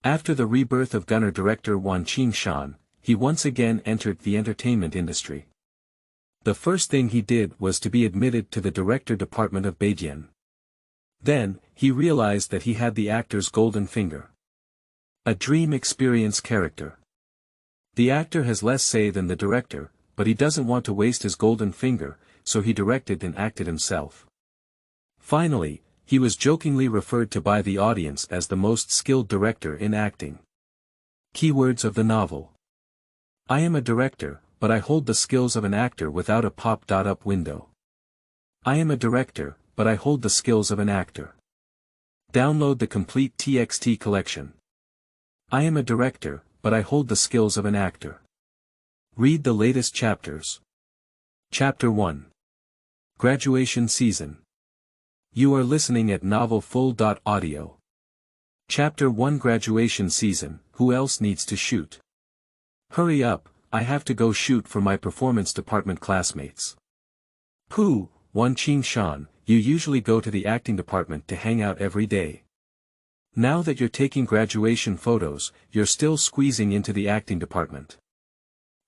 After the rebirth of Gunner director Wan Qingshan, he once again entered the entertainment industry. The first thing he did was to be admitted to the director department of Beijing. Then, he realized that he had the actor's golden finger. A dream experience character. The actor has less say than the director, but he doesn't want to waste his golden finger, so he directed and acted himself. Finally, he was jokingly referred to by the audience as the most skilled director in acting. Keywords of the novel. I am a director, but I hold the skills of an actor without a pop-up window. I am a director, but I hold the skills of an actor. Download the complete TXT collection. I am a director, but I hold the skills of an actor. Read the latest chapters. Chapter 1. Graduation Season. You are listening at Novel Full.audio. Chapter 1 Graduation Season, Who else needs to shoot? Hurry up, I have to go shoot for my performance department classmates. Pooh, Wan Qingshan, you usually go to the acting department to hang out every day. Now that you're taking graduation photos, you're still squeezing into the acting department.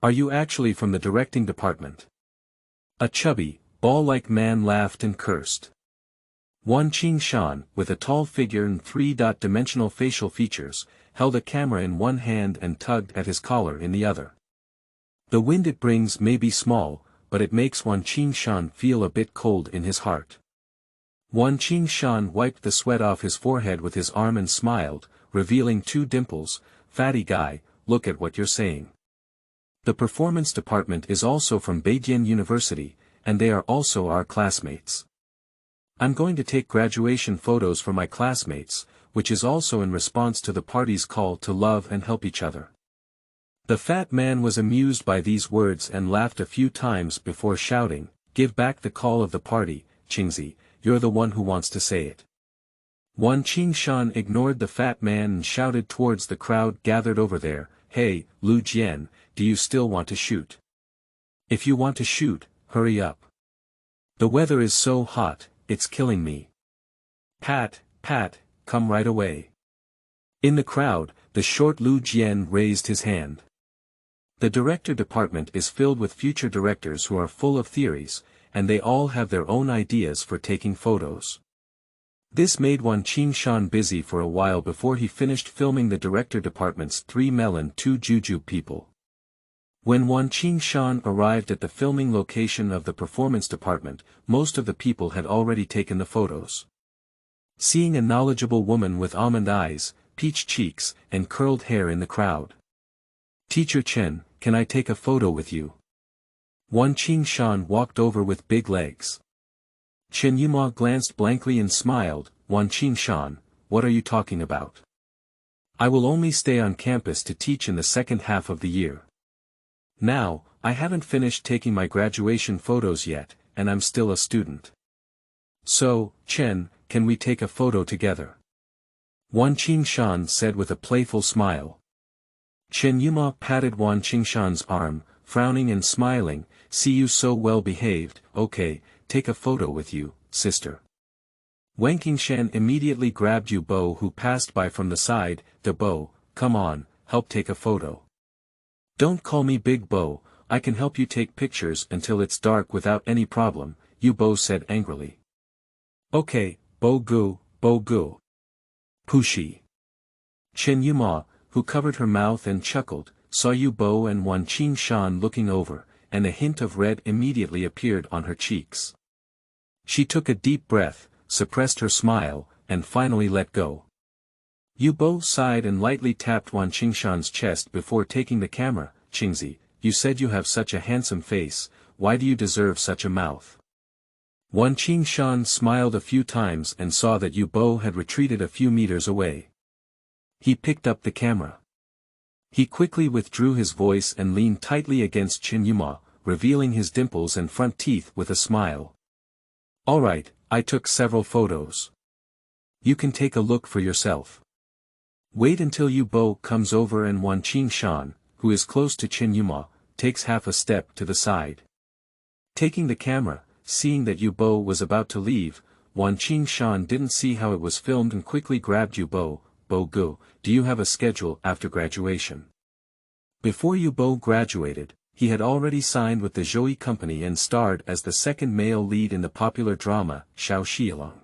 Are you actually from the directing department? A chubby, ball-like man laughed and cursed. Wan Qingshan, with a tall figure and three-dimensional facial features, held a camera in one hand and tugged at his collar in the other. The wind it brings may be small, but it makes Wan Qingshan feel a bit cold in his heart. Wan Qingshan wiped the sweat off his forehead with his arm and smiled, revealing 2 dimples. Fatty guy, look at what you're saying. The performance department is also from Beijing University, and they are also our classmates. I'm going to take graduation photos for my classmates, which is also in response to the party's call to love and help each other. The fat man was amused by these words and laughed a few times before shouting, give back the call of the party, Qingzi, you're the one who wants to say it. Wan Qingshan ignored the fat man and shouted towards the crowd gathered over there, hey, Lu Jian, do you still want to shoot? If you want to shoot, hurry up. The weather is so hot, it's killing me. Pat, come right away. In the crowd, the short Lu Jian raised his hand. The director department is filled with future directors who are full of theories, and they all have their own ideas for taking photos. This made Wan Qingshan busy for a while before he finished filming the director department's 3 melon 2 jujube people. When Wan Qingshan arrived at the filming location of the performance department, most of the people had already taken the photos. Seeing a knowledgeable woman with almond eyes, peach cheeks, and curled hair in the crowd. Teacher Chen, can I take a photo with you? Wan Qingshan walked over with big legs. Chen Yuma glanced blankly and smiled, Wan Qingshan, what are you talking about? I will only stay on campus to teach in the second half of the year. Now, I haven't finished taking my graduation photos yet, and I'm still a student. So, Chen, can we take a photo together? Wan Qingshan said with a playful smile. Chen Yuma patted Wan Qingshan's arm, frowning and smiling, see you so well behaved, okay, take a photo with you, sister. Wang Qingshan immediately grabbed Yu Bo who passed by from the side, the Bo, come on, help take a photo. Don't call me Big Bo, I can help you take pictures until it's dark without any problem, Yu Bo said angrily. Okay, Bo Gu. Pushi. Chen Yuma, who covered her mouth and chuckled, saw Yu Bo and Wan Qingshan looking over, and a hint of red immediately appeared on her cheeks. She took a deep breath, suppressed her smile, and finally let go. Yu Bo sighed and lightly tapped Wan Qingshan's chest before taking the camera. Qingzi, you said you have such a handsome face, why do you deserve such a mouth? Wan Qingshan smiled a few times and saw that Yu Bo had retreated a few meters away. He picked up the camera. He quickly withdrew his voice and leaned tightly against Chen Yuma, revealing his dimples and front teeth with a smile. Alright, I took several photos. You can take a look for yourself. Wait until Yu Bo comes over and Wan Qingshan, who is close to Chen Yuma, takes half a step to the side. Taking the camera, seeing that Yu Bo was about to leave, Wan Qingshan didn't see how it was filmed and quickly grabbed Yu Bo, Bo Gu, do you have a schedule after graduation? Before Yu Bo graduated, he had already signed with the Zhouyi company and starred as the second male lead in the popular drama, Xiao Xialong.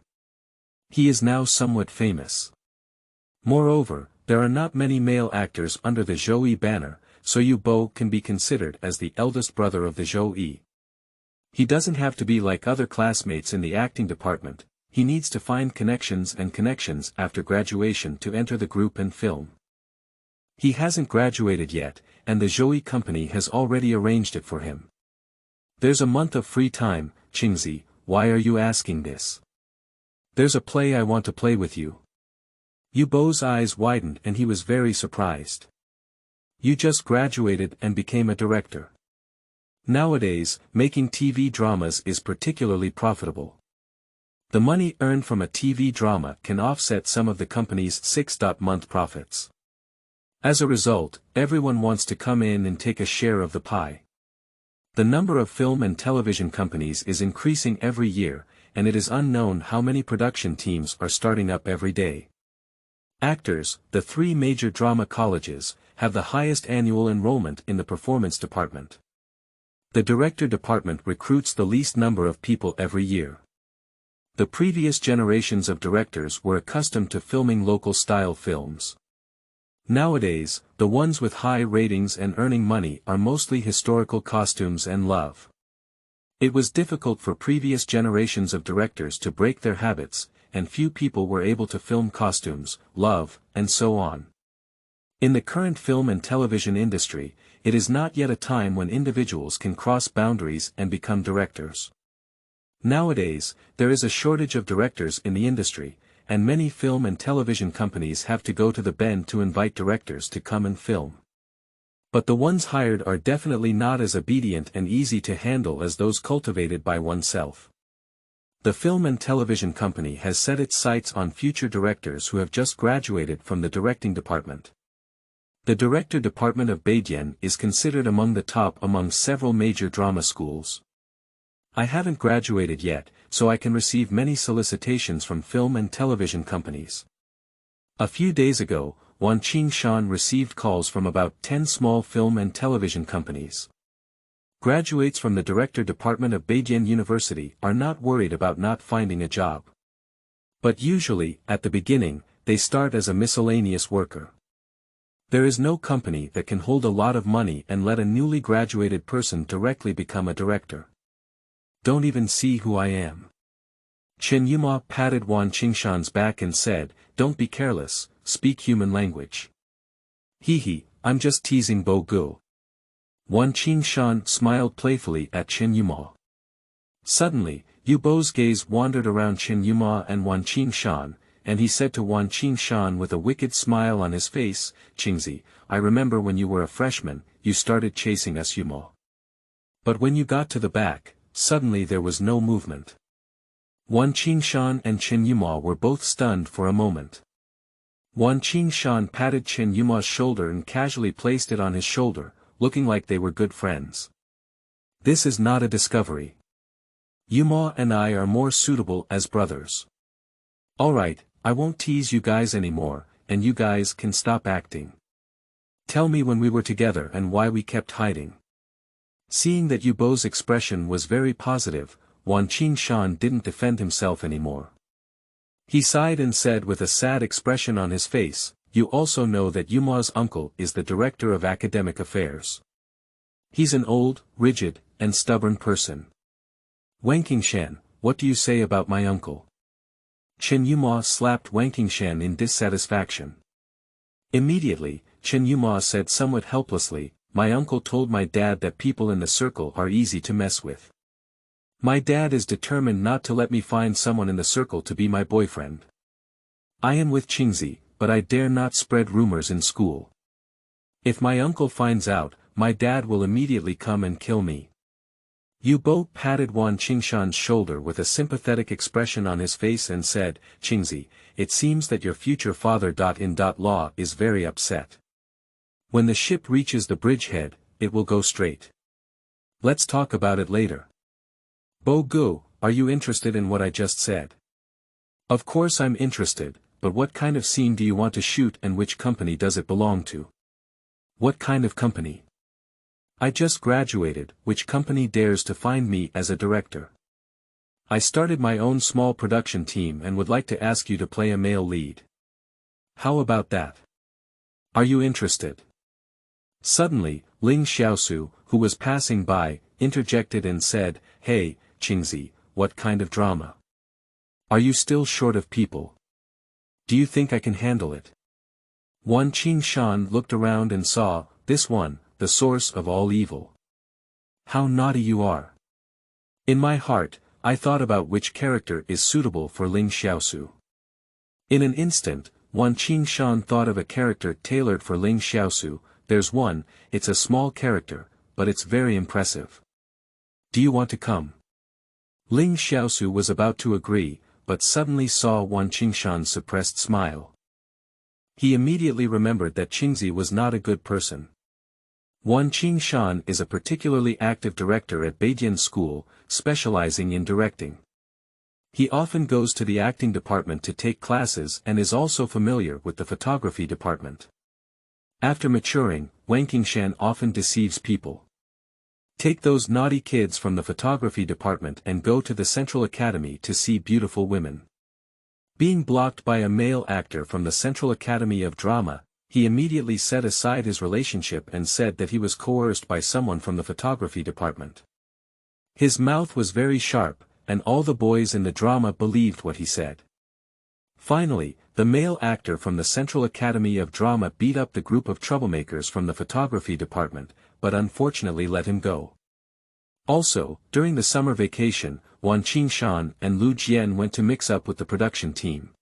He is now somewhat famous. Moreover, there are not many male actors under the Zhouyi banner, so Yu Bo can be considered as the eldest brother of the Zhouyi. He doesn't have to be like other classmates in the acting department, he needs to find connections after graduation to enter the group and film. He hasn't graduated yet, and the Zhouyi company has already arranged it for him. There's a month of free time, Qingzi, why are you asking this? There's a play I want to play with you. Yu Bo's eyes widened and he was very surprised. You just graduated and became a director. Nowadays, making TV dramas is particularly profitable. The money earned from a TV drama can offset some of the company's 6-month profits. As a result, everyone wants to come in and take a share of the pie. The number of film and television companies is increasing every year, and it is unknown how many production teams are starting up every day. Actors, the 3 major drama colleges, have the highest annual enrollment in the performance department. The director department recruits the least number of people every year. The previous generations of directors were accustomed to filming local-style films. Nowadays, the ones with high ratings and earning money are mostly historical costumes and love. It was difficult for previous generations of directors to break their habits, and few people were able to film costumes, love, and so on. In the current film and television industry, it is not yet a time when individuals can cross boundaries and become directors. Nowadays, there is a shortage of directors in the industry, and many film and television companies have to go to the bend to invite directors to come and film. But the ones hired are definitely not as obedient and easy to handle as those cultivated by oneself. The film and television company has set its sights on future directors who have just graduated from the directing department. The director department of Beijian is considered among the top among several major drama schools. I haven't graduated yet, so I can receive many solicitations from film and television companies. A few days ago, Wanqing Shan received calls from about 10 small film and television companies. Graduates from the director department of Beijian University are not worried about not finding a job. But usually, at the beginning, they start as a miscellaneous worker. There is no company that can hold a lot of money and let a newly graduated person directly become a director. Don't even see who I am. Chen Yuma patted Wan Qingshan's back and said, don't be careless, speak human language. Hee, I'm just teasing Bo Gu. Wan Qingshan smiled playfully at Chen Yuma. Suddenly, Yu Bo's gaze wandered around Chen Yuma and Wan Qingshan, and he said to Wan Qingshan with a wicked smile on his face, Qingzi, I remember when you were a freshman, you started chasing us Yuma. But when you got to the back, suddenly there was no movement. Wan Qingshan and Chen Yuma were both stunned for a moment. Wan Qingshan patted Chen Yuma's shoulder and casually placed it on his shoulder, looking like they were good friends. This is not a discovery. Yuma and I are more suitable as brothers. Alright, I won't tease you guys anymore, and you guys can stop acting. Tell me when we were together and why we kept hiding. Seeing that Yu Bo's expression was very positive, Wan Qingshan didn't defend himself anymore. He sighed and said with a sad expression on his face, you also know that Yuma's uncle is the director of academic affairs. He's an old, rigid, and stubborn person. Wang Qingshan, what do you say about my uncle? Chen Yuma slapped Wang Qingshan in dissatisfaction. Immediately, Chen Yuma said somewhat helplessly, my uncle told my dad that people in the circle are easy to mess with. My dad is determined not to let me find someone in the circle to be my boyfriend. I am with Qingzi, but I dare not spread rumors in school. If my uncle finds out, my dad will immediately come and kill me. Yu Bo patted Wan Qingshan's shoulder with a sympathetic expression on his face and said, Qingzi, it seems that your future father-in-law is very upset. When the ship reaches the bridgehead, it will go straight. Let's talk about it later. Bo Gu, are you interested in what I just said? Of course I'm interested, but what kind of scene do you want to shoot and which company does it belong to? What kind of company? I just graduated, which company dares to find me as a director? I started my own small production team and would like to ask you to play a male lead. How about that? Are you interested? Suddenly, Ling Xiaosu, who was passing by, interjected and said, "Hey, Qingzi, what kind of drama? Are you still short of people? Do you think I can handle it?" Wan Qingshan looked around and saw, this one, the source of all evil. How naughty you are. In my heart, I thought about which character is suitable for Ling Xiaosu. In an instant, Wan Qingshan thought of a character tailored for Ling Xiaosu. There's one, it's a small character, but it's very impressive. Do you want to come? Ling Xiaosu was about to agree, but suddenly saw Wan Qingshan's suppressed smile. He immediately remembered that Qingzi was not a good person. Wan Qingshan is a particularly active director at Beijian School, specializing in directing. He often goes to the acting department to take classes and is also familiar with the photography department. After maturing, Wang Qingshan often deceives people. Take those naughty kids from the photography department and go to the Central Academy to see beautiful women. Being blocked by a male actor from the Central Academy of Drama, he immediately set aside his relationship and said that he was coerced by someone from the photography department. His mouth was very sharp, and all the boys in the drama believed what he said. Finally, the male actor from the Central Academy of Drama beat up the group of troublemakers from the photography department, but unfortunately let him go. Also, during the summer vacation, Wan Qingshan and Lu Jian went to mix up with the production team.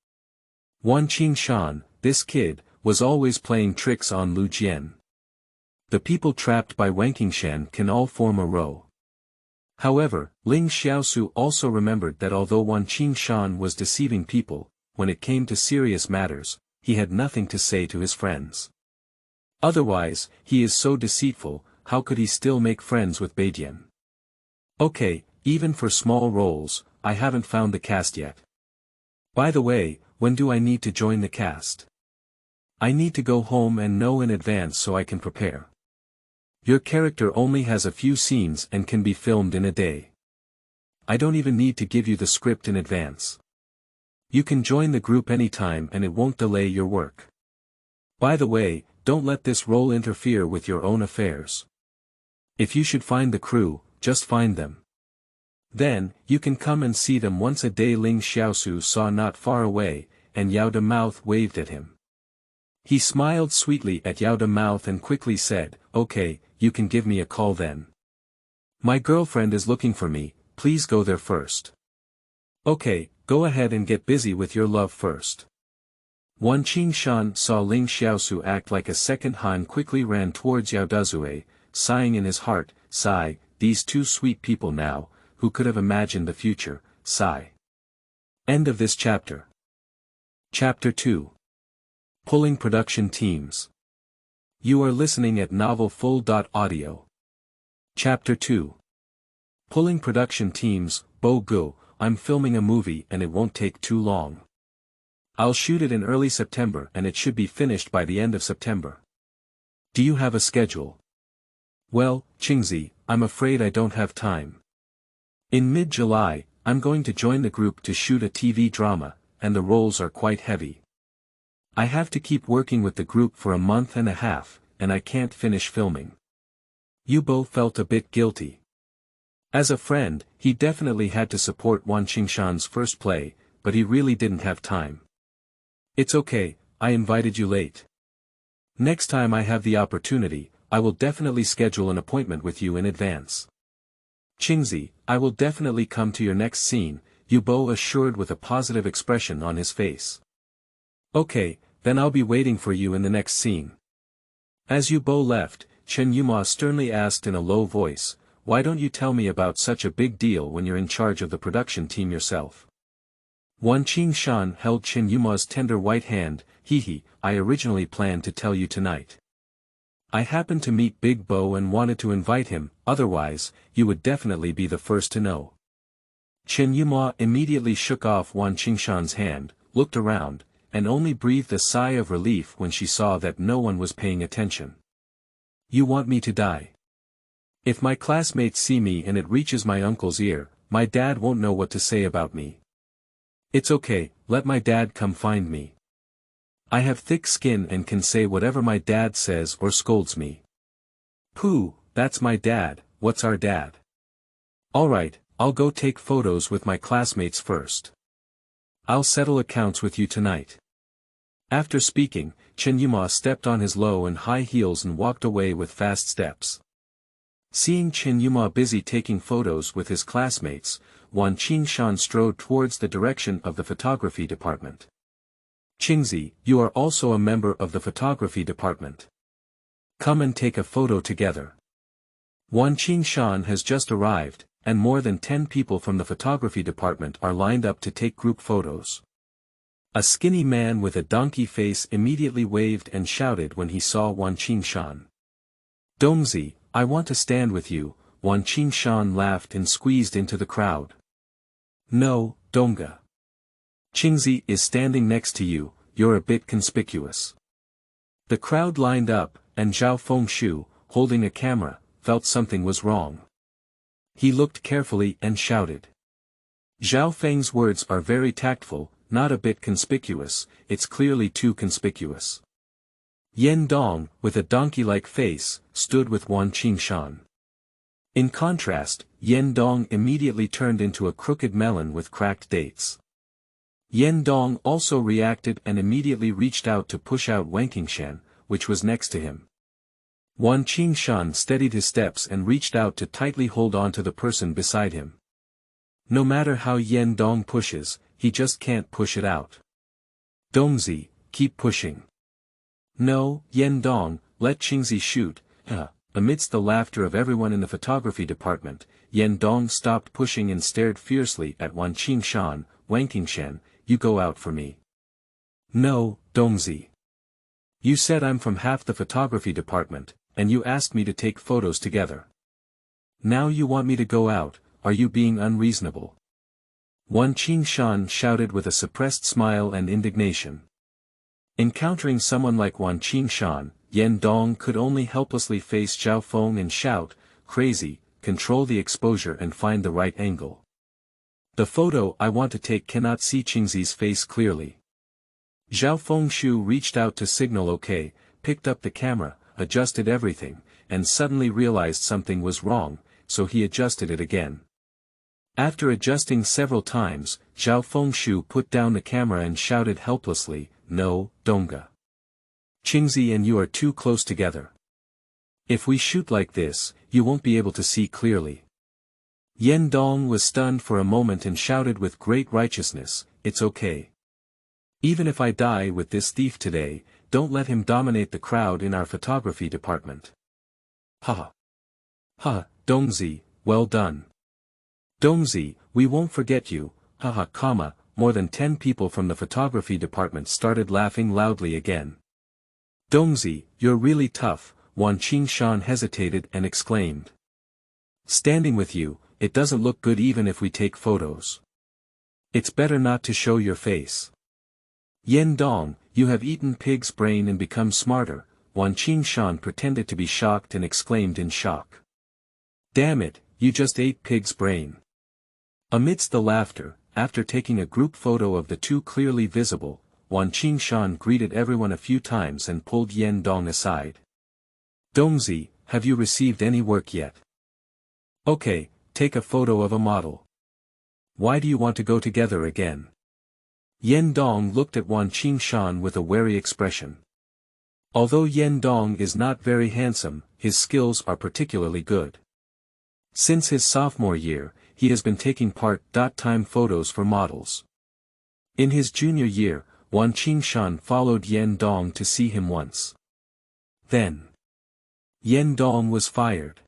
Wan Qingshan, this kid, was always playing tricks on Lu Jian. The people trapped by Wang Qingshan can all form a row. However, Ling Xiaosu also remembered that although Wan Qingshan was deceiving people, when it came to serious matters, he had nothing to say to his friends. Otherwise, he is so deceitful, how could he still make friends with Beijian? Okay, even for small roles, I haven't found the cast yet. By the way, when do I need to join the cast? I need to go home and know in advance so I can prepare. Your character only has a few scenes and can be filmed in a day. I don't even need to give you the script in advance. You can join the group anytime and it won't delay your work. By the way, don't let this role interfere with your own affairs. If you should find the crew, just find them. Then, you can come and see them once a day. Ling Xiaosu saw not far away, and Yao de Mouth waved at him. He smiled sweetly at Yao de Mouth and quickly said, "Okay, you can give me a call then. My girlfriend is looking for me, please go there first." "Okay, go ahead and get busy with your love first." Wan Qingshan saw Ling Xiaosu act like a second Han, quickly ran towards Yao Dezue, sighing in his heart, sigh, these two sweet people now, who could have imagined the future, sigh. End of this chapter. Chapter 2. Pulling Production Teams. You are listening at novelfull.audio. Chapter 2. Pulling Production Teams. Bo Gu, I'm filming a movie and it won't take too long. I'll shoot it in early September and it should be finished by the end of September. Do you have a schedule? Well, Qingzi, I'm afraid I don't have time. In mid-July, I'm going to join the group to shoot a TV drama, and the roles are quite heavy. I have to keep working with the group for a month and a half, and I can't finish filming. Yubo felt a bit guilty. As a friend, he definitely had to support Wan Qingshan's first play, but he really didn't have time. It's okay, I invited you late. Next time I have the opportunity, I will definitely schedule an appointment with you in advance. Qingzi, I will definitely come to your next scene, Yubo assured with a positive expression on his face. Okay, then I'll be waiting for you in the next scene. As Yubo left, Chen Yuma sternly asked in a low voice, why don't you tell me about such a big deal when you're in charge of the production team yourself? Wan Qingshan held Chen Yuma's tender white hand, I originally planned to tell you tonight. I happened to meet Big Bo and wanted to invite him, otherwise, you would definitely be the first to know. Chen Yuma immediately shook off Wan Qingshan's hand, looked around, and only breathed a sigh of relief when she saw that no one was paying attention. You want me to die? If my classmates see me and it reaches my uncle's ear, my dad won't know what to say about me. It's okay, let my dad come find me. I have thick skin and can say whatever my dad says or scolds me. Pooh, that's my dad, what's our dad? Alright, I'll go take photos with my classmates first. I'll settle accounts with you tonight. After speaking, Chen Yuma stepped on his low and high heels and walked away with fast steps. Seeing Chen Yuma busy taking photos with his classmates, Wan Qingshan strode towards the direction of the photography department. Qingzi, you are also a member of the photography department. Come and take a photo together. Wan Qingshan has just arrived, and more than 10 people from the photography department are lined up to take group photos. A skinny man with a donkey face immediately waved and shouted when he saw Wan Qingshan. Dongzi, I want to stand with you, Wan Qingshan laughed and squeezed into the crowd. No, Donga. Qingzi is standing next to you, you're a bit conspicuous. The crowd lined up, and Zhao Fengshu, holding a camera, felt something was wrong. He looked carefully and shouted. Zhao Feng's words are very tactful, not a bit conspicuous, it's clearly too conspicuous. Yan Dong, with a donkey-like face, stood with Wan Qingshan. In contrast, Yan Dong immediately turned into a crooked melon with cracked dates. Yan Dong also reacted and immediately reached out to push out Wang Qingshan, which was next to him. Wan Qingshan steadied his steps and reached out to tightly hold on to the person beside him. No matter how Yan Dong pushes, he just can't push it out. Dongzi, keep pushing. No, Yan Dong, let Qingzi shoot. Amidst the laughter of everyone in the photography department, Yan Dong stopped pushing and stared fiercely at Wan Qingshan. Wang Qingshan, you go out for me. No, Dongzi. You said I'm from half the photography department, and you asked me to take photos together. Now you want me to go out, are you being unreasonable? Wan Qingshan shouted with a suppressed smile and indignation. Encountering someone like Wan Qingshan, Yan Dong could only helplessly face Zhao Feng and shout, crazy, control the exposure and find the right angle. The photo I want to take cannot see Qingzi's face clearly. Zhao Fengshu reached out to signal OK, picked up the camera, adjusted everything, and suddenly realized something was wrong, so he adjusted it again. After adjusting several times, Zhao Fengshu put down the camera and shouted helplessly, no, Donga. Qingzi and you are too close together. If we shoot like this, you won't be able to see clearly. Yan Dong was stunned for a moment and shouted with great righteousness, it's okay. Even if I die with this thief today, don't let him dominate the crowd in our photography department. Ha! Ha, Dongzi, well done. Dongzi, we won't forget you, haha, more than 10 people from the photography department started laughing loudly again. Dongzi, you're really tough, Wan Qingshan hesitated and exclaimed. Standing with you, it doesn't look good even if we take photos. It's better not to show your face. Yan Dong, you have eaten pig's brain and become smarter, Wan Qingshan pretended to be shocked and exclaimed in shock. Damn it, you just ate pig's brain. Amidst the laughter, after taking a group photo of the two clearly visible, Wan Qingshan greeted everyone a few times and pulled Yan Dong aside. Dongzi, have you received any work yet? Okay, take a photo of a model. Why do you want to go together again? Yan Dong looked at Wan Qingshan with a wary expression. Although Yan Dong is not very handsome, his skills are particularly good. Since his sophomore year, he has been taking part-time photos for models. In his junior year, Wan Qingshan followed Yan Dong to see him once. Then, Yan Dong was fired.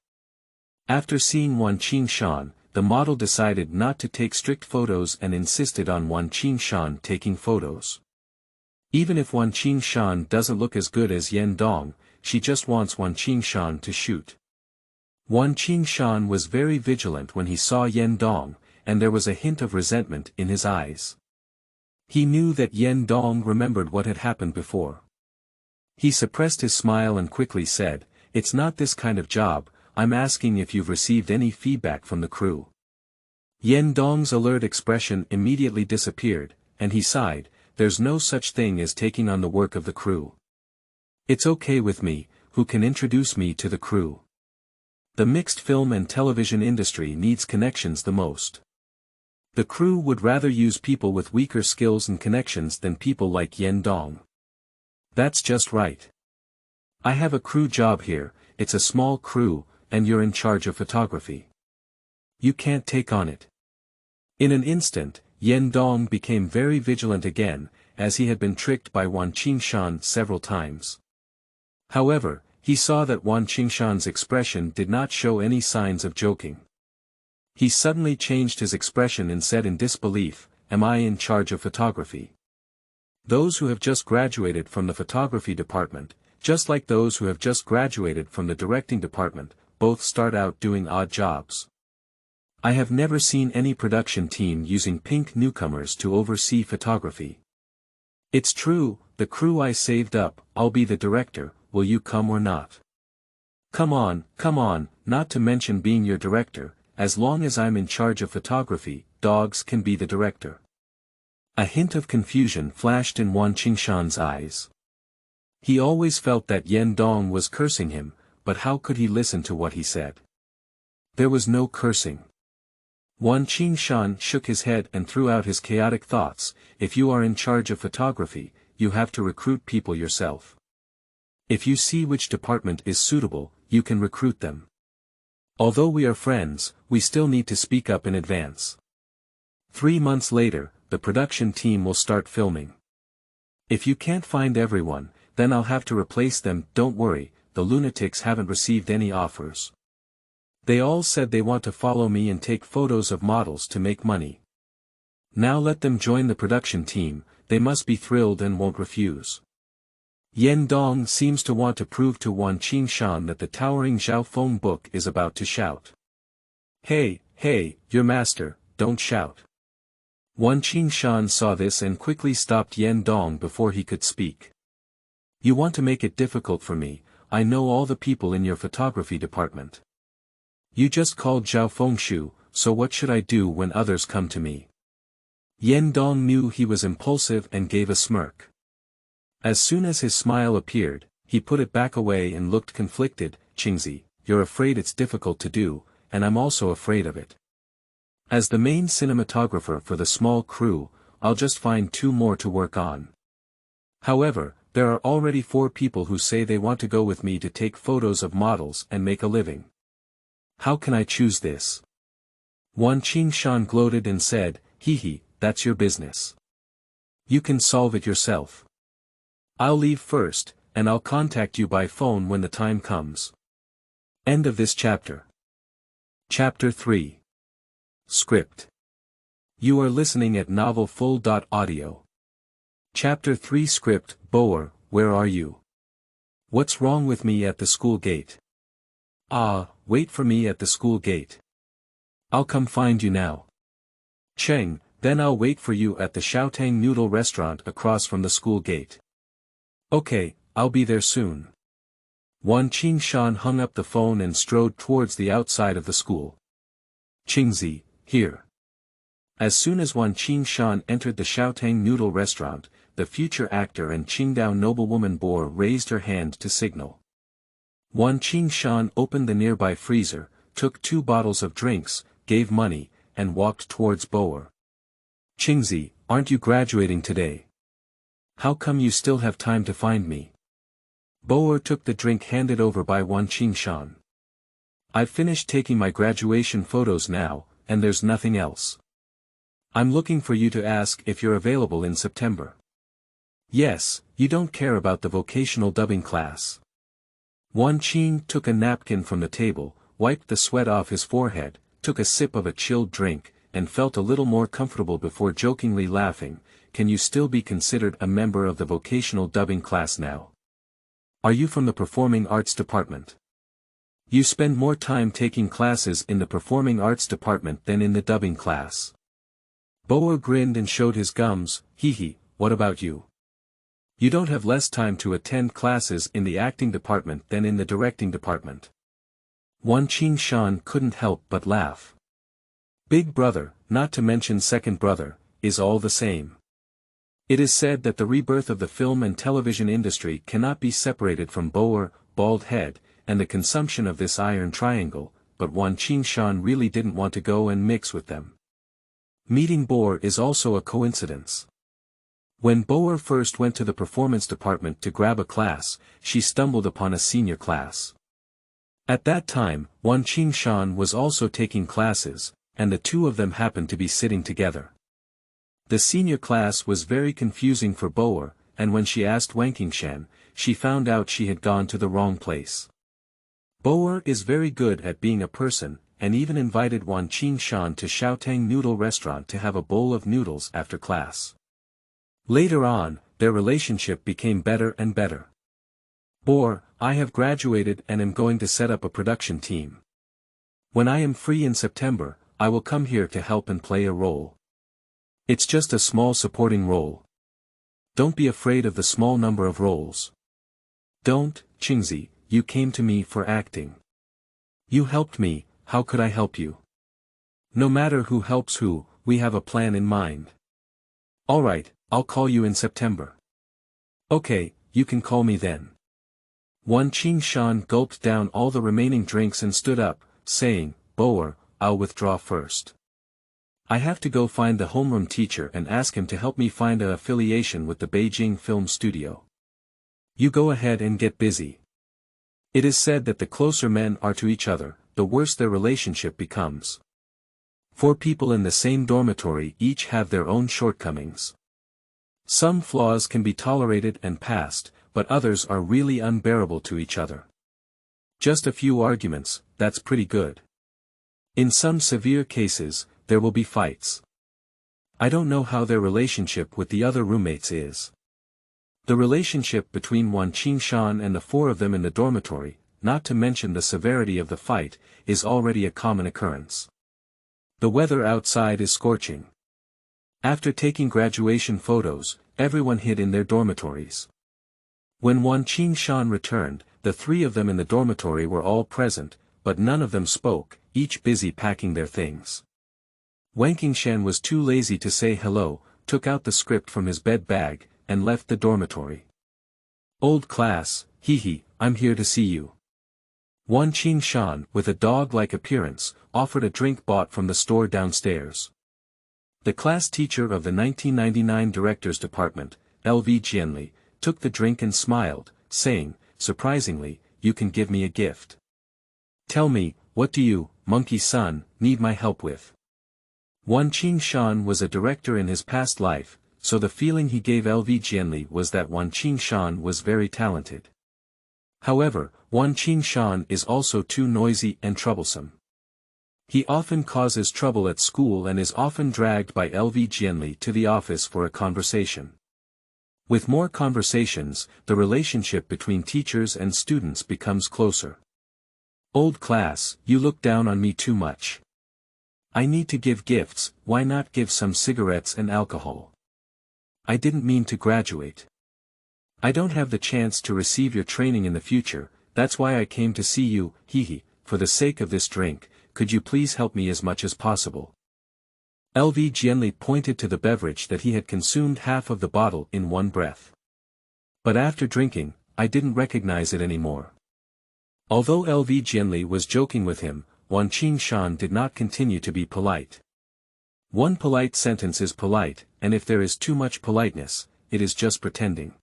After seeing Wan Qingshan, the model decided not to take strict photos and insisted on Wan Qingshan taking photos. Even if Wan Qingshan doesn't look as good as Yan Dong, she just wants Wan Qingshan to shoot. Wan Qingshan was very vigilant when he saw Yan Dong, and there was a hint of resentment in his eyes. He knew that Yan Dong remembered what had happened before. He suppressed his smile and quickly said, "It's not this kind of job, I'm asking if you've received any feedback from the crew." Yan Dong's alert expression immediately disappeared, and he sighed, "There's no such thing as taking on the work of the crew. It's okay with me, who can introduce me to the crew? The mixed film and television industry needs connections the most. The crew would rather use people with weaker skills and connections than people like Yan Dong. That's just right. I have a crew job here, it's a small crew, and you're in charge of photography. You can't take on it." In an instant, Yan Dong became very vigilant again, as he had been tricked by Wan Qingshan several times. However, he saw that Wan Qingshan's expression did not show any signs of joking. He suddenly changed his expression and said in disbelief, "Am I in charge of photography? Those who have just graduated from the photography department, just like those who have just graduated from the directing department, both start out doing odd jobs. I have never seen any production team using pink newcomers to oversee photography. It's true, the crew I saved up, I'll be the director, will you come or not? Come on, not to mention being your director, as long as I'm in charge of photography, dogs can be the director." A hint of confusion flashed in Wan Qingshan's eyes. He always felt that Yan Dong was cursing him, but how could he listen to what he said? There was no cursing. Wan Qingshan shook his head and threw out his chaotic thoughts, "If you are in charge of photography, you have to recruit people yourself. If you see which department is suitable, you can recruit them. Although we are friends, we still need to speak up in advance. 3 months later, the production team will start filming. If you can't find everyone, then I'll have to replace them. Don't worry, the lunatics haven't received any offers. They all said they want to follow me and take photos of models to make money. Now let them join the production team, they must be thrilled and won't refuse." Yan Dong seems to want to prove to Wan Qingshan that the towering Feihong book is about to shout. Hey, your master, don't shout." Wan Qingshan saw this and quickly stopped Yan Dong before he could speak. "You want to make it difficult for me, I know all the people in your photography department. You just called Zhao Fengshu, so what should I do when others come to me?" Yan Dong knew he was impulsive and gave a smirk. As soon as his smile appeared, he put it back away and looked conflicted. "Qingzi, you're afraid it's difficult to do, and I'm also afraid of it. As the main cinematographer for the small crew, I'll just find 2 more to work on. However, there are already 4 people who say they want to go with me to take photos of models and make a living. How can I choose this?" Wan Qingshan gloated and said, "Hee, that's your business. You can solve it yourself. I'll leave first, and I'll contact you by phone when the time comes." End of this chapter. Chapter 3. Script. You are listening at novelfull.audio. Chapter 3 Script. Boer, where are you? What's wrong with me at the school gate? Wait for me at the school gate. I'll come find you now. Cheng, then I'll wait for you at the Xiaotang noodle restaurant across from the school gate. Okay, I'll be there soon. Wan Qingshan hung up the phone and strode towards the outside of the school. Qingzi, here. As soon as Wan Qingshan entered the Xiaotang noodle restaurant, the future actor and Qingdao noblewoman Boer raised her hand to signal. Wan Qingshan opened the nearby freezer, took 2 bottles of drinks, gave money, and walked towards Boer. Qingzi, aren't you graduating today? How come you still have time to find me? Boer took the drink handed over by Wan Qingshan. I've finished taking my graduation photos now, and there's nothing else. I'm looking for you to ask if you're available in September. Yes, you don't care about the vocational dubbing class. Wan Qing took a napkin from the table, wiped the sweat off his forehead, took a sip of a chilled drink, and felt a little more comfortable before jokingly laughing. Can you still be considered a member of the vocational dubbing class now? Are you from the performing arts department? You spend more time taking classes in the performing arts department than in the dubbing class. Boer grinned and showed his gums. Hee, what about you? You don't have less time to attend classes in the acting department than in the directing department. Wanqing Shan couldn't help but laugh. Big brother, not to mention second brother, is all the same. It is said that the rebirth of the film and television industry cannot be separated from Boer, bald head, and the consumption of this iron triangle, but Wanqing Shan really didn't want to go and mix with them. Meeting Boer is also a coincidence. When Boer first went to the performance department to grab a class, she stumbled upon a senior class. At that time, Wanqing Shan was also taking classes, and the two of them happened to be sitting together. The senior class was very confusing for Boer, and when she asked Wanqing Shan, she found out she had gone to the wrong place. Boer is very good at being a person, and even invited Wanqing Shan to Xiaotang Noodle Restaurant to have a bowl of noodles after class. Later on, their relationship became better and better. Boer, I have graduated and am going to set up a production team. When I am free in September, I will come here to help and play a role. It's just a small supporting role. Don't be afraid of the small number of roles. Don't, Qingzi, you came to me for acting. You helped me, how could I help you? No matter who helps who, we have a plan in mind. Alright, I'll call you in September. Okay, you can call me then. Wanqing Shan gulped down all the remaining drinks and stood up, saying, Boer, I'll withdraw first. I have to go find the homeroom teacher and ask him to help me find an affiliation with the Beijing film studio. You go ahead and get busy. It is said that the closer men are to each other, the worse their relationship becomes. 4 people in the same dormitory each have their own shortcomings. Some flaws can be tolerated and passed, but others are really unbearable to each other. Just a few arguments, that's pretty good. In some severe cases, there will be fights. I don't know how their relationship with the other roommates is. The relationship between Wanqing Shan and the 4 of them in the dormitory, not to mention the severity of the fight, is already a common occurrence. The weather outside is scorching. After taking graduation photos, everyone hid in their dormitories. When Wanqing Shan returned, the 3 of them in the dormitory were all present, but none of them spoke, each busy packing their things. Wanqing Shan was too lazy to say hello, took out the script from his bed bag, and left the dormitory. Old class, I'm here to see you. Wanqing Shan, with a dog-like appearance, offered a drink bought from the store downstairs. The class teacher of the 1999 directors department, LV Jianli, took the drink and smiled, saying, surprisingly, you can give me a gift. Tell me, what do you, monkey son, need my help with? Wanqing Shan was a director in his past life, so the feeling he gave LV Jianli was that Wanqing Shan was very talented. However, Wanqing Shan is also too noisy and troublesome. He often causes trouble at school and is often dragged by LV Jianli to the office for a conversation. With more conversations, the relationship between teachers and students becomes closer. Old class, you look down on me too much. I need to give gifts, why not give some cigarettes and alcohol? I didn't mean to graduate. I don't have the chance to receive your training in the future, that's why I came to see you, for the sake of this drink, could you please help me as much as possible? LV Jianli pointed to the beverage that he had consumed half of the bottle in one breath. But after drinking, I didn't recognize it anymore. Although LV Jianli was joking with him, Wanqing Shan did not continue to be polite. One polite sentence is polite, and if there is too much politeness, it is just pretending.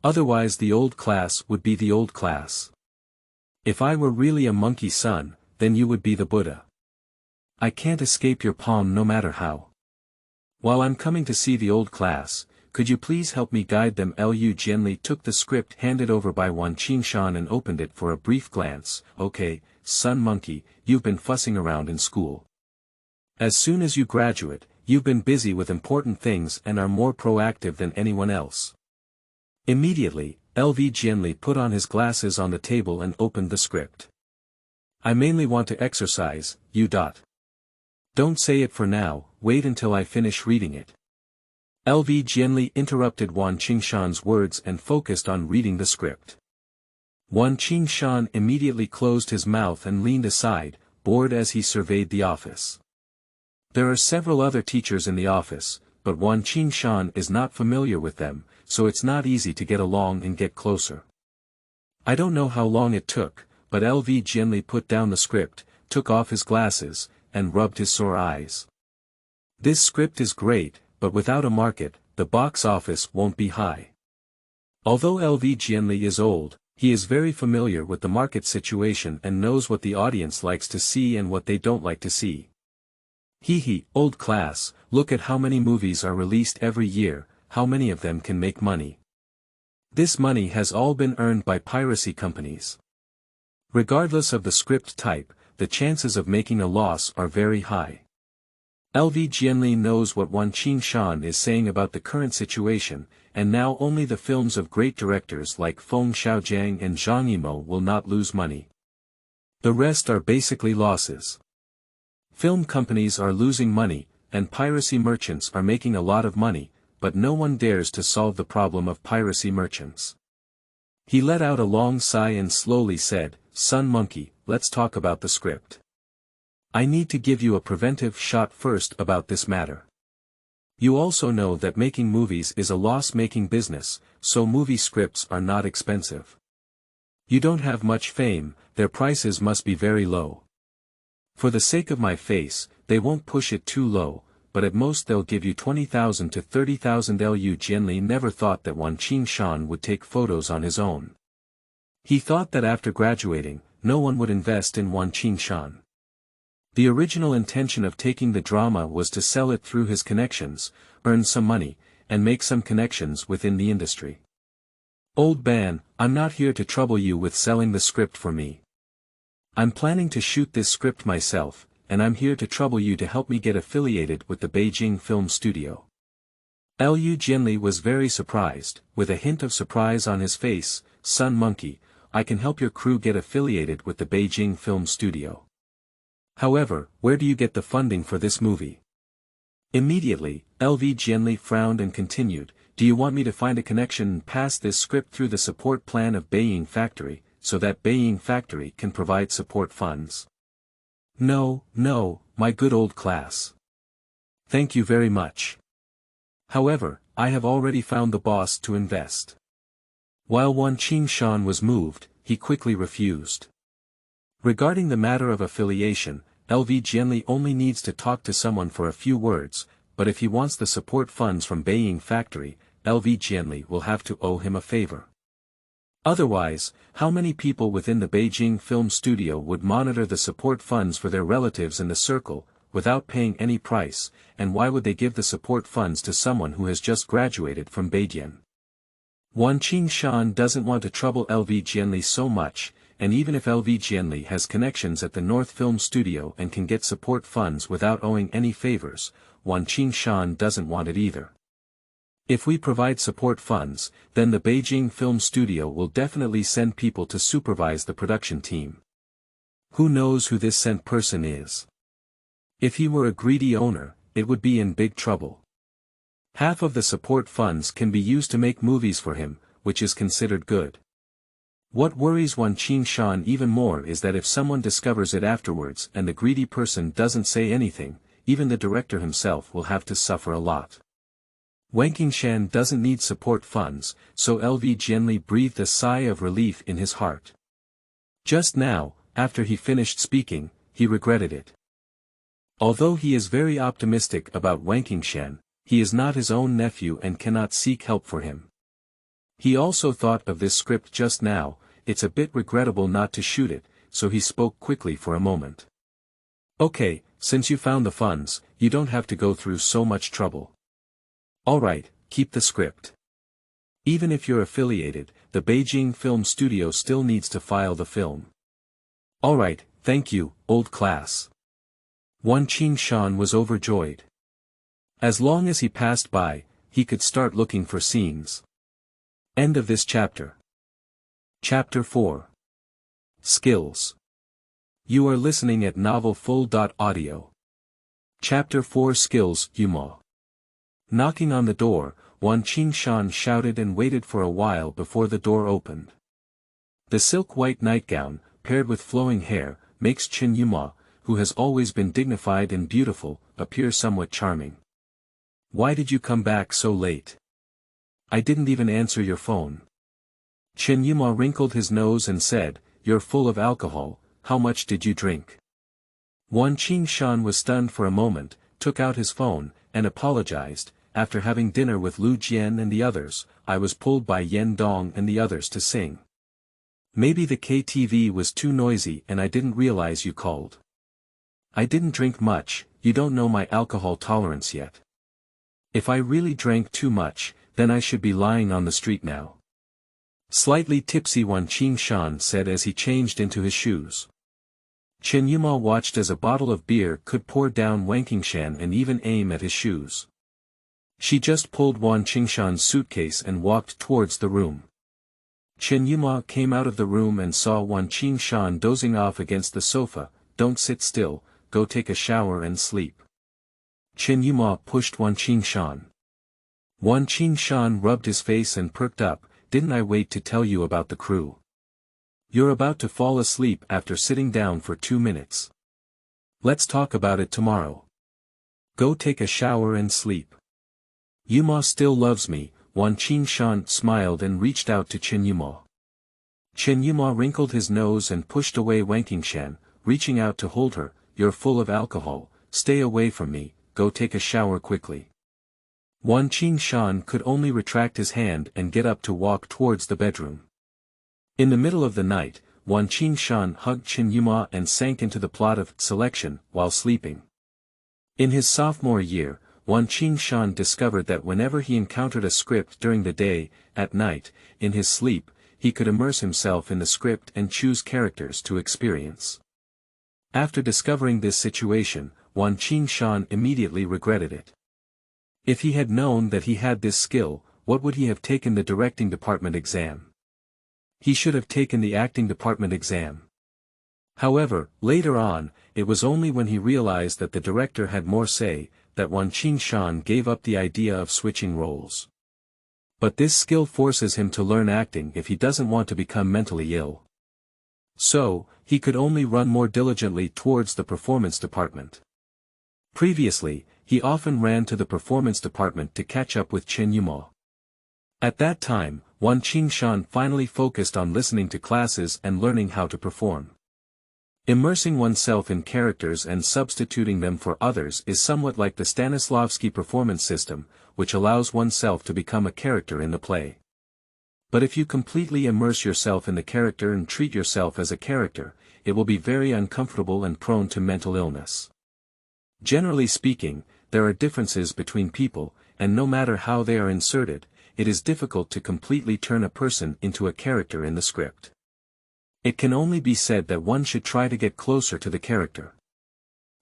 Otherwise the old class would be the old class. If I were really a monkey son, then you would be the Buddha. I can't escape your palm no matter how. While I'm coming to see the old class, could you please help me guide them? Lu Jianli took the script handed over by Wanqing Shan and opened it for a brief glance. Okay, son monkey, you've been fussing around in school. As soon as you graduate, you've been busy with important things and are more proactive than anyone else. Immediately, LV Jianli put on his glasses on the table and opened the script. I mainly want to exercise, you. Don't say it for now, wait until I finish reading it. LV Jianli interrupted Wan Qingshan's words and focused on reading the script. Wan Qingshan immediately closed his mouth and leaned aside, bored as he surveyed the office. There are several other teachers in the office, but Wan Qingshan is not familiar with them, so it's not easy to get along and get closer. I don't know how long it took, but LV Jianli put down the script, took off his glasses, and rubbed his sore eyes. This script is great, but without a market, the box office won't be high. Although LV Jianli is old, he is very familiar with the market situation and knows what the audience likes to see and what they don't like to see. Hee, old class, look at how many movies are released every year, how many of them can make money. This money has all been earned by piracy companies. Regardless of the script type, the chances of making a loss are very high. LV Jianli knows what Wan Qingshan is saying about the current situation, and now only the films of great directors like Feng Xiaojiang and Zhang Yimou will not lose money. The rest are basically losses. Film companies are losing money, and piracy merchants are making a lot of money, but no one dares to solve the problem of piracy merchants. He let out a long sigh and slowly said, "Son Monkey, let's talk about the script. I need to give you a preventive shot first about this matter. You also know that making movies is a loss-making business, so movie scripts are not expensive. You don't have much fame, their prices must be very low. For the sake of my face, they won't push it too low, but at most they'll give you 20,000 to 30,000. Lu Jianli never thought that Wan Qingshan would take photos on his own. He thought that after graduating, no one would invest in Wan Qingshan. The original intention of taking the drama was to sell it through his connections, earn some money, and make some connections within the industry. Old man, I'm not here to trouble you with selling the script for me. I'm planning to shoot this script myself, and I'm here to trouble you to help me get affiliated with the Beijing film studio. Lu Jianli was very surprised, with a hint of surprise on his face. Son Monkey, I can help your crew get affiliated with the Beijing film studio. However, where do you get the funding for this movie? Immediately, LV Jianli frowned and continued, do you want me to find a connection and pass this script through the support plan of Beiying Factory, so that Beiying Factory can provide support funds? No, my good old class. Thank you very much. However, I have already found the boss to invest. While Wan Qingshan was moved, he quickly refused. Regarding the matter of affiliation, LV Jianli only needs to talk to someone for a few words, but if he wants the support funds from Beiying Factory, LV Jianli will have to owe him a favor. Otherwise, how many people within the Beijing film studio would monitor the support funds for their relatives in the circle, without paying any price, and why would they give the support funds to someone who has just graduated from Beijing? Wan Qingshan doesn't want to trouble LV Jianli so much, and even if LV Jianli has connections at the North Film Studio and can get support funds without owing any favors, Wan Qingshan doesn't want it either. If we provide support funds, then the Beijing Film Studio will definitely send people to supervise the production team. Who knows who this sent person is? If he were a greedy owner, it would be in big trouble. Half of the support funds can be used to make movies for him, which is considered good. What worries Wan Qingshan even more is that if someone discovers it afterwards and the greedy person doesn't say anything, even the director himself will have to suffer a lot. Wan Qingshan doesn't need support funds, so LV Jianli breathed a sigh of relief in his heart. Just now, after he finished speaking, he regretted it. Although he is very optimistic about Wan Qingshan, he is not his own nephew and cannot seek help for him. He also thought of this script just now, it's a bit regrettable not to shoot it, so he spoke quickly for a moment. Okay, since you found the funds, you don't have to go through so much trouble. Alright, keep the script. Even if you're affiliated, the Beijing Film Studio still needs to file the film. Alright, thank you, old class. Wan Qingshan was overjoyed. As long as he passed by, he could start looking for scenes. End of this chapter. Chapter 4. Skills. You are listening at novelfull.audio. Chapter 4 Skills, Yuma. Knocking on the door, Wan Qingshan shouted and waited for a while before the door opened. The silk-white nightgown, paired with flowing hair, makes Chen Yuma, who has always been dignified and beautiful, appear somewhat charming. Why did you come back so late? I didn't even answer your phone. Chen Yuma wrinkled his nose and said, You're full of alcohol, how much did you drink? Wan Qingshan was stunned for a moment, took out his phone, and apologized. After having dinner with Lu Jian and the others, I was pulled by Yan Dong and the others to sing. Maybe the KTV was too noisy and I didn't realize you called. I didn't drink much, you don't know my alcohol tolerance yet. If I really drank too much, then I should be lying on the street now. Slightly tipsy Wan Qingshan said as he changed into his shoes. Chen Yuma watched as a bottle of beer could pour down Wan Qingshan and even aim at his shoes. She just pulled Wan Qingshan's suitcase and walked towards the room. Chen Yuma came out of the room and saw Wan Qingshan dozing off against the sofa. Don't sit still, go take a shower and sleep. Chen Yuma pushed Wan Qingshan. Wan Qingshan rubbed his face and perked up. Didn't I wait to tell you about the crew? You're about to fall asleep after sitting down for 2 minutes. Let's talk about it tomorrow. Go take a shower and sleep. Yuma still loves me, Wan Qingshan smiled and reached out to Chen Yuma. Chen Yuma wrinkled his nose and pushed away Wan Qingshan, reaching out to hold her. You're full of alcohol, stay away from me, go take a shower quickly. Wan Qingshan could only retract his hand and get up to walk towards the bedroom. In the middle of the night, Wan Qingshan hugged Chen Yuma and sank into the plot of selection while sleeping. In his sophomore year, Wan Qingshan discovered that whenever he encountered a script during the day, at night, in his sleep, he could immerse himself in the script and choose characters to experience. After discovering this situation, Wan Qingshan immediately regretted it. If he had known that he had this skill, what would he have taken the directing department exam? He should have taken the acting department exam. However, later on, it was only when he realized that the director had more say, that Wan Qingshan gave up the idea of switching roles. But this skill forces him to learn acting if he doesn't want to become mentally ill. So, he could only run more diligently towards the performance department. Previously, he often ran to the performance department to catch up with Chen Yuma. At that time, Wan Qingshan finally focused on listening to classes and learning how to perform. Immersing oneself in characters and substituting them for others is somewhat like the Stanislavski performance system, which allows oneself to become a character in the play. But if you completely immerse yourself in the character and treat yourself as a character, it will be very uncomfortable and prone to mental illness. Generally speaking, there are differences between people, and no matter how they are inserted, it is difficult to completely turn a person into a character in the script. It can only be said that one should try to get closer to the character.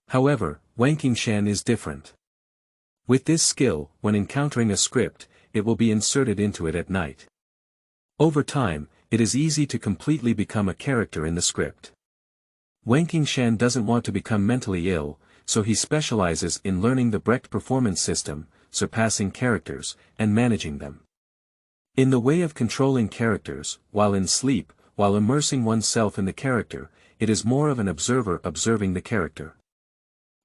However, Wan Qingshan is different. With this skill, when encountering a script, it will be inserted into it at night. Over time, it is easy to completely become a character in the script. Wan Qingshan doesn't want to become mentally ill, so he specializes in learning the Brecht performance system, surpassing characters, and managing them. In the way of controlling characters, while in sleep, while immersing oneself in the character, it is more of an observer observing the character.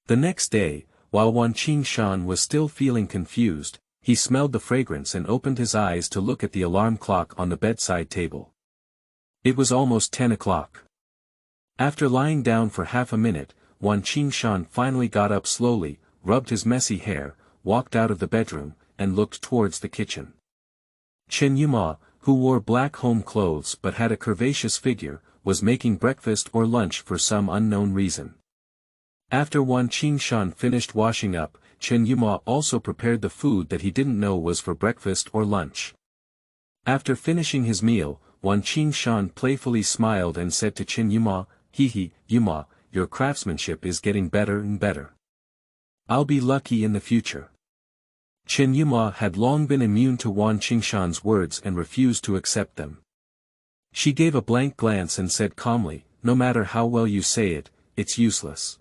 The next day, while Wan Qingshan was still feeling confused, he smelled the fragrance and opened his eyes to look at the alarm clock on the bedside table. It was almost 10 o'clock. After lying down for half a minute, Wan Qingshan finally got up slowly, rubbed his messy hair, walked out of the bedroom, and looked towards the kitchen. Chen Yuma, who wore black home clothes but had a curvaceous figure, was making breakfast or lunch for some unknown reason. After Wan Qingshan finished washing up, Chen Yuma also prepared the food that he didn't know was for breakfast or lunch. After finishing his meal, Wan Qingshan playfully smiled and said to Chen Yuma, "Hee, Yuma, your craftsmanship is getting better and better. I'll be lucky in the future." Chen Yuma had long been immune to Wan Qingshan's words and refused to accept them. She gave a blank glance and said calmly, "No matter how well you say it, it's useless.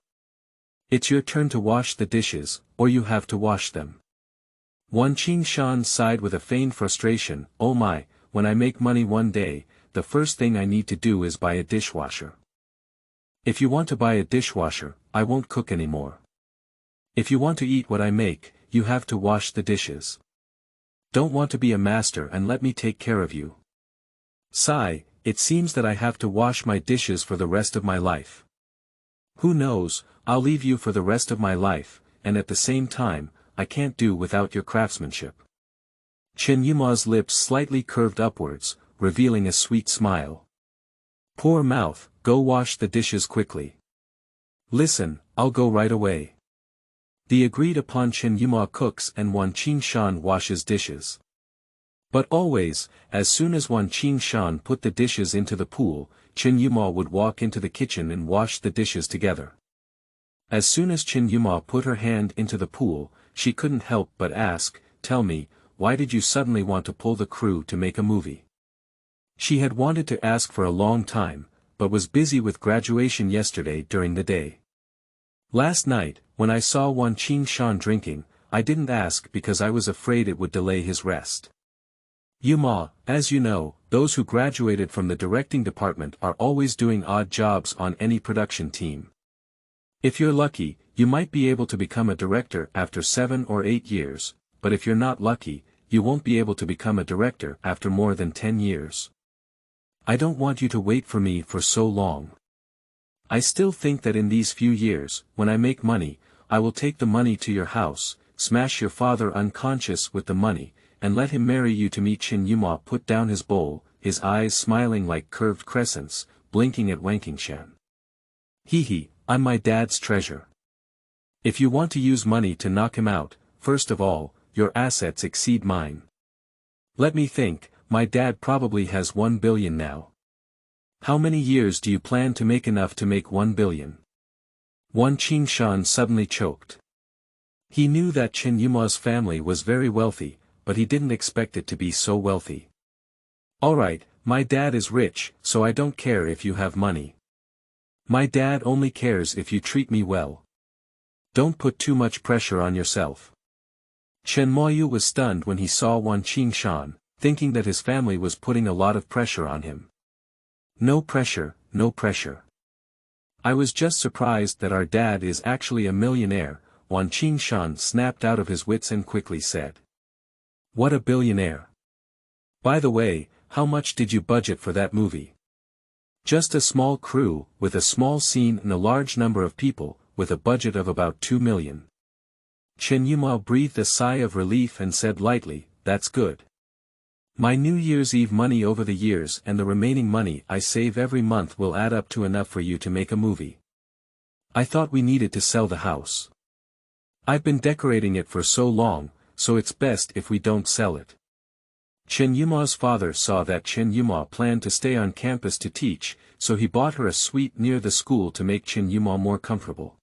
It's your turn to wash the dishes, or you have to wash them. Wanqing Shan sighed with a feigned frustration. Oh my, when I make money one day, the first thing I need to do is buy a dishwasher. If you want to buy a dishwasher, I won't cook anymore. If you want to eat what I make, you have to wash the dishes. Don't want to be a master and let me take care of you. Sigh, it seems that I have to wash my dishes for the rest of my life. Who knows, I'll leave you for the rest of my life, and at the same time, I can't do without your craftsmanship. Chen Yuma's lips slightly curved upwards, revealing a sweet smile. Poor mouth, go wash the dishes quickly. Listen, I'll go right away. The agreed upon Chen Yuma cooks and Wanqing Shan washes dishes. But always, as soon as Wanqing Shan put the dishes into the pool, Chen Yuma would walk into the kitchen and wash the dishes together. As soon as Chen Yuma put her hand into the pool, she couldn't help but ask, "Tell me, why did you suddenly want to pull the crew to make a movie?" She had wanted to ask for a long time, but was busy with graduation yesterday during the day. Last night, when I saw Wanqing Shan drinking, I didn't ask because I was afraid it would delay his rest. Yuma, as you know, those who graduated from the directing department are always doing odd jobs on any production team. If you're lucky, you might be able to become a director after 7 or 8 years, but if you're not lucky, you won't be able to become a director after more than 10 years. I don't want you to wait for me for so long. I still think that in these few years, when I make money, I will take the money to your house, smash your father unconscious with the money, and let him marry you to me. Chen Yuma put down his bowl, his eyes smiling like curved crescents, blinking at Wanqing Shan. Hee, I'm my dad's treasure. If you want to use money to knock him out, first of all, your assets exceed mine. Let me think, my dad probably has 1 billion now. How many years do you plan to make enough to make 1 billion? Wanqing Shan suddenly choked. He knew that Chen Yuma's family was very wealthy, but he didn't expect it to be so wealthy. Alright, my dad is rich, so I don't care if you have money. My dad only cares if you treat me well. Don't put too much pressure on yourself. Chen Moyu was stunned when he saw Wanqing Shan, thinking that his family was putting a lot of pressure on him. No pressure, no pressure. I was just surprised that our dad is actually a millionaire. Wanqing Shan snapped out of his wits and quickly said. What a billionaire. By the way, how much did you budget for that movie? Just a small crew, with a small scene and a large number of people, with a budget of about 2 million. Chen Yuma breathed a sigh of relief and said lightly, that's good. My New Year's Eve money over the years and the remaining money I save every month will add up to enough for you to make a movie. I thought we needed to sell the house. I've been decorating it for so long, so it's best if we don't sell it. Chen Yuma's father saw that Chen Yuma planned to stay on campus to teach, so he bought her a suite near the school to make Chen Yuma more comfortable.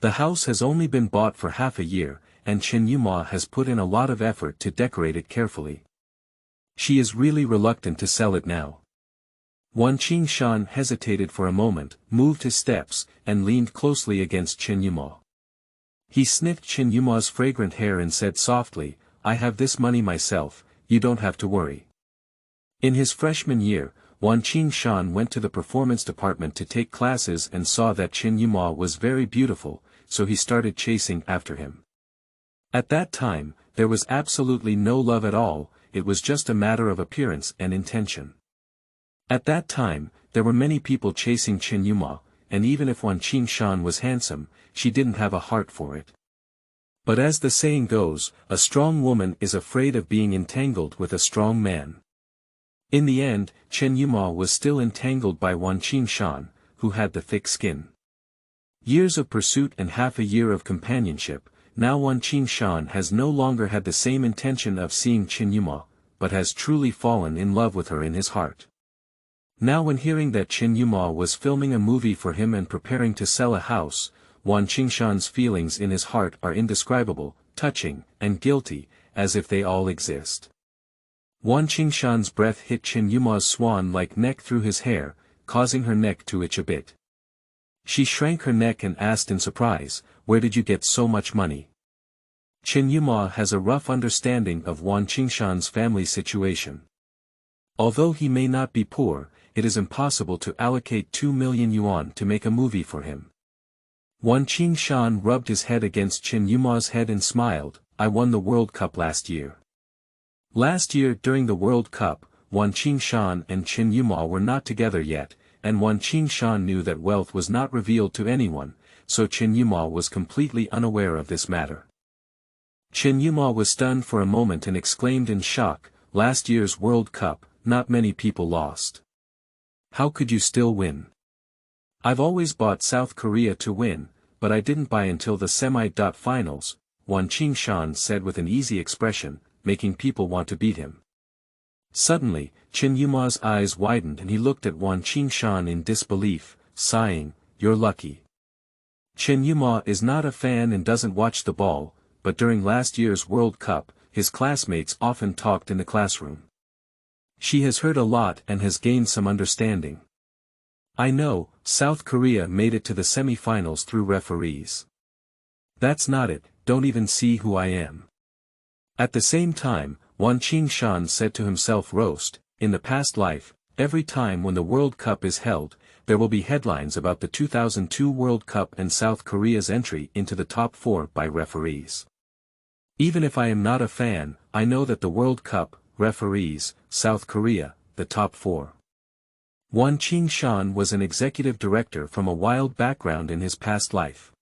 The house has only been bought for half a year, and Chen Yuma has put in a lot of effort to decorate it carefully. She is really reluctant to sell it now. Wanqing Shan hesitated for a moment, moved his steps, and leaned closely against Chen Yuma. He sniffed Chen Yuma's fragrant hair and said softly, I have this money myself, you don't have to worry. In his freshman year, Wanqing Shan went to the performance department to take classes and saw that Chen Yuma was very beautiful, so he started chasing after him. At that time, there was absolutely no love at all, it was just a matter of appearance and intention. At that time, there were many people chasing Chen Yuma, and even if Wanqing Shan was handsome, she didn't have a heart for it. But as the saying goes, a strong woman is afraid of being entangled with a strong man. In the end, Chen Yuma was still entangled by Wanqing Shan, who had the thick skin. Years of pursuit and half a year of companionship, now Wanqing Shan has no longer had the same intention of seeing Chen Yuma, but has truly fallen in love with her in his heart. Now when hearing that Chen Yuma was filming a movie for him and preparing to sell a house, Wanqing Shan's feelings in his heart are indescribable, touching, and guilty, as if they all exist. Wanqing Shan's breath hit Chen Yuma's swan-like neck through his hair, causing her neck to itch a bit. She shrank her neck and asked in surprise, "Where did you get so much money?" Chen Yuma has a rough understanding of Wan Qingshan's family situation. Although he may not be poor, it is impossible to allocate 2 million yuan to make a movie for him. Wan Qingshan rubbed his head against Chen Yuma's head and smiled, "I won the World Cup last year." Last year during the World Cup, Wan Qingshan and Chen Yuma were not together yet, and Wan Qingshan knew that wealth was not revealed to anyone, so Chen Yuma was completely unaware of this matter. Chen Yuma was stunned for a moment and exclaimed in shock, "Last year's World Cup, not many people lost. How could you still win?" "I've always bought South Korea to win, but I didn't buy until the semi-finals," Wan Qingshan said with an easy expression, making people want to beat him. Suddenly, Chen Yuma's eyes widened and he looked at Wan Qingshan in disbelief, sighing, "You're lucky." Chen Yuma is not a fan and doesn't watch the ball, but during last year's World Cup, his classmates often talked in the classroom. She has heard a lot and has gained some understanding. "I know, South Korea made it to the semi-finals through referees. That's not it, don't even see who I am." At the same time, Wan Qingshan said to himself, "Roast, in the past life, every time when the World Cup is held, there will be headlines about the 2002 World Cup and South Korea's entry into the top 4 by referees. Even if I am not a fan, I know that the World Cup, referees, South Korea, the top 4. Wan Qingshan was an executive director from a wild background in his past life.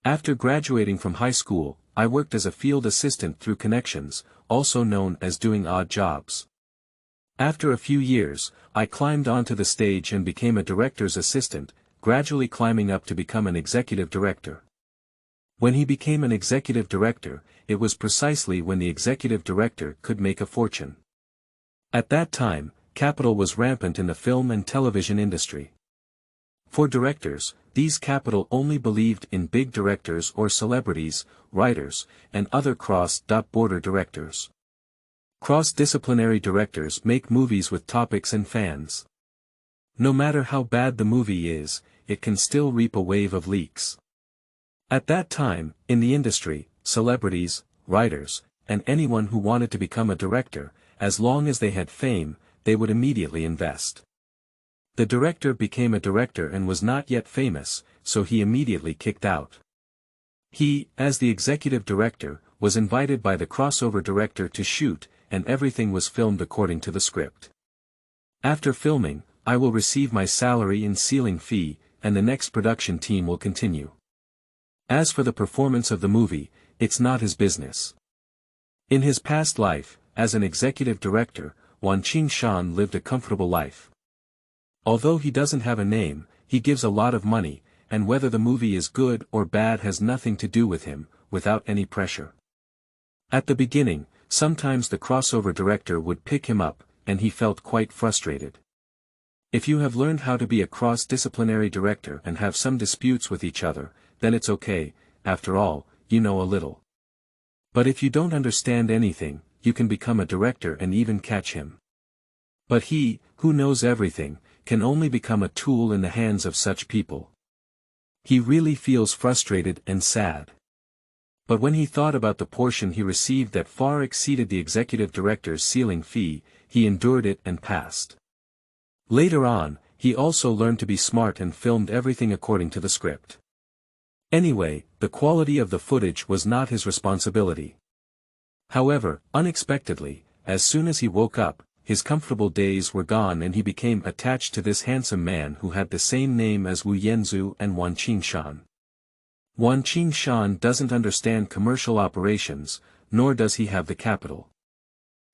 After graduating from high school, I worked as a field assistant through connections, also known as doing odd jobs. After a few years, I climbed onto the stage and became a director's assistant, gradually climbing up to become an executive director. When he became an executive director, it was precisely when the executive director could make a fortune. At that time, capital was rampant in the film and television industry. For directors, these capital only believed in big directors or celebrities, writers, and other cross-border directors. Cross-disciplinary directors make movies with topics and fans. No matter how bad the movie is, it can still reap a wave of leaks. At that time, in the industry, celebrities, writers, and anyone who wanted to become a director, as long as they had fame, they would immediately invest. The director became a director and was not yet famous, so he immediately kicked out. He, as the executive director, was invited by the crossover director to shoot, and everything was filmed according to the script. After filming, I will receive my salary and ceiling fee, and the next production team will continue. As for the performance of the movie, it's not his business. In his past life, as an executive director, Wan Qingshan lived a comfortable life. Although he doesn't have a name, he gives a lot of money, and whether the movie is good or bad has nothing to do with him, without any pressure. At the beginning, sometimes the crossover director would pick him up, and he felt quite frustrated. If you have learned how to be a cross-disciplinary director and have some disputes with each other, then it's okay, after all, you know a little. But if you don't understand anything, you can become a director and even catch him. But he, who knows everything, can only become a tool in the hands of such people. He really feels frustrated and sad. But when he thought about the portion he received that far exceeded the executive director's ceiling fee, he endured it and passed. Later on, he also learned to be smart and filmed everything according to the script. Anyway, the quality of the footage was not his responsibility. However, unexpectedly, as soon as he woke up, his comfortable days were gone and he became attached to this handsome man who had the same name as Wu Yanzu and Wan Qingshan. Wan Qingshan doesn't understand commercial operations, nor does he have the capital.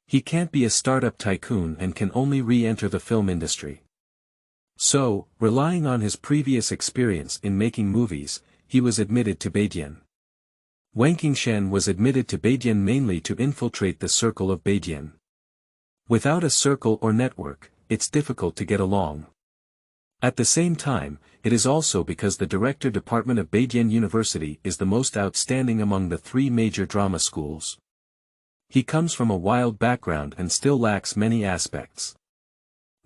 He can't be a startup tycoon and can only re-enter the film industry. So, relying on his previous experience in making movies, he was admitted to Beijing. Wang Qingshan was admitted to Beijing mainly to infiltrate the circle of Beijing. Without a circle or network, it's difficult to get along. At the same time, it is also because the director department of Beijing University is the most outstanding among the 3 major drama schools. He comes from a wild background and still lacks many aspects.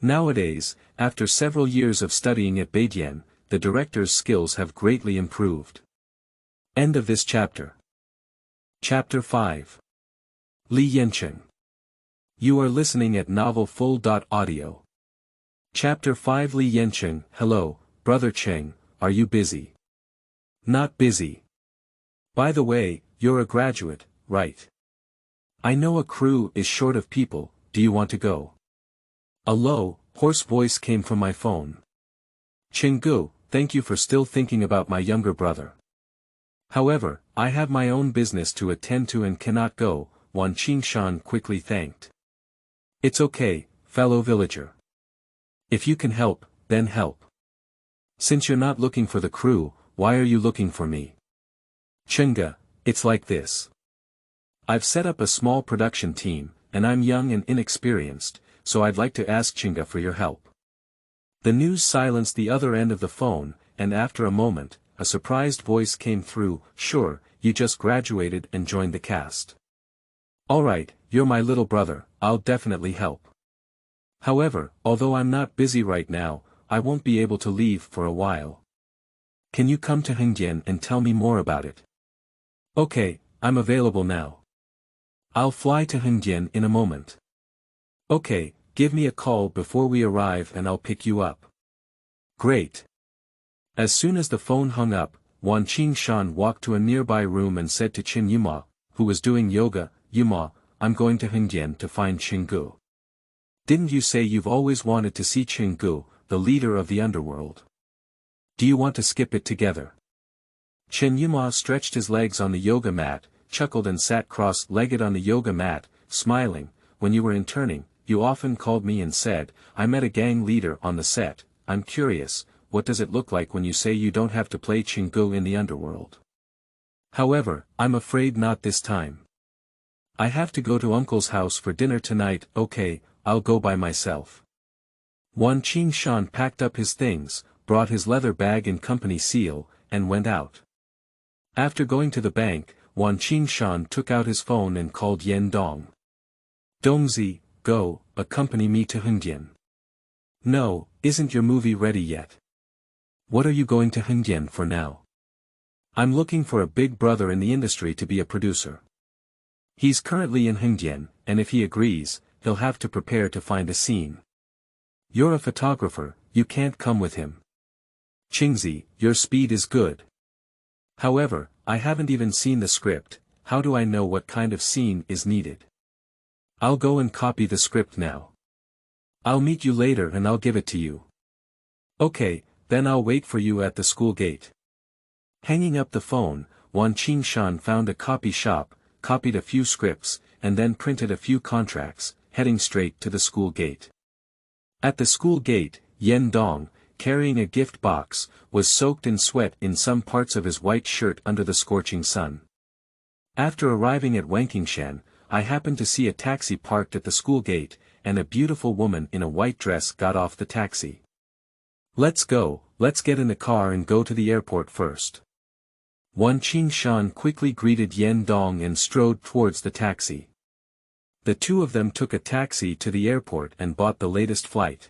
Nowadays, after several years of studying at Beijing, the director's skills have greatly improved. End of this chapter. Chapter 5. Li Yancheng. You are listening at novelfull.audio. Chapter 5. Li Yancheng. Hello, Brother Cheng, are you busy? Not busy. By the way, you're a graduate, right? I know a crew is short of people, do you want to go? A low, hoarse voice came from my phone. Chenggu, thank you for still thinking about my younger brother. However, I have my own business to attend to and cannot go, Wan Qingshan quickly thanked. It's okay, fellow villager. If you can help, then help. Since you're not looking for the crew, why are you looking for me? Chenga, it's like this. I've set up a small production team, and I'm young and inexperienced, so I'd like to ask Chenga for your help. The news silenced the other end of the phone, and after a moment, a surprised voice came through. Sure, you just graduated and joined the cast. Alright, you're my little brother, I'll definitely help. However, although I'm not busy right now, I won't be able to leave for a while. Can you come to Hengdian and tell me more about it? Okay, I'm available now. I'll fly to Hengdian in a moment. Okay, give me a call before we arrive and I'll pick you up. Great. As soon as the phone hung up, Wan Qingshan walked to a nearby room and said to Qin Yuma, who was doing yoga, Yuma, I'm going to Hengdian to find Chenggu. Didn't you say you've always wanted to see Chenggu, the leader of the underworld? Do you want to skip it together? Qin Yuma stretched his legs on the yoga mat, chuckled and sat cross-legged on the yoga mat, smiling. When you were interning, you often called me and said, I met a gang leader on the set. I'm curious, what does it look like when you say you don't have to play Chenggu in the underworld? However, I'm afraid not this time. I have to go to Uncle's house for dinner tonight. Okay, I'll go by myself. Wan Qingshan packed up his things, brought his leather bag and company seal, and went out. After going to the bank, Wan Qingshan took out his phone and called Yan Dong. Dongzi, go, accompany me to Hengdian. No, isn't your movie ready yet? What are you going to Hengdian for now? I'm looking for a big brother in the industry to be a producer. He's currently in Hengdian, and if he agrees, he'll have to prepare to find a scene. You're a photographer, you can't come with him. Qingzi, your speed is good. However, I haven't even seen the script, how do I know what kind of scene is needed? I'll go and copy the script now. I'll meet you later and I'll give it to you. Okay, then I'll wait for you at the school gate. Hanging up the phone, Wan Qingshan found a copy shop, copied a few scripts, and then printed a few contracts, heading straight to the school gate. At the school gate, Yan Dong, carrying a gift box, was soaked in sweat in some parts of his white shirt under the scorching sun. After arriving at Wanqingshan, I happened to see a taxi parked at the school gate, and a beautiful woman in a white dress got off the taxi. Let's go, let's get in the car and go to the airport first. Wan Qingshan quickly greeted Yan Dong and strode towards the taxi. The two of them took a taxi to the airport and bought the latest flight.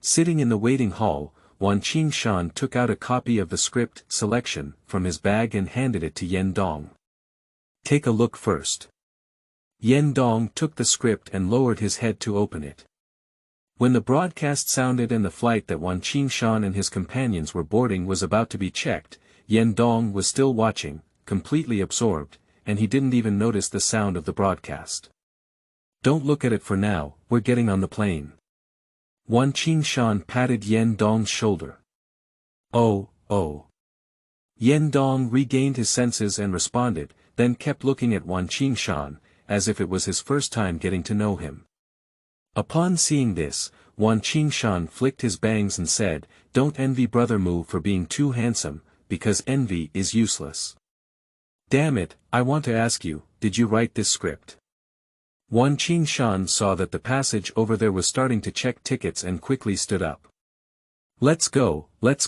Sitting in the waiting hall, Wan Qingshan took out a copy of the script selection from his bag and handed it to Yan Dong. Take a look first. Yan Dong took the script and lowered his head to open it. When the broadcast sounded and the flight that Wan Qingshan and his companions were boarding was about to be checked, Yan Dong was still watching, completely absorbed, and he didn't even notice the sound of the broadcast. Don't look at it for now, we're getting on the plane. Wan Qingshan patted Yan Dong's shoulder. Oh, oh. Yan Dong regained his senses and responded, then kept looking at Wan Qingshan, as if it was his first time getting to know him. Upon seeing this, Wan Qingshan flicked his bangs and said, Don't envy brother Mu for being too handsome, because envy is useless. Damn it, I want to ask you, did you write this script? Wan Qingshan saw that the passage over there was starting to check tickets and quickly stood up. Let's go, let's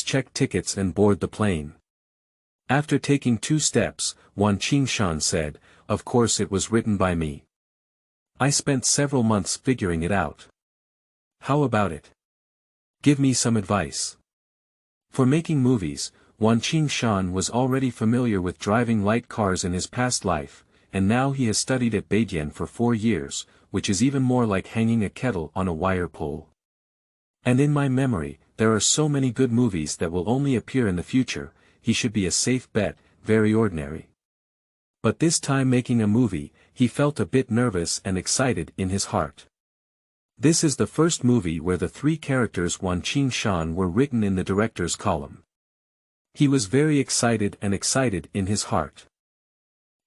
check tickets and board the plane. After taking 2 steps, Wan Qingshan said, Of course it was written by me. I spent several months figuring it out. How about it? Give me some advice. For making movies, Wanqing Shan was already familiar with driving light cars in his past life, and now he has studied at Beijing for 4 years, which is even more like hanging a kettle on a wire pole. And in my memory, there are so many good movies that will only appear in the future, he should be a safe bet, very ordinary. But this time making a movie, he felt a bit nervous and excited in his heart. This is the first movie where the 3 characters Wanqing Shan were written in the director's column. He was very excited in his heart.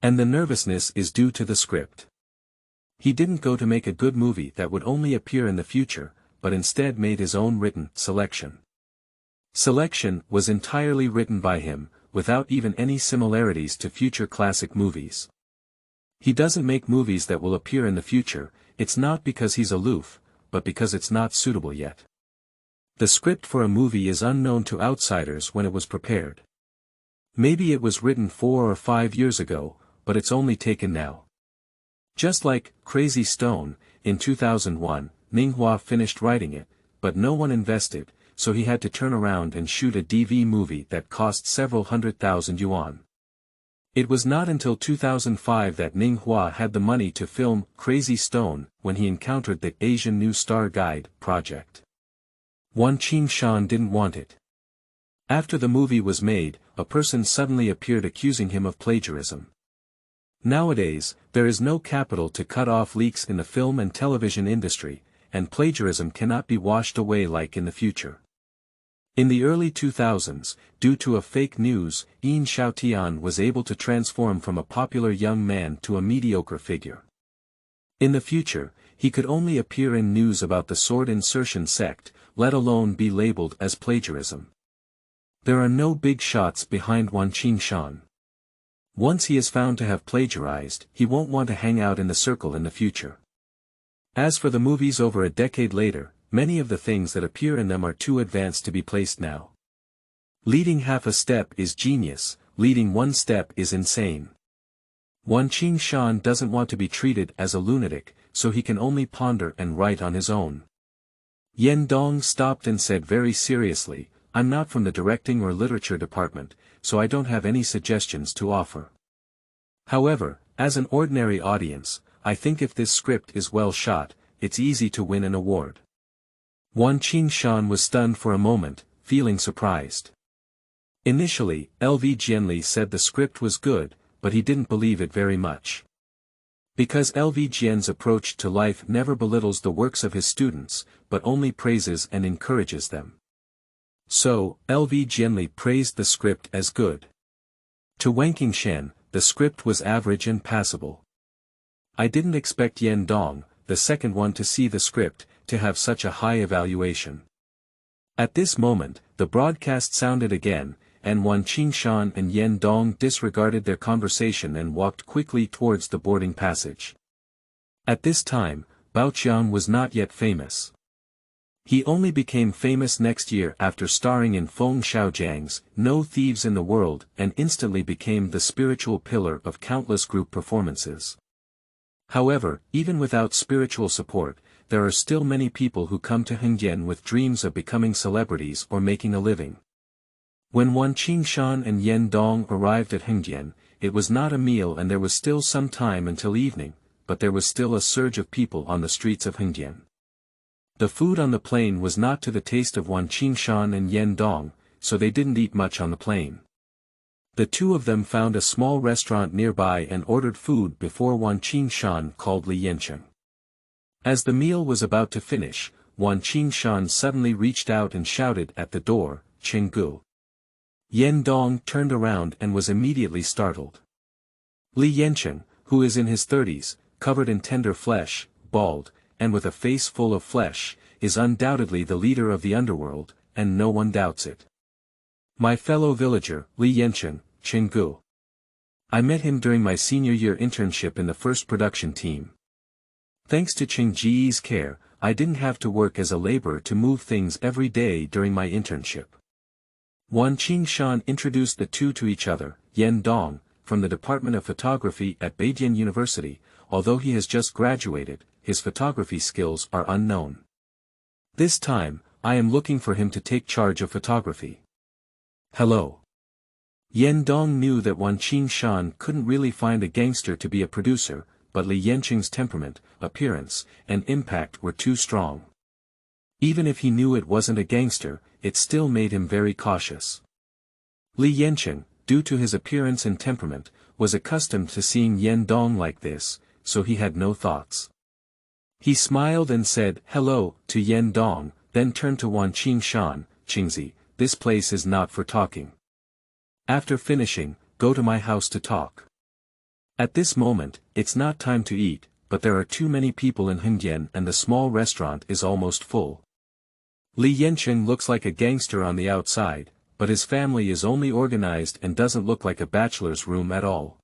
And the nervousness is due to the script. He didn't go to make a good movie that would only appear in the future, but instead made his own written selection. Selection was entirely written by him, without even any similarities to future classic movies. He doesn't make movies that will appear in the future, it's not because he's aloof, but because it's not suitable yet. The script for a movie is unknown to outsiders when it was prepared. Maybe it was written 4 or 5 years ago, but it's only taken now. Just like Crazy Stone, in 2001, Ninghua finished writing it, but no one invested, so he had to turn around and shoot a DV movie that cost several 100,000 yuan. It was not until 2005 that Ninghua had the money to film Crazy Stone when he encountered the Asian New Star Guide project. Wanqing Shan didn't want it. After the movie was made, a person suddenly appeared accusing him of plagiarism. Nowadays, there is no capital to cut off leaks in the film and television industry, and plagiarism cannot be washed away like in the future. In the early 2000s, due to a fake news, Yin Xiaotian was able to transform from a popular young man to a mediocre figure. In the future, he could only appear in news about the sword insertion sect, let alone be labeled as plagiarism. There are no big shots behind Wanqing Shan. Once he is found to have plagiarized, he won't want to hang out in the circle in the future. As for the movies over a decade later, many of the things that appear in them are too advanced to be placed now. Leading half a step is genius, leading 1 step is insane. Wanqing Shan doesn't want to be treated as a lunatic, so he can only ponder and write on his own. Yan Dong stopped and said very seriously, "I'm not from the directing or literature department, so I don't have any suggestions to offer. However, as an ordinary audience, I think if this script is well shot, it's easy to win an award." Wanqing Shan was stunned for a moment, feeling surprised. Initially, LV Jianli said the script was good, but he didn't believe it very much. Because LV Jian's approach to life never belittles the works of his students, but only praises and encourages them. So, LV Jianli praised the script as good. To Wanqing Shan, the script was average and passable. I didn't expect Yan Dong, the second one to see the script, to have such a high evaluation. At this moment, the broadcast sounded again, and Wanqing Shan and Yan Dong disregarded their conversation and walked quickly towards the boarding passage. At this time, Baoqiang was not yet famous. He only became famous next year after starring in Feng Xiaojiang's No Thieves in the World and instantly became the spiritual pillar of countless group performances. However, even without spiritual support, there are still many people who come to Hengdian with dreams of becoming celebrities or making a living. When Wanqing Shan and Yan Dong arrived at Hengdian, it was not a meal and there was still some time until evening, but there was still a surge of people on the streets of Hengdian. The food on the plane was not to the taste of Wanqing Shan and Yan Dong, so they didn't eat much on the plane. The two of them found a small restaurant nearby and ordered food before Wanqing Shan called Li Yancheng. As the meal was about to finish, Wanqing Shan suddenly reached out and shouted at the door, "Chenggu." Yan Dong turned around and was immediately startled. Li Yancheng, who is in his 30s, covered in tender flesh, bald, and with a face full of flesh, is undoubtedly the leader of the underworld, and no one doubts it. My fellow villager, Li Yancheng, Chenggu. I met him during my senior year internship in the first production team. Thanks to Cheng Ji's care, I didn't have to work as a laborer to move things every day during my internship. Wanqing Shan introduced the two to each other. Yan Dong, from the Department of Photography at Beijing University, although he has just graduated, his photography skills are unknown. This time, I am looking for him to take charge of photography. Hello. Yan Dong knew that Wan Qingshan couldn't really find a gangster to be a producer, but Li Yancheng's temperament, appearance, and impact were too strong. Even if he knew it wasn't a gangster, it still made him very cautious. Li Yancheng, due to his appearance and temperament, was accustomed to seeing Yan Dong like this, so he had no thoughts. He smiled and said hello to Yan Dong, then turned to Wan Qingshan, Qingzi, this place is not for talking. After finishing, go to my house to talk. At this moment, it's not time to eat, but there are too many people in Hengdian and the small restaurant is almost full. Li Yancheng looks like a gangster on the outside, but his family is only organized and doesn't look like a bachelor's room at all.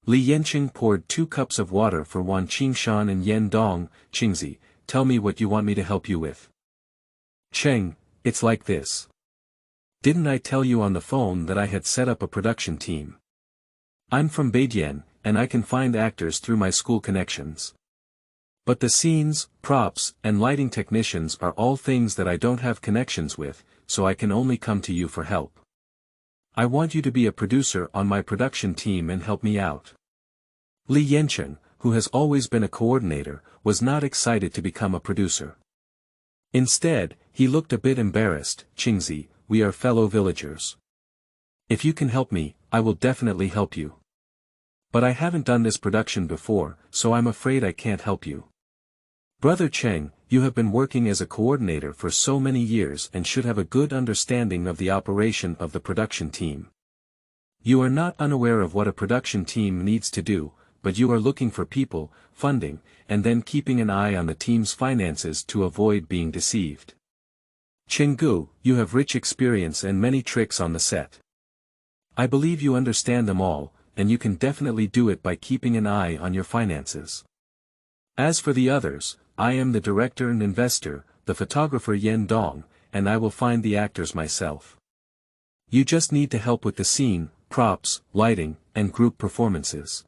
Li Yancheng poured 2 cups of water for Wan Qingshan and Yan Dong. Qingzi, tell me what you want me to help you with. Cheng, it's like this. Didn't I tell you on the phone that I had set up a production team? I'm from Beijing, and I can find actors through my school connections. But the scenes, props, and lighting technicians are all things that I don't have connections with, so I can only come to you for help. I want you to be a producer on my production team and help me out. Li Yancheng, who has always been a coordinator, was not excited to become a producer. Instead, he looked a bit embarrassed. Qingzi, we are fellow villagers. If you can help me, I will definitely help you. But I haven't done this production before, so I'm afraid I can't help you. Brother Cheng, you have been working as a coordinator for so many years and should have a good understanding of the operation of the production team. You are not unaware of what a production team needs to do, but you are looking for people, funding, and then keeping an eye on the team's finances to avoid being deceived. Chenggu, you have rich experience and many tricks on the set. I believe you understand them all, and you can definitely do it by keeping an eye on your finances. As for the others, I am the director and investor, the photographer Yan Dong, and I will find the actors myself. You just need to help with the scene, props, lighting, and group performances.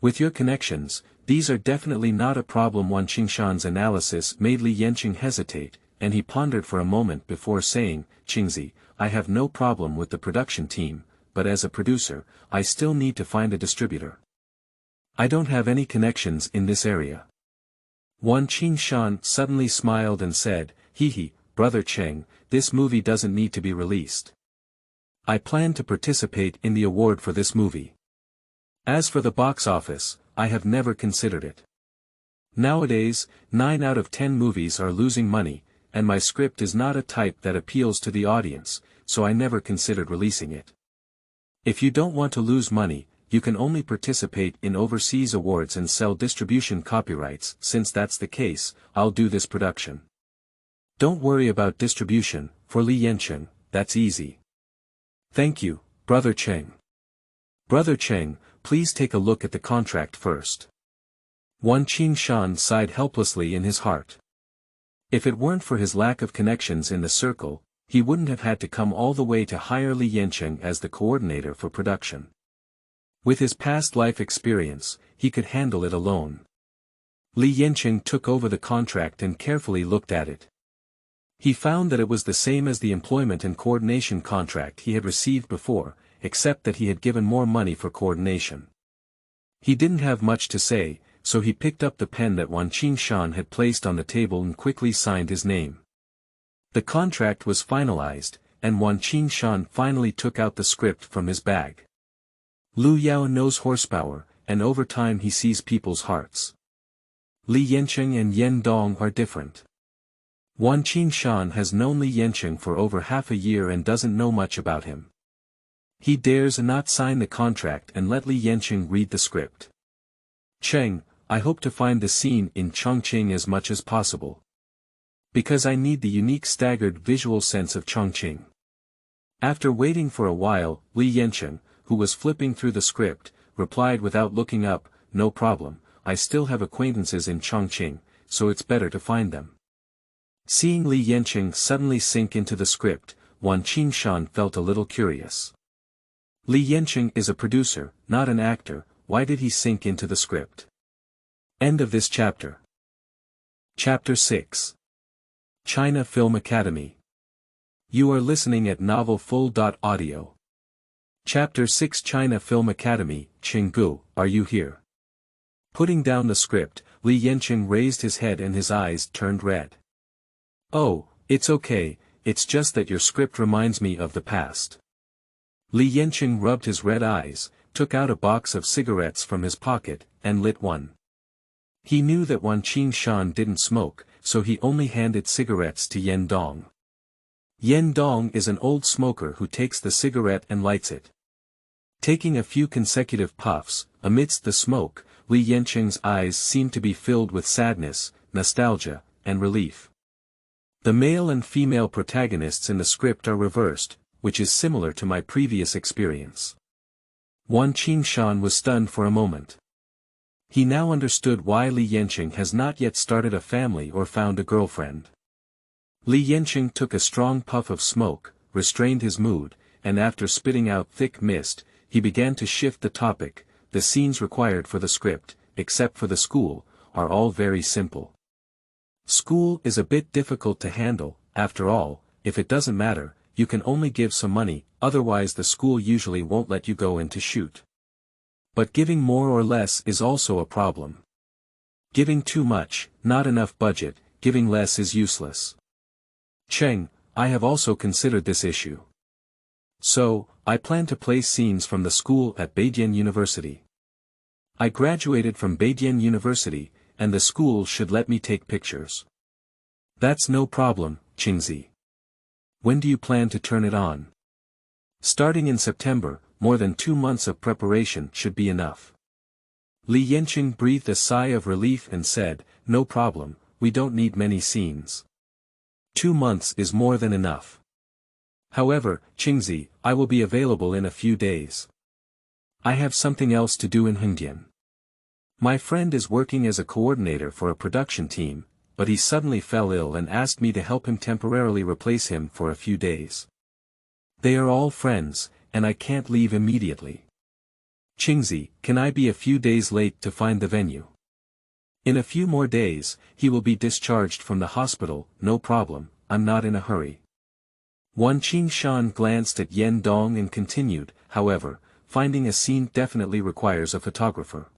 With your connections, these are definitely not a problem. Wan Qingshan's analysis made Li Yancheng hesitate, and he pondered for a moment before saying, Qingzi, I have no problem with the production team, but as a producer, I still need to find a distributor. I don't have any connections in this area. Wan Qingshan suddenly smiled and said, Hee, Brother Cheng, this movie doesn't need to be released. I plan to participate in the award for this movie. As for the box office, I have never considered it. Nowadays, 9 out of 10 movies are losing money, and my script is not a type that appeals to the audience, so I never considered releasing it. If you don't want to lose money, you can only participate in overseas awards and sell distribution copyrights. Since that's the case, I'll do this production. Don't worry about distribution, for Li Yancheng, that's easy. Thank you, Brother Cheng. Brother Cheng, please take a look at the contract first. Wan Qingshan sighed helplessly in his heart. If it weren't for his lack of connections in the circle, he wouldn't have had to come all the way to hire Li Yancheng as the coordinator for production. With his past life experience, he could handle it alone. Li Yancheng took over the contract and carefully looked at it. He found that it was the same as the employment and coordination contract he had received before, except that he had given more money for coordination. He didn't have much to say, so he picked up the pen that Wan Qingshan had placed on the table and quickly signed his name. The contract was finalized, and Wan Qingshan finally took out the script from his bag. Lu Yao knows horsepower, and over time he sees people's hearts. Li Yancheng and Yan Dong are different. Wan Qingshan has known Li Yancheng for over half a year and doesn't know much about him. He dares not sign the contract and let Li Yancheng read the script. Cheng, I hope to find the scene in Chongqing as much as possible. Because I need the unique staggered visual sense of Chongqing. After waiting for a while, Li Yancheng, who was flipping through the script, replied without looking up, no problem, I still have acquaintances in Chongqing, so it's better to find them. Seeing Li Yancheng suddenly sink into the script, Wan Qingshan felt a little curious. Li Yancheng is a producer, not an actor, why did he sink into the script? End of this chapter. Chapter 6. China Film Academy. You are listening at Novel Full. Audio. Chapter 6 China Film Academy, Chenggu, are you here? Putting down the script, Li Yancheng raised his head and his eyes turned red. Oh, it's okay, it's just that your script reminds me of the past. Li Yancheng rubbed his red eyes, took out a box of cigarettes from his pocket, and lit one. He knew that Wanqing Shan didn't smoke, so he only handed cigarettes to Yan Dong. Yan Dong is an old smoker who takes the cigarette and lights it. Taking a few consecutive puffs, amidst the smoke, Li Yancheng's eyes seemed to be filled with sadness, nostalgia, and relief. The male and female protagonists in the script are reversed, which is similar to my previous experience. Wanqing Shan was stunned for a moment. He now understood why Li Yancheng has not yet started a family or found a girlfriend. Li Yancheng took a strong puff of smoke, restrained his mood, and after spitting out thick mist, he began to shift the topic. The scenes required for the script, except for the school, are all very simple. School is a bit difficult to handle, after all, if it doesn't matter, you can only give some money, otherwise the school usually won't let you go in to shoot. But giving more or less is also a problem. Giving too much, not enough budget, giving less is useless. Cheng, I have also considered this issue. So, I plan to place scenes from the school at Beijing University. I graduated from Beijing University, and the school should let me take pictures. That's no problem, Qingzi. When do you plan to turn it on? Starting in September, more than 2 months of preparation should be enough. Li Yancheng breathed a sigh of relief and said, no problem, we don't need many scenes. 2 months is more than enough. However, Qingzi, I will be available in a few days. I have something else to do in Hengdian. My friend is working as a coordinator for a production team, but he suddenly fell ill and asked me to help him temporarily replace him for a few days. They are all friends, and I can't leave immediately. Qingzi, can I be a few days late to find the venue? In a few more days, he will be discharged from the hospital, no problem, I'm not in a hurry. Wanqing Shan glanced at Yan Dong and continued, however, finding a scene definitely requires a photographer.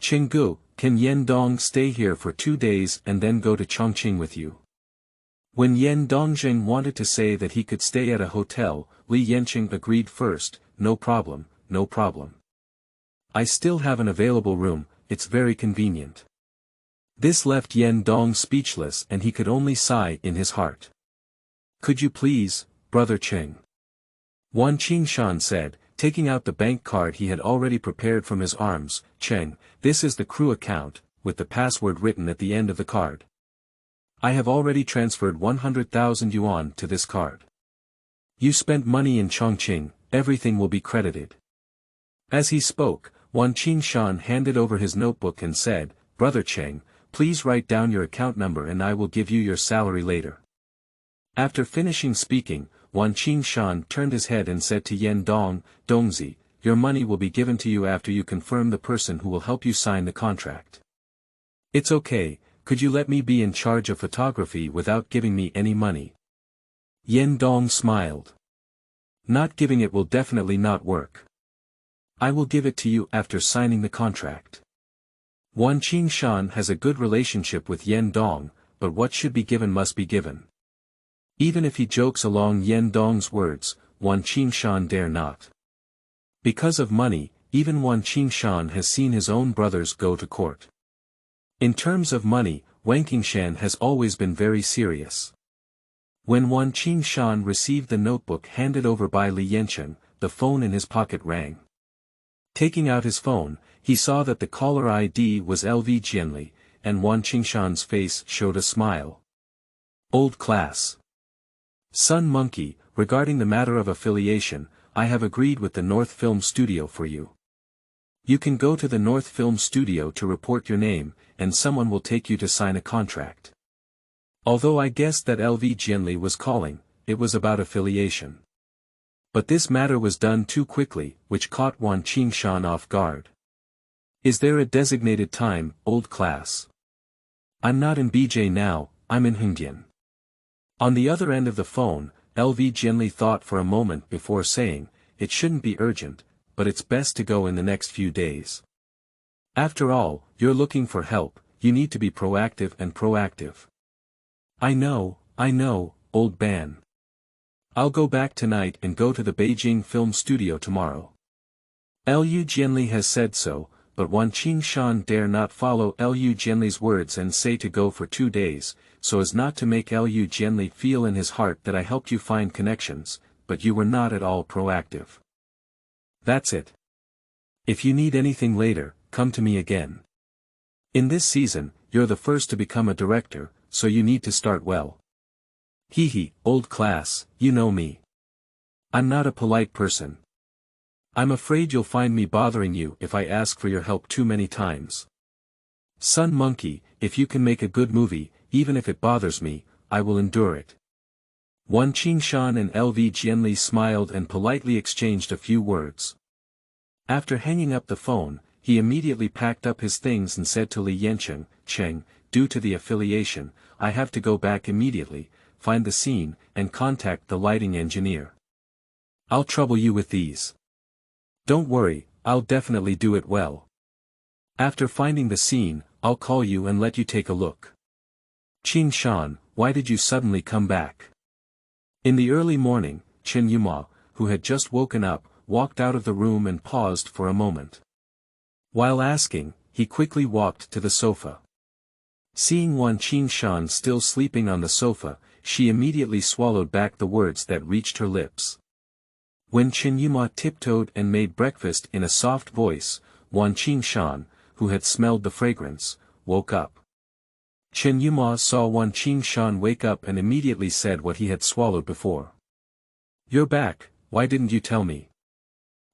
Chenggu, can Yan Dong stay here for 2 days and then go to Chongqing with you? When Yan Dongjing wanted to say that he could stay at a hotel, Li Yancheng agreed first, no problem, no problem. I still have an available room, it's very convenient. This left Yan Dong speechless and he could only sigh in his heart. Could you please, Brother Cheng? Wanqing Shan said, taking out the bank card he had already prepared from his arms, Cheng, this is the crew account, with the password written at the end of the card. I have already transferred 100,000 yuan to this card. You spent money in Chongqing, everything will be credited. As he spoke, Wanqing Shan handed over his notebook and said, Brother Cheng, please write down your account number and I will give you your salary later. After finishing speaking, Wanqing Shan turned his head and said to Yan Dong, Dongzi, your money will be given to you after you confirm the person who will help you sign the contract. It's okay, could you let me be in charge of photography without giving me any money? Yan Dong smiled. Not giving it will definitely not work. I will give it to you after signing the contract. Wanqing Shan has a good relationship with Yan Dong, but what should be given must be given. Even if he jokes along Yan Dong's words, Wanqing Shan dare not. Because of money, even Wanqing Shan has seen his own brothers go to court. In terms of money, Wanqing Shan has always been very serious. When Wanqing Shan received the notebook handed over by Li Yancheng, the phone in his pocket rang. Taking out his phone, he saw that the caller ID was LV Jianli, and Wanqing Shan's face showed a smile. Old class. Sun Monkey, regarding the matter of affiliation, I have agreed with the North Film Studio for you. You can go to the North Film Studio to report your name, and someone will take you to sign a contract. Although I guessed that LV Jianli was calling, it was about affiliation. But this matter was done too quickly, which caught Wanqing Shan off guard. Is there a designated time, old class? I'm not in BJ now, I'm in Hengdian. On the other end of the phone, LV Jianli thought for a moment before saying, "It shouldn't be urgent, but it's best to go in the next few days. After all, you're looking for help, you need to be proactive and proactive." I know, old man. I'll go back tonight and go to the Beijing film studio tomorrow. Liu Jianli has said so, but Wan Qingshan dare not follow Liu Jianli's words and say to go for 2 days, so as not to make Liu Jianli feel in his heart that I helped you find connections, but you were not at all proactive. That's it. If you need anything later, come to me again. In this season, you're the first to become a director, so you need to start well. Hee, old class, you know me. I'm not a polite person. I'm afraid you'll find me bothering you if I ask for your help too many times. Sun Monkey, if you can make a good movie, even if it bothers me, I will endure it. Wan Qingshan and LV Jianli smiled and politely exchanged a few words. After hanging up the phone, he immediately packed up his things and said to Li Yancheng, "Due to the affiliation, I have to go back immediately, find the scene, and contact the lighting engineer. I'll trouble you with these. Don't worry, I'll definitely do it well. After finding the scene, I'll call you and let you take a look." "Qingshan, why did you suddenly come back?" In the early morning, Chen Yuma, who had just woken up, walked out of the room and paused for a moment. While asking, he quickly walked to the sofa. Seeing Wan Qingshan still sleeping on the sofa, she immediately swallowed back the words that reached her lips. When Chen Yuma tiptoed and made breakfast in a soft voice, Wan Qingshan, who had smelled the fragrance, woke up. Chen Yuma saw Wan Qingshan wake up and immediately said what he had swallowed before. "You're back, why didn't you tell me?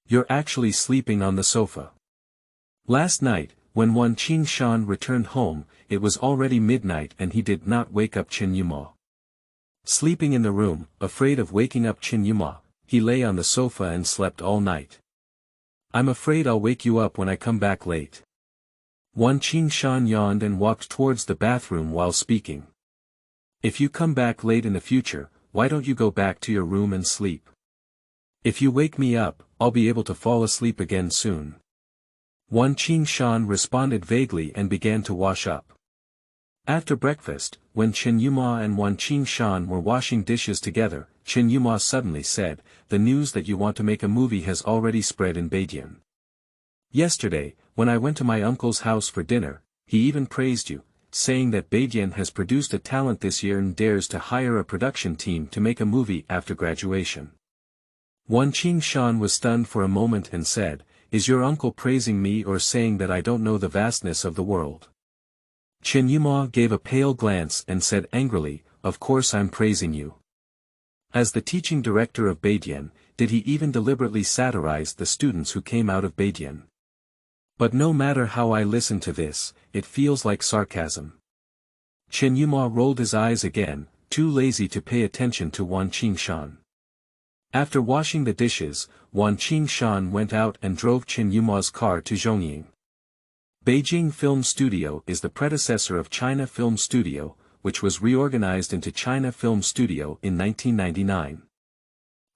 You're actually sleeping on the sofa." Last night, when Wan Qingshan returned home, it was already midnight and he did not wake up Chen Yuma. Sleeping in the room, afraid of waking up Chen Yuma, he lay on the sofa and slept all night. "I'm afraid I'll wake you up when I come back late." Wan Qingshan yawned and walked towards the bathroom while speaking. "If you come back late in the future, why don't you go back to your room and sleep? If you wake me up, I'll be able to fall asleep again soon." Wan Qingshan responded vaguely and began to wash up. After breakfast, when Chen Yuma and Wan Qingshan were washing dishes together, Chen Yuma suddenly said, "The news that you want to make a movie has already spread in Beijing. Yesterday, when I went to my uncle's house for dinner, he even praised you, saying that Beijing has produced a talent this year and dares to hire a production team to make a movie after graduation." Wan Qingshan was stunned for a moment and said, "Is your uncle praising me or saying that I don't know the vastness of the world?" Chen Yuma gave a pale glance and said angrily, "Of course I'm praising you. As the teaching director of Beijing, did he even deliberately satirize the students who came out of Beijing? But no matter how I listen to this, it feels like sarcasm." Chen Yuma rolled his eyes again, too lazy to pay attention to Wan Qingshan. After washing the dishes, Wan Qingshan went out and drove Chen Yuma's car to Zhongying. Beijing Film Studio is the predecessor of China Film Studio, which was reorganized into China Film Studio in 1999.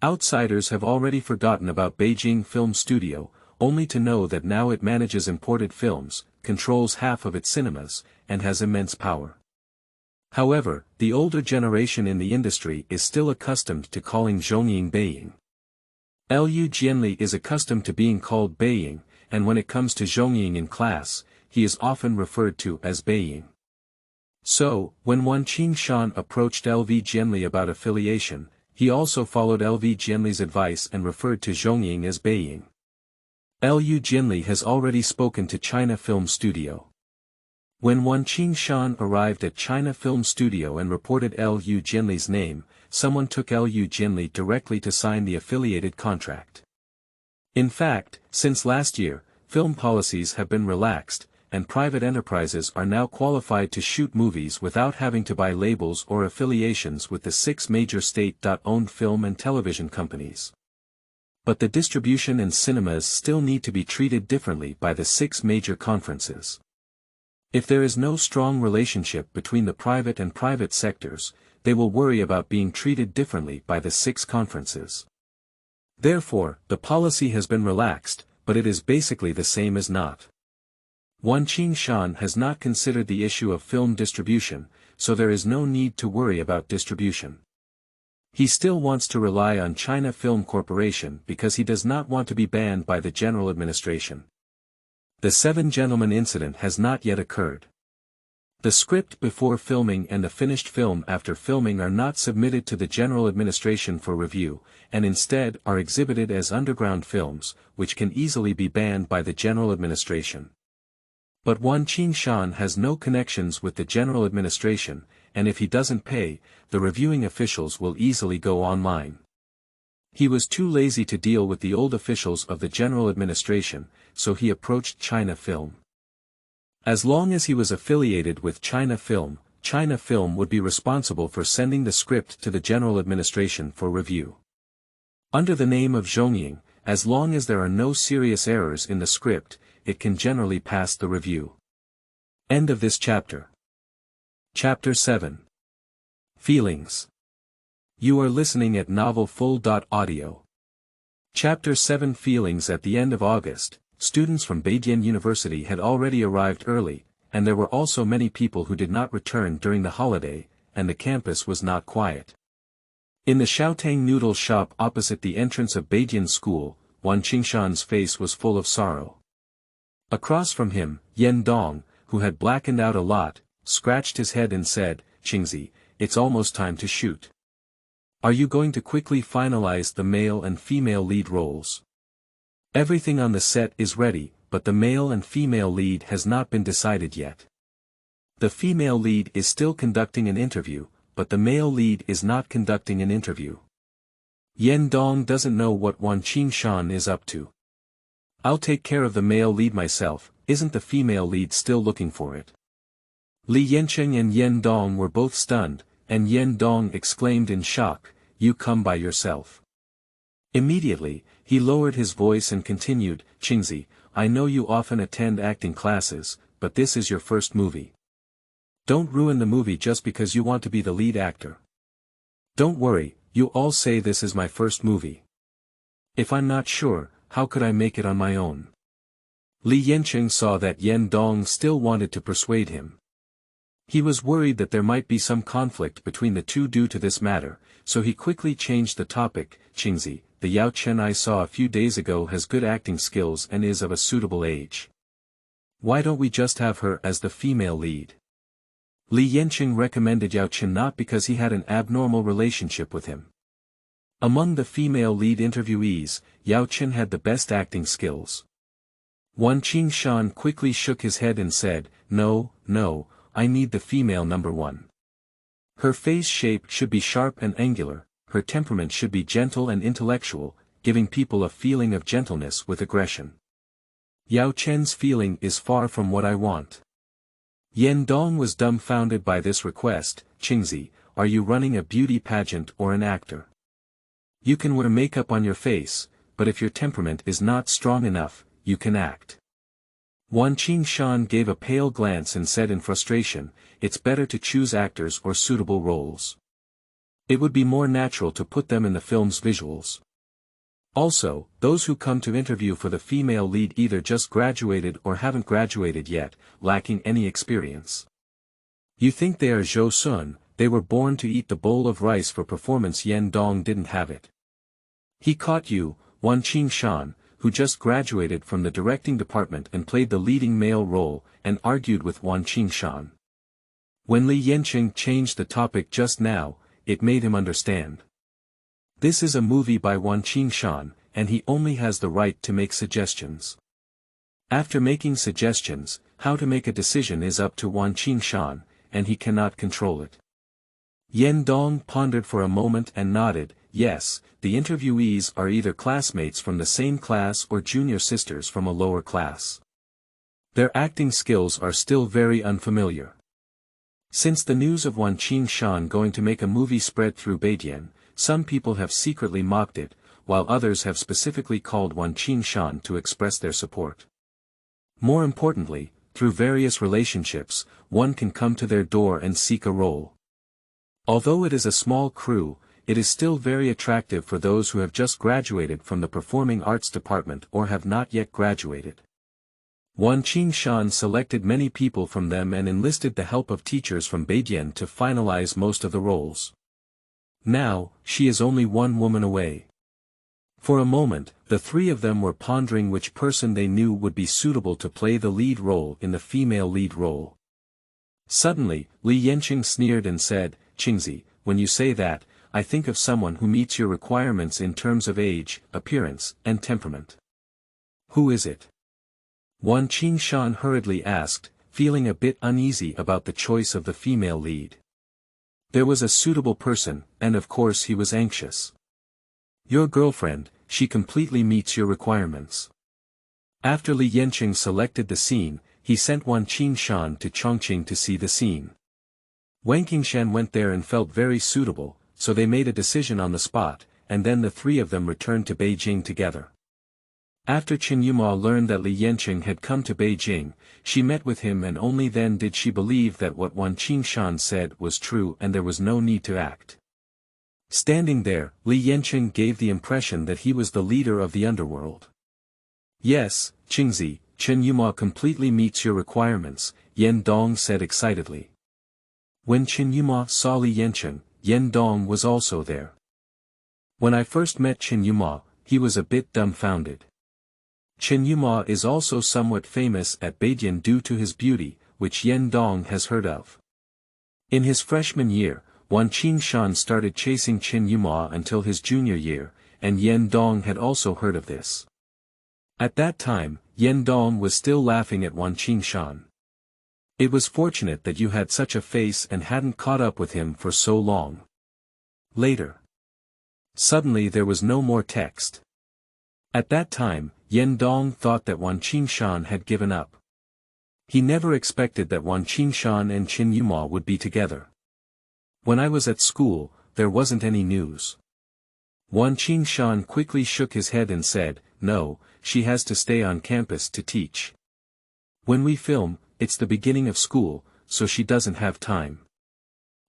Outsiders have already forgotten about Beijing Film Studio, only to know that now it manages imported films, controls half of its cinemas, and has immense power. However, the older generation in the industry is still accustomed to calling Zhongying Beiying. Liu Jianli is accustomed to being called Beiying, and when it comes to Zhongying in class, he is often referred to as Beiying. So, when Wan Qingshan approached LV Jianli about affiliation, he also followed LV Jianli's advice and referred to Zhongying as Beiying. Liu Jianli has already spoken to China Film Studio. When Wan Qingshan arrived at China Film Studio and reported Liu Jianli's name, someone took Liu Jianli directly to sign the affiliated contract. In fact, since last year, film policies have been relaxed, and private enterprises are now qualified to shoot movies without having to buy labels or affiliations with the 6 major state-owned film and television companies. But the distribution and cinemas still need to be treated differently by the 6 major conferences. If there is no strong relationship between the private and private sectors, they will worry about being treated differently by the 6 conferences. Therefore, the policy has been relaxed, but it is basically the same as not. Wanqing Shan has not considered the issue of film distribution, so there is no need to worry about distribution. He still wants to rely on China Film Corporation because he does not want to be banned by the general administration. The 7 gentlemen incident has not yet occurred. The script before filming and the finished film after filming are not submitted to the general administration for review, and instead are exhibited as underground films, which can easily be banned by the general administration. But Wanqing Shan has no connections with the general administration, and if he doesn't pay, the reviewing officials will easily go online. He was too lazy to deal with the old officials of the general administration, so he approached China Film. As long as he was affiliated with China Film would be responsible for sending the script to the general administration for review. Under the name of Zhongying, as long as there are no serious errors in the script, it can generally pass the review. End of this chapter. Chapter 7. Feelings. You are listening at novelfull.audio. Chapter 7 Feelings. At the end of August, students from Beijing University had already arrived early, and there were also many people who did not return during the holiday, and the campus was not quiet. In the Xiaotang noodle shop opposite the entrance of Beijing School, Wanqing Shan's face was full of sorrow. Across from him, Yan Dong, who had blackened out a lot, scratched his head and said, "Qingzi, it's almost time to shoot. Are you going to quickly finalize the male and female lead roles? Everything on the set is ready, but the male and female lead has not been decided yet. The female lead is still conducting an interview, but the male lead is not conducting an interview." Yan Dong doesn't know what Wanqing Shan is up to. "I'll take care of the male lead myself, isn't the female lead still looking for it?" Li Yancheng and Yan Dong were both stunned, and Yan Dong exclaimed in shock, "You come by yourself." Immediately, he lowered his voice and continued, "Qingzi, I know you often attend acting classes, but this is your first movie. Don't ruin the movie just because you want to be the lead actor. Don't worry, you all say this is my first movie. If I'm not sure, how could I make it on my own?" Li Yancheng saw that Yan Dong still wanted to persuade him. He was worried that there might be some conflict between the two due to this matter, so he quickly changed the topic. "Qingzi, the Yao Chen I saw a few days ago has good acting skills and is of a suitable age. Why don't we just have her as the female lead?" Li Yancheng recommended Yao Chen not because he had an abnormal relationship with him. Among the female lead interviewees, Yao Chen had the best acting skills. Wanqing Shan quickly shook his head and said, No, I need the female number 1. Her face shape should be sharp and angular, her temperament should be gentle and intellectual, giving people a feeling of gentleness with aggression. Yao Chen's feeling is far from what I want." Yan Dong was dumbfounded by this request. "Qingzi, are you running a beauty pageant or an actor? You can wear makeup on your face, but if your temperament is not strong enough, you can act." Wanqing Shan gave a pale glance and said in frustration, "It's better to choose actors or suitable roles. It would be more natural to put them in the film's visuals. Also, those who come to interview for the female lead either just graduated or haven't graduated yet, lacking any experience. You think they are Zhou Sun, they were born to eat the bowl of rice for performance. Yan Dong didn't have it. He caught you, Wanqing Shan, who just graduated from the directing department and played the leading male role, and argued with Wanqing Shan. When Li Yancheng changed the topic just now, it made him understand. This is a movie by Wanqing Shan, and he only has the right to make suggestions. After making suggestions, how to make a decision is up to Wanqing Shan, and he cannot control it. Yan Dong pondered for a moment and nodded. Yes, the interviewees are either classmates from the same class or junior sisters from a lower class. Their acting skills are still very unfamiliar. Since the news of Wanqing Shan going to make a movie spread through Beijing, some people have secretly mocked it, while others have specifically called Wanqing Shan to express their support. More importantly, through various relationships, one can come to their door and seek a role. Although it is a small crew, it is still very attractive for those who have just graduated from the performing arts department or have not yet graduated. Wan Qingshan selected many people from them and enlisted the help of teachers from Beijing to finalize most of the roles. Now, she is only one woman away. For a moment, the three of them were pondering which person they knew would be suitable to play the lead role in the female lead role. Suddenly, Li Yancheng sneered and said, "Qingzi, when you say that, I think of someone who meets your requirements in terms of age, appearance, and temperament." "Who is it?" Wan Qingshan hurriedly asked, feeling a bit uneasy about the choice of the female lead. There was a suitable person, and of course he was anxious. "Your girlfriend, she completely meets your requirements." After Li Yancheng selected the scene, he sent Wan Qingshan to Chongqing to see the scene. Wang Qingshan went there and felt very suitable, so they made a decision on the spot, and then the three of them returned to Beijing together. After Chen Yuma learned that Li Yancheng had come to Beijing, she met with him and only then did she believe that what Wan Qingshan said was true and there was no need to act. Standing there, Li Yancheng gave the impression that he was the leader of the underworld. "Yes, Qingzi, Chen Yuma completely meets your requirements," Yan Dong said excitedly. When Chen Yuma saw Li Yancheng, Yan Dong was also there. "When I first met Chen Yuma, he was a bit dumbfounded. Chen Yuma is also somewhat famous at Beijing due to his beauty, which Yan Dong has heard of. In his freshman year, Wan Qingshan started chasing Chen Yuma until his junior year, and Yan Dong had also heard of this. At that time, Yan Dong was still laughing at Wan Qingshan. It was fortunate that you had such a face and hadn't caught up with him for so long." Later. Suddenly there was no more text. At that time, Yan Dong thought that Wan Qingshan had given up. He never expected that Wan Qingshan and Chen Yuma would be together. "When I was at school, there wasn't any news." Wan Qingshan quickly shook his head and said, "No, she has to stay on campus to teach. When we film, it's the beginning of school, so she doesn't have time."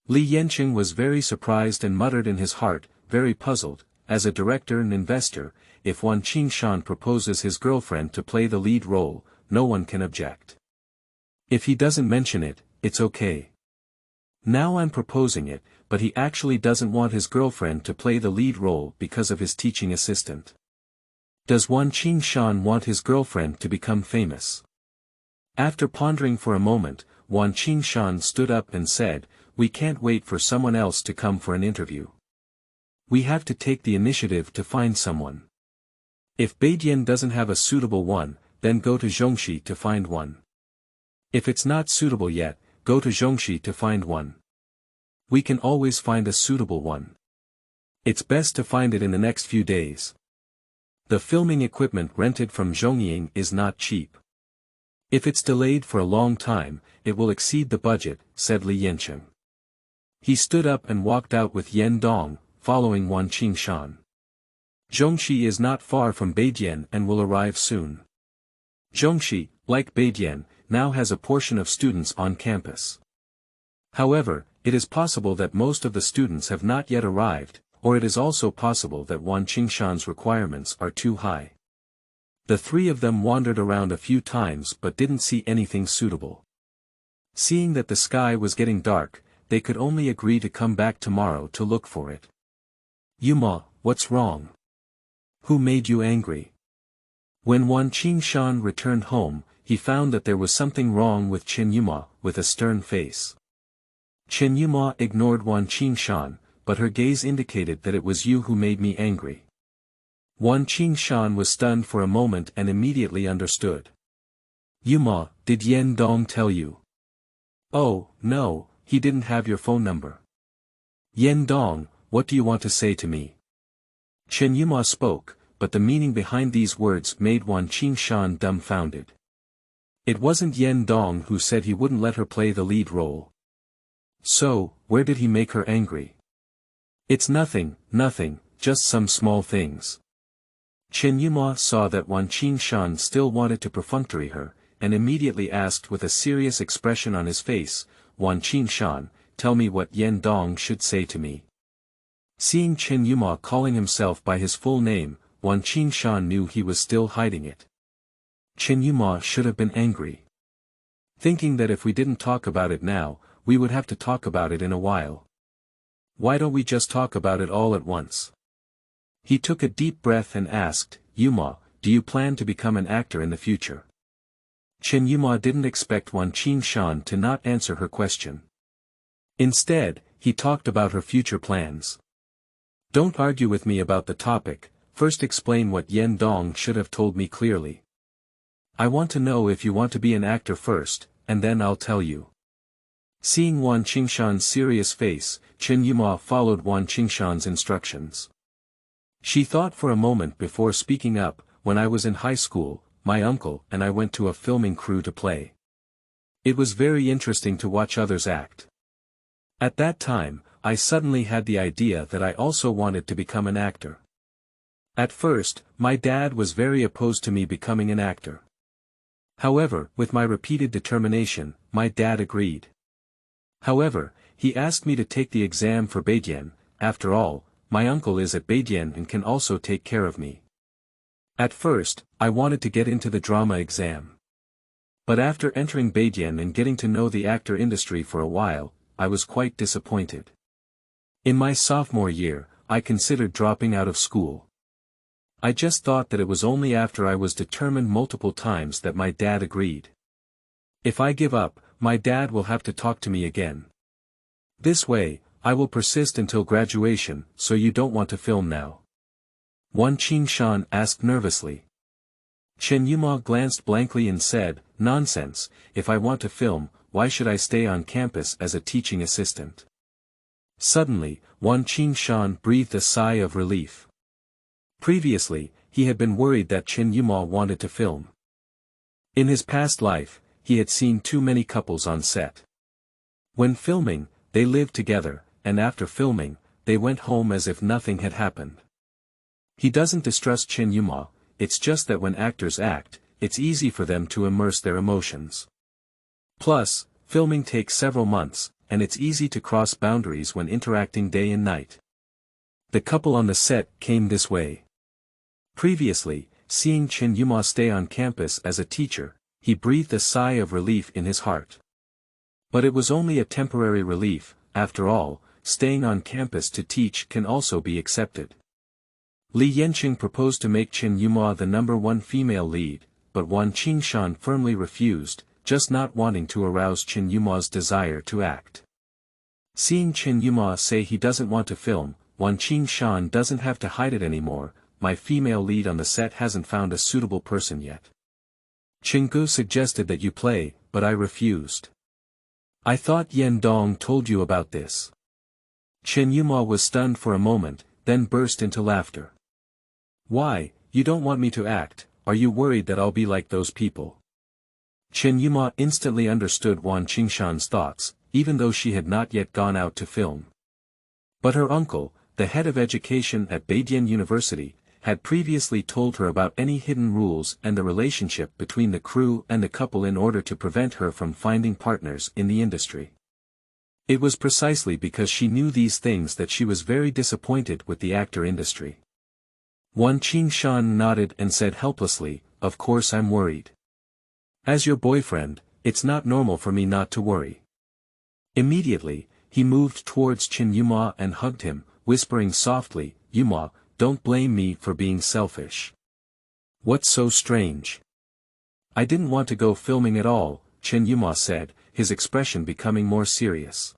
Li Yancheng was very surprised and muttered in his heart, very puzzled, as a director and investor, if Wan Qingshan proposes his girlfriend to play the lead role, no one can object. If he doesn't mention it, it's okay. Now I'm proposing it, but he actually doesn't want his girlfriend to play the lead role because of his teaching assistant. Does Wan Qingshan want his girlfriend to become famous? After pondering for a moment, Wan Qingshan stood up and said, "We can't wait for someone else to come for an interview. We have to take the initiative to find someone. If Beijing doesn't have a suitable one, then go to Zhongxi to find one. If it's not suitable yet, go to Zhongxi to find one. We can always find a suitable one. It's best to find it in the next few days. The filming equipment rented from Zhongying is not cheap. If it's delayed for a long time, it will exceed the budget," said Li Yancheng. He stood up and walked out with Yan Dong, following Wan Qingshan. Zhongxi is not far from Beijing and will arrive soon. Zhongxi, like Beijing, now has a portion of students on campus. However, it is possible that most of the students have not yet arrived, or it is also possible that Wan Qingshan's requirements are too high. The three of them wandered around a few times but didn't see anything suitable. Seeing that the sky was getting dark, they could only agree to come back tomorrow to look for it. "Yuma, what's wrong? Who made you angry?" When Wan Qingshan returned home, he found that there was something wrong with Chen Yuma, with a stern face. Chen Yuma ignored Wan Qingshan, but her gaze indicated that it was you who made me angry. Wan Qingshan was stunned for a moment and immediately understood. "Yuma, did Yan Dong tell you?" "Oh, no, he didn't have your phone number." "Yan Dong, what do you want to say to me?" Chen Yuma spoke, but the meaning behind these words made Wan Qingshan dumbfounded. It wasn't Yan Dong who said he wouldn't let her play the lead role. So, where did he make her angry? "It's nothing, just some small things." Chen Yuma saw that Wan Qingshan still wanted to perfunctory her, and immediately asked with a serious expression on his face, "Wan Qingshan, tell me what Yan Dong should say to me. Seeing Chen Yuma calling himself by his full name, Wan Qingshan knew he was still hiding it. Chen Yuma should have been angry. Thinking that if we didn't talk about it now, we would have to talk about it in a while. Why don't we just talk about it all at once? He took a deep breath and asked, Yuma, do you plan to become an actor in the future? Chen Yuma didn't expect Wan Qingshan to not answer her question. Instead, he talked about her future plans. Don't argue with me about the topic, first explain what Yan Dong should have told me clearly. I want to know if you want to be an actor first, and then I'll tell you. Seeing Wan Qingshan's serious face, Chen Yuma followed Wan Qingshan's instructions. She thought for a moment before speaking up. When I was in high school, my uncle and I went to a filming crew to play. It was very interesting to watch others act. At that time, I suddenly had the idea that I also wanted to become an actor. At first, my dad was very opposed to me becoming an actor. However, with my repeated determination, my dad agreed. However, he asked me to take the exam for Beijian. After all, my uncle is at Beijian and can also take care of me. At first, I wanted to get into the drama exam. But after entering Beijian and getting to know the actor industry for a while, I was quite disappointed. In my sophomore year, I considered dropping out of school. I just thought that it was only after I was determined multiple times that my dad agreed. If I give up, my dad will have to talk to me again. This way, I will persist until graduation, so you don't want to film now? Wan Qingshan asked nervously. Chen Yuma glanced blankly and said, nonsense, if I want to film, why should I stay on campus as a teaching assistant? Suddenly, Wan Qingshan breathed a sigh of relief. Previously, he had been worried that Chen Yuma wanted to film. In his past life, he had seen too many couples on set. When filming, they lived together, and after filming, they went home as if nothing had happened. He doesn't distrust Chen Yuma, it's just that when actors act, it's easy for them to immerse their emotions. Plus, filming takes several months, and it's easy to cross boundaries when interacting day and night. The couple on the set came this way. Previously, seeing Chen Yuma stay on campus as a teacher, he breathed a sigh of relief in his heart. But it was only a temporary relief, after all, staying on campus to teach can also be accepted. Li Yancheng proposed to make Chen Yuma the #1 female lead, but Wan Qingshan firmly refused, just not wanting to arouse Chen Yuma's desire to act. Seeing Chen Yuma say he doesn't want to film, Wan Qingshan doesn't have to hide it anymore. My female lead on the set hasn't found a suitable person yet. Chenggu suggested that you play, but I refused. I thought Yan Dong told you about this. Chen Yuma was stunned for a moment, then burst into laughter. Why, you don't want me to act, are you worried that I'll be like those people? Chen Yuma instantly understood Wan Qingshan's thoughts, even though she had not yet gone out to film. But her uncle, the head of education at Beijian University, had previously told her about any hidden rules and the relationship between the crew and the couple in order to prevent her from finding partners in the industry. It was precisely because she knew these things that she was very disappointed with the actor industry. Wan Qingshan nodded and said helplessly, of course I'm worried. As your boyfriend, it's not normal for me not to worry. Immediately, he moved towards Chen Yuma and hugged him, whispering softly, Yuma, don't blame me for being selfish. What's so strange? I didn't want to go filming at all, Chen Yuma said, his expression becoming more serious.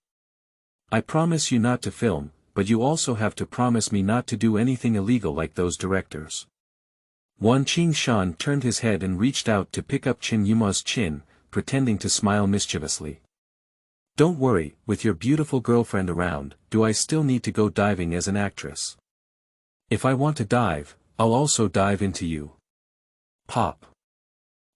I promise you not to film, but you also have to promise me not to do anything illegal like those directors. Wan Qingshan turned his head and reached out to pick up Chen Yuma's chin, pretending to smile mischievously. Don't worry, with your beautiful girlfriend around, do I still need to go diving as an actress? If I want to dive, I'll also dive into you. Pop.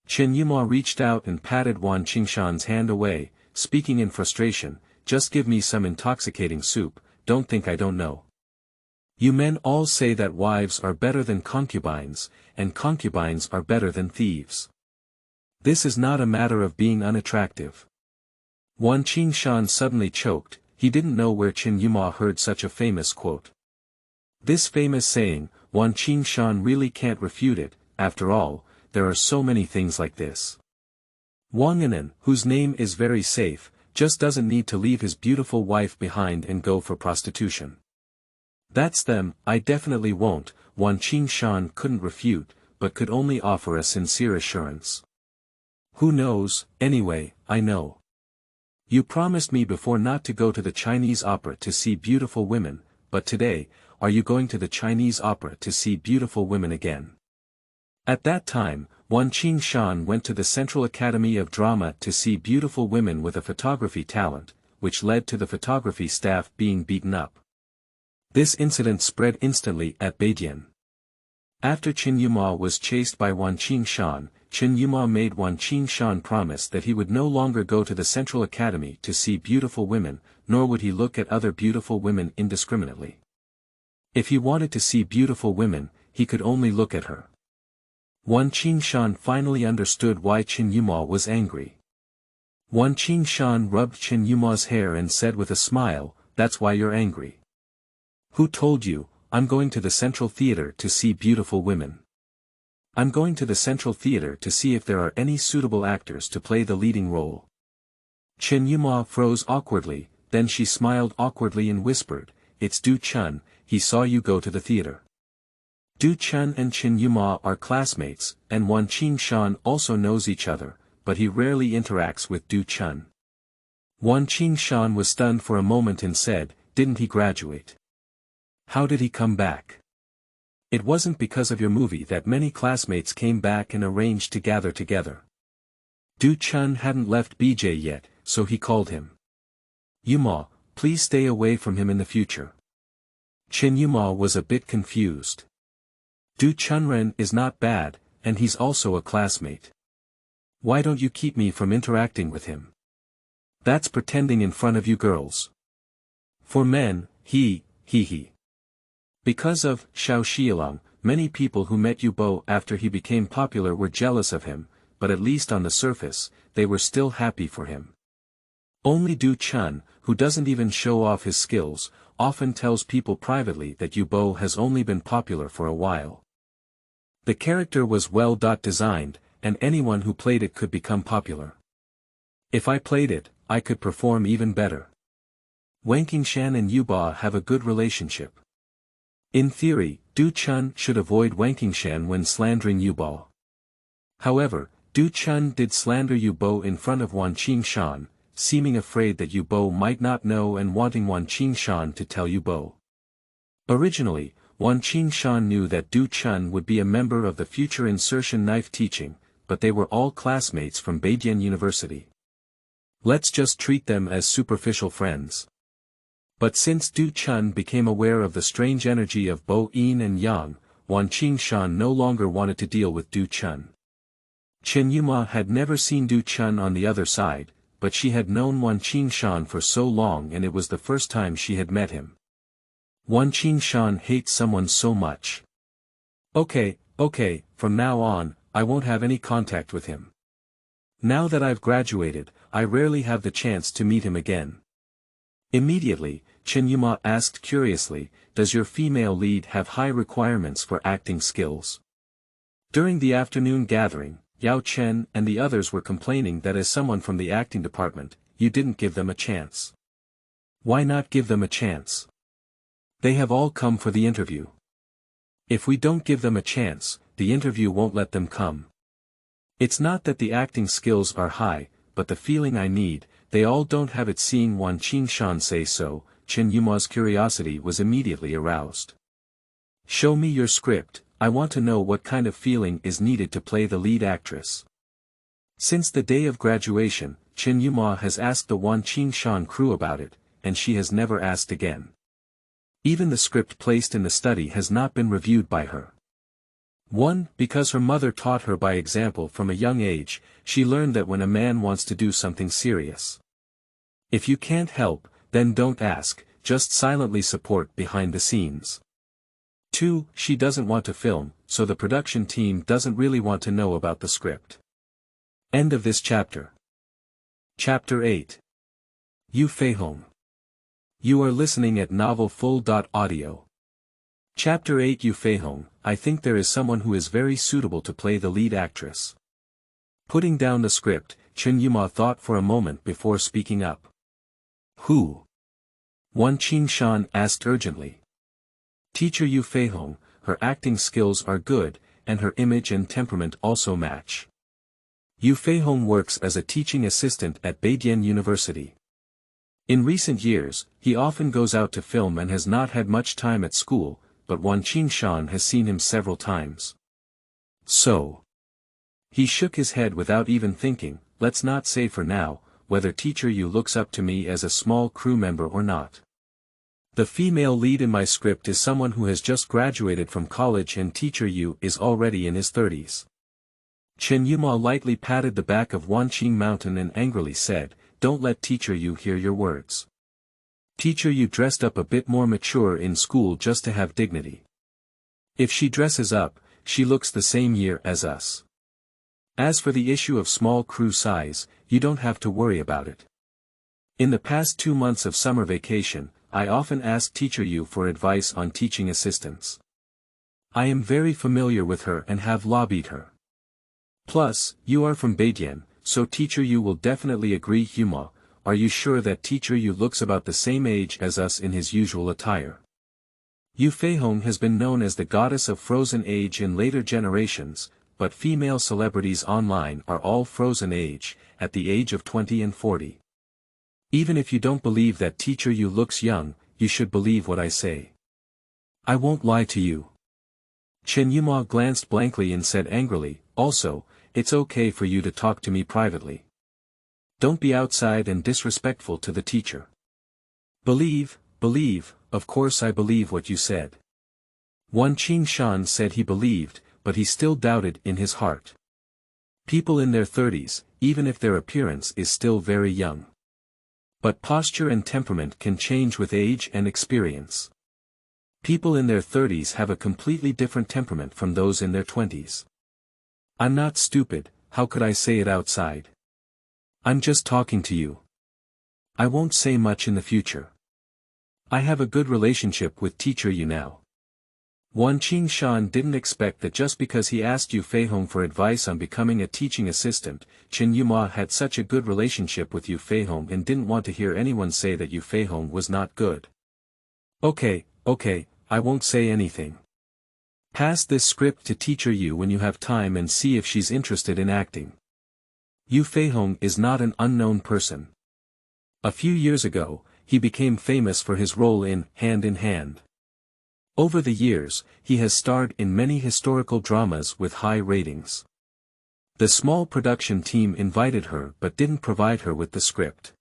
Chen Yuma reached out and patted Wan Qingshan's hand away, speaking in frustration, just give me some intoxicating soup, don't think I don't know. You men all say that wives are better than concubines, and concubines are better than thieves. This is not a matter of being unattractive. Wan Qingshan suddenly choked, he didn't know where Chen Yuma heard such a famous quote. This famous saying, Wan Qingshan really can't refute it. After all, there are so many things like this. Wang Anan, whose name is very safe, just doesn't need to leave his beautiful wife behind and go for prostitution. That's them, I definitely won't, Wan Qingshan couldn't refute, but could only offer a sincere assurance. Who knows, anyway, I know. You promised me before not to go to the Chinese opera to see beautiful women, but today, are you going to the Chinese opera to see beautiful women again? At that time, Wan Qingshan went to the Central Academy of Drama to see beautiful women with a photography talent, which led to the photography staff being beaten up. This incident spread instantly at Beijian. After Chen Yuma was chased by Wan Qingshan, Chen Yuma made Wan Qingshan promise that he would no longer go to the Central Academy to see beautiful women, nor would he look at other beautiful women indiscriminately. If he wanted to see beautiful women, he could only look at her. Wan Qingshan finally understood why Chen Yuma was angry. Wan Qingshan rubbed Chen Yuma's hair and said with a smile, "That's why you're angry." "Who told you? I'm going to the Central Theater to see beautiful women. I'm going to the Central Theater to see if there are any suitable actors to play the leading role." Chen Yuma froze awkwardly, then she smiled awkwardly and whispered, "It's Du Chun, he saw you go to the theater." Du Chun and Chen Yuma are classmates, and Wan Qingshan also knows each other, but he rarely interacts with Du Chun. Wan Qingshan was stunned for a moment and said, "Didn't he graduate? How did he come back?" "It wasn't because of your movie that many classmates came back and arranged to gather together. Du Chun hadn't left BJ yet, so he called him. Yuma, please stay away from him in the future." Chen Yuma was a bit confused. Du Chunren is not bad, and he's also a classmate. Why don't you keep me from interacting with him? That's pretending in front of you girls. For men, he. Because of Xiao Xiaolong, many people who met Yubo after he became popular were jealous of him, but at least on the surface, they were still happy for him. Only Du Chun, who doesn't even show off his skills, often tells people privately that Yubo has only been popular for a while. The character was well designed, and anyone who played it could become popular. If I played it, I could perform even better. Wang Qingshan and Yuba have a good relationship. In theory, Du Chun should avoid Wang Qingshan when slandering Yubo. However, Du Chun did slander Yubo in front of Wan Qingshan, seeming afraid that Yubo might not know and wanting Wan Qingshan to tell Yubo. Originally, Wan Qingshan knew that Du Chun would be a member of the future insertion knife teaching, but they were all classmates from Beijian University. Let's just treat them as superficial friends. But since Du Chun became aware of the strange energy of Bo Yin and Yang, Wan Qingshan no longer wanted to deal with Du Chun. Chen Yuma had never seen Du Chun on the other side, but she had known Wan Qingshan for so long and it was the first time she had met him. Wan Qingshan hates someone so much. Okay, from now on, I won't have any contact with him. Now that I've graduated, I rarely have the chance to meet him again. Immediately, Chen Yuma asked curiously, "Does your female lead have high requirements for acting skills?" During the afternoon gathering, Yao Chen and the others were complaining that as someone from the acting department, you didn't give them a chance. Why not give them a chance? They have all come for the interview. If we don't give them a chance, the interview won't let them come. It's not that the acting skills are high, but the feeling I need, they all don't have it. Seeing Wan Qingshan say so, Chen Yuma's curiosity was immediately aroused. Show me your script, I want to know what kind of feeling is needed to play the lead actress. Since the day of graduation, Chen Yuma has asked the Wan Qingshan crew about it, and she has never asked again. Even the script placed in the study has not been reviewed by her. 1. Because her mother taught her by example from a young age, she learned that when a man wants to do something serious, if you can't help, then don't ask, just silently support behind the scenes. 2. She doesn't want to film, so the production team doesn't really want to know about the script. End of this chapter. Chapter 8. Feihong. You are listening at Novel Full. Audio. Chapter 8 Yu Feihong, I think there is someone who is very suitable to play the lead actress. Putting down the script, Chen Yuma thought for a moment before speaking up. Who? Wan Qingshan asked urgently. Teacher Yu Feihong, her acting skills are good, and her image and temperament also match. Yu Feihong works as a teaching assistant at Beijing University. In recent years, he often goes out to film and has not had much time at school, but Wan Qingshan has seen him several times. So. He shook his head without even thinking, let's not say for now, whether Teacher Yu looks up to me as a small crew member or not. The female lead in my script is someone who has just graduated from college and Teacher Yu is already in his 30s. Chen Yuma lightly patted the back of Wanqing Mountain and angrily said, don't let Teacher Yu hear your words. Teacher Yu dressed up a bit more mature in school just to have dignity. If she dresses up, she looks the same year as us. As for the issue of small crew size, you don't have to worry about it. In the past 2 months of summer vacation, I often ask Teacher Yu for advice on teaching assistants. I am very familiar with her and have lobbied her. Plus, you are from Beijing, so Teacher Yu will definitely agree. Yuma, are you sure that Teacher Yu looks about the same age as us in his usual attire? Yu Feihong has been known as the goddess of frozen age in later generations, but female celebrities online are all frozen age, at the age of 20 and 40. Even if you don't believe that Teacher Yu looks young, you should believe what I say. I won't lie to you. Chen Yuma glanced blankly and said angrily, also, it's okay for you to talk to me privately. Don't be outside and disrespectful to the teacher. Believe, of course I believe what you said. Wan Qingshan said he believed, but he still doubted in his heart. People in their 30s, even if their appearance is still very young. But posture and temperament can change with age and experience. People in their 30s have a completely different temperament from those in their 20s. I'm not stupid, how could I say it outside? I'm just talking to you. I won't say much in the future. I have a good relationship with Teacher Yu now. Wan Qingshan didn't expect that just because he asked Yu Feihong for advice on becoming a teaching assistant, Chen Yuma had such a good relationship with Yu Feihong and didn't want to hear anyone say that Yu Feihong was not good. Okay, I won't say anything. Pass this script to Teacher Yu when you have time and see if she's interested in acting. Yu Feihong is not an unknown person. A few years ago, he became famous for his role in Hand in Hand. Over the years, he has starred in many historical dramas with high ratings. The small production team invited her but didn't provide her with the script.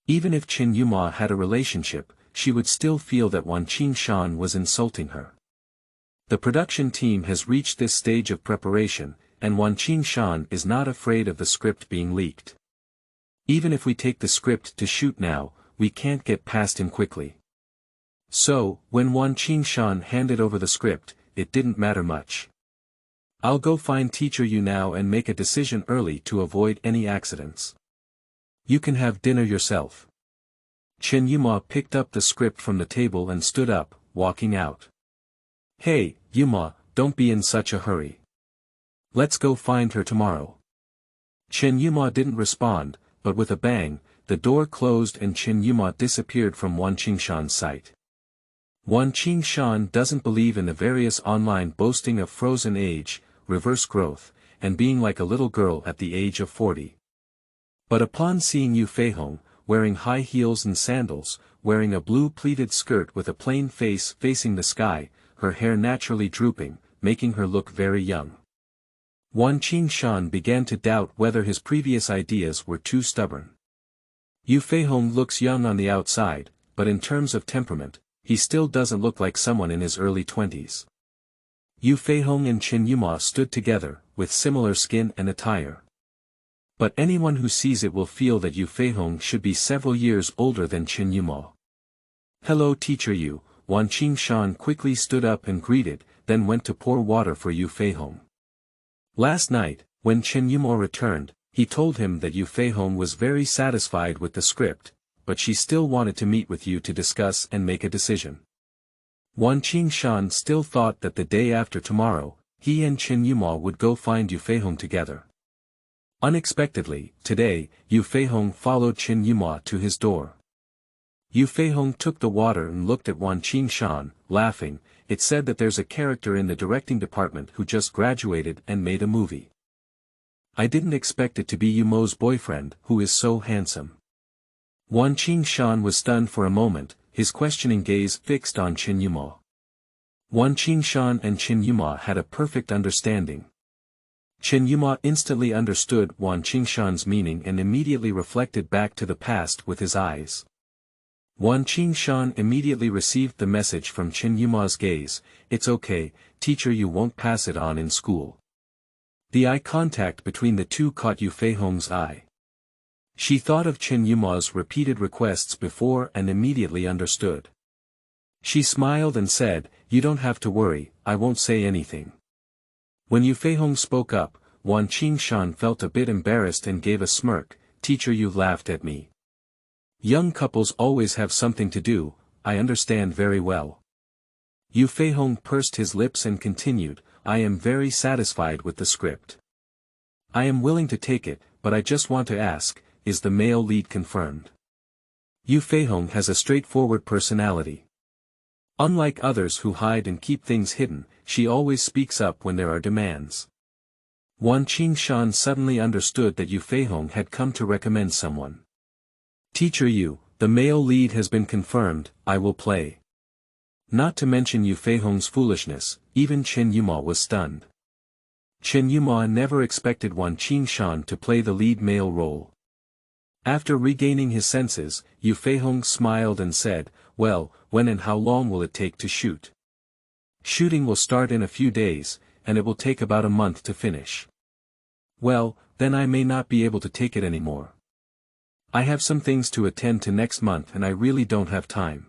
Even if Chen Yuma had a relationship, she would still feel that Wan Qingshan was insulting her. The production team has reached this stage of preparation, and Wan Qingshan is not afraid of the script being leaked. Even if we take the script to shoot now, we can't get past him quickly. So, when Wan Qingshan handed over the script, it didn't matter much. I'll go find Teacher Yu now and make a decision early to avoid any accidents. You can have dinner yourself. Chen Yuma picked up the script from the table and stood up, walking out. Hey, Yuma, don't be in such a hurry. Let's go find her tomorrow. Chen Yuma didn't respond, but with a bang, the door closed and Chen Yuma disappeared from Wan Qingshan's sight. Wan Qingshan doesn't believe in the various online boasting of frozen age, reverse growth, and being like a little girl at the age of 40. But upon seeing Yu Feihong, wearing high heels and sandals, wearing a blue pleated skirt with a plain face facing the sky, her hair naturally drooping, making her look very young. Wan Qingshan began to doubt whether his previous ideas were too stubborn. Yu Feihong looks young on the outside, but in terms of temperament, he still doesn't look like someone in his early 20s. Yu Feihong and Chen Yuma stood together, with similar skin and attire. But anyone who sees it will feel that Yu Feihong should be several years older than Chen Yuma. Hello Teacher Yu, Wan Qingshan quickly stood up and greeted, then went to pour water for Yu Feihong. Last night, when Chen Yuma returned, he told him that Yu Feihong was very satisfied with the script, but she still wanted to meet with you to discuss and make a decision. Wan Qingshan still thought that the day after tomorrow, he and Chen Yuma would go find Yu Feihong together. Unexpectedly, today, Yu Feihong followed Chen Yuma to his door. Yu Feihong took the water and looked at Wan Qingshan, laughing. It said that there's a character in the directing department who just graduated and made a movie. I didn't expect it to be Yumo's boyfriend, who is so handsome. Wan Qingshan was stunned for a moment, his questioning gaze fixed on Chen Yuma. Wan Qingshan and Chen Yuma had a perfect understanding. Chen Yuma instantly understood Wan Qingshan's meaning and immediately reflected back to the past with his eyes. Wan Qingshan immediately received the message from Chen Yuma's gaze. It's okay, teacher, you won't pass it on in school. The eye contact between the two caught Yu Feihong's eye. She thought of Chen Yuma's repeated requests before and immediately understood. She smiled and said, you don't have to worry, I won't say anything. When Yu Feihong spoke up, Wan Qingshan felt a bit embarrassed and gave a smirk. Teacher, you laughed at me. Young couples always have something to do, I understand very well. Yu Feihong pursed his lips and continued, I am very satisfied with the script. I am willing to take it, but I just want to ask, is the male lead confirmed? Yu Feihong has a straightforward personality. Unlike others who hide and keep things hidden, she always speaks up when there are demands. Wan Qingshan suddenly understood that Yu Feihong had come to recommend someone. Teacher Yu, the male lead has been confirmed, I will play. Not to mention Yu Feihong's foolishness, even Chen Yuma was stunned. Chen Yuma never expected Wan Qingshan to play the lead male role. After regaining his senses, Yu Feihong smiled and said, well, when and how long will it take to shoot? Shooting will start in a few days, and it will take about a month to finish. Well, then I may not be able to take it anymore. I have some things to attend to next month and I really don't have time.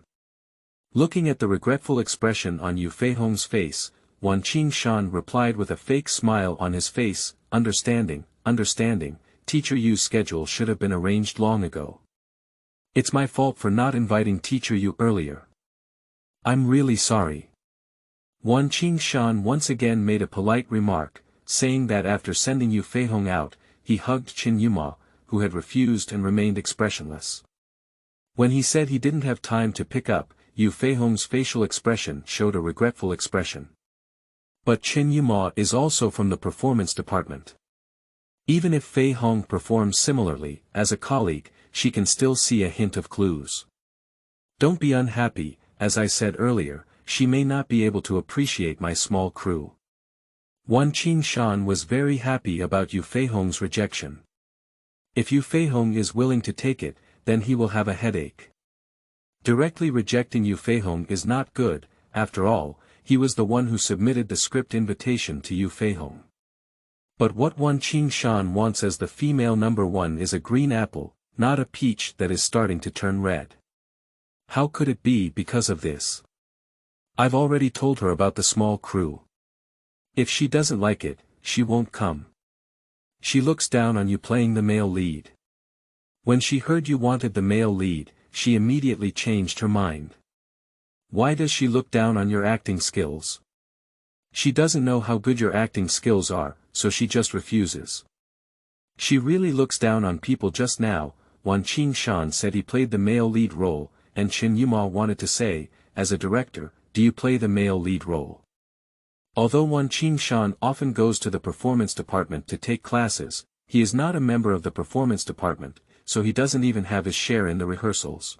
Looking at the regretful expression on Yu Feihong's face, Wan Qingshan replied with a fake smile on his face, understanding, Teacher Yu's schedule should have been arranged long ago. It's my fault for not inviting Teacher Yu earlier. I'm really sorry. Wan Qingshan once again made a polite remark, saying that after sending Yu Feihong out, he hugged Chen Yuma, who had refused and remained expressionless. When he said he didn't have time to pick up, Yu Feihong's facial expression showed a regretful expression. But Chen Yuma is also from the performance department. Even if Feihong performs similarly, as a colleague, she can still see a hint of clues. Don't be unhappy, as I said earlier, she may not be able to appreciate my small crew. Wan Qingshan was very happy about Yu Feihong's rejection. If Yu Feihong is willing to take it, then he will have a headache. Directly rejecting Yu Feihong is not good, after all, he was the one who submitted the script invitation to Yu Feihong. But what Wan Qingshan wants as the female number one is a green apple, not a peach that is starting to turn red. How could it be because of this? I've already told her about the small crew. If she doesn't like it, she won't come. She looks down on you playing the male lead. When she heard you wanted the male lead, she immediately changed her mind. Why does she look down on your acting skills? She doesn't know how good your acting skills are, so she just refuses. She really looks down on people. Just now, Wan Qingshan said he played the male lead role, and Chen Yuma wanted to say, as a director, do you play the male lead role? Although Wan Qingshan often goes to the performance department to take classes, he is not a member of the performance department, so he doesn't even have his share in the rehearsals.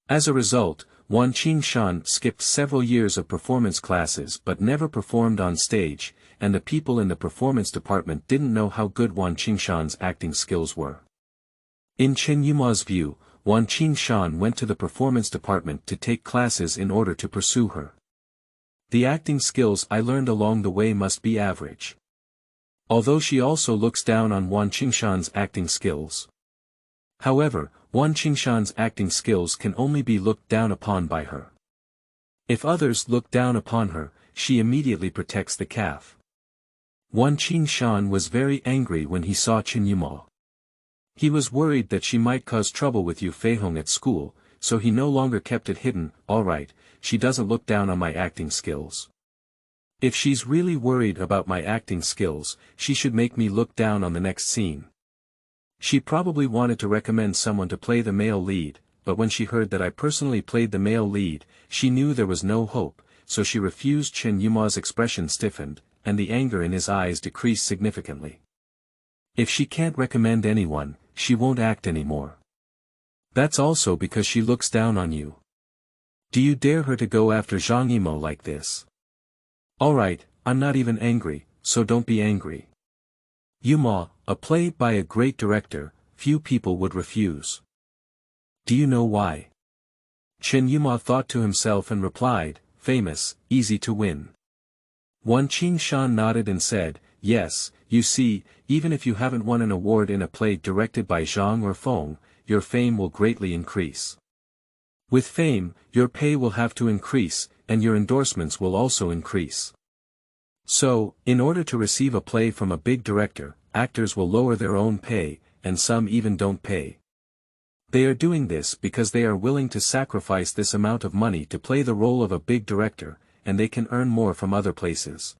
As a result, Wan Qingshan skipped several years of performance classes but never performed on stage, and the people in the performance department didn't know how good Wan Qingshan's acting skills were. In Chen Yuma's view, Wan Qingshan went to the performance department to take classes in order to pursue her. The acting skills I learned along the way must be average. Although she also looks down on Wan Qingshan's acting skills. However, Wan Qingshan's acting skills can only be looked down upon by her. If others look down upon her, she immediately protects the calf. Wan Qingshan was very angry when he saw Chen Yuma. He was worried that she might cause trouble with Feihong at school, so he no longer kept it hidden. Alright, she doesn't look down on my acting skills. If she's really worried about my acting skills, she should make me look down on the next scene. She probably wanted to recommend someone to play the male lead, but when she heard that I personally played the male lead, she knew there was no hope, so she refused. Chen Yuma's expression stiffened, and the anger in his eyes decreased significantly. If she can't recommend anyone, she won't act anymore. That's also because she looks down on you. Do you dare her to go after Zhang Yimou like this? Alright, I'm not even angry, so don't be angry. Yuma, a play by a great director, few people would refuse. Do you know why? Chen Yuma thought to himself and replied, famous, easy to win. Wan Qingshan nodded and said, yes, you see, even if you haven't won an award in a play directed by Zhang or Feng, your fame will greatly increase. With fame, your pay will have to increase, and your endorsements will also increase. So, in order to receive a play from a big director, actors will lower their own pay, and some even don't pay. They are doing this because they are willing to sacrifice this amount of money to play the role of a big director, and they can earn more from other places.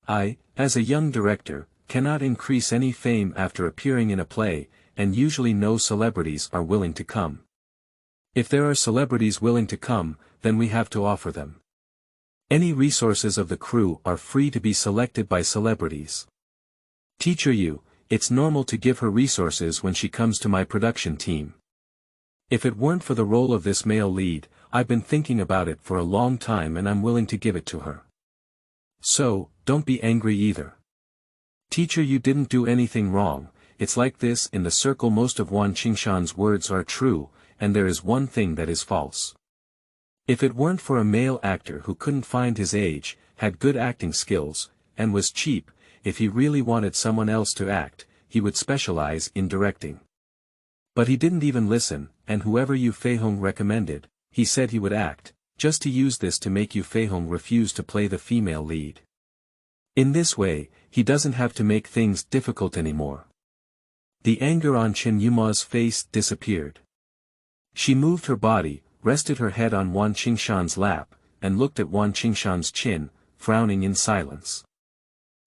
I, as a young director, cannot increase any fame after appearing in a play, and usually no celebrities are willing to come. If there are celebrities willing to come, then we have to offer them. Any resources of the crew are free to be selected by celebrities. Teacher Yu, it's normal to give her resources when she comes to my production team. If it weren't for the role of this male lead, I've been thinking about it for a long time and I'm willing to give it to her. So, don't be angry either. Teacher, you didn't do anything wrong. It's like this in the circle. Most of Wan Qingshan's words are true, and there is one thing that is false. If it weren't for a male actor who couldn't find his age, had good acting skills, and was cheap, if he really wanted someone else to act, he would specialize in directing. But he didn't even listen, and whoever Feihong recommended, he said he would act, just to use this to make Feihong refuse to play the female lead. In this way, he doesn't have to make things difficult anymore. The anger on Chen Yuma's face disappeared. She moved her body, rested her head on Wan Qingshan's lap, and looked at Wan Qingshan's chin, frowning in silence.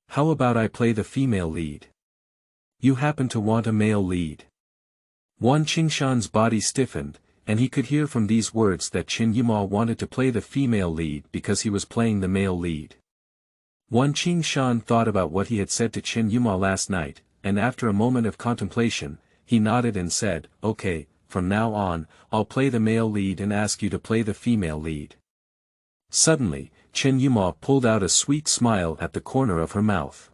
How about I play the female lead? You happen to want a male lead? Wan Qingshan's body stiffened, and he could hear from these words that Chen Yuma wanted to play the female lead because he was playing the male lead. Wan Qingshan thought about what he had said to Chen Yuma last night, and after a moment of contemplation, he nodded and said, okay, from now on, I'll play the male lead and ask you to play the female lead. Suddenly, Chen Yuma pulled out a sweet smile at the corner of her mouth.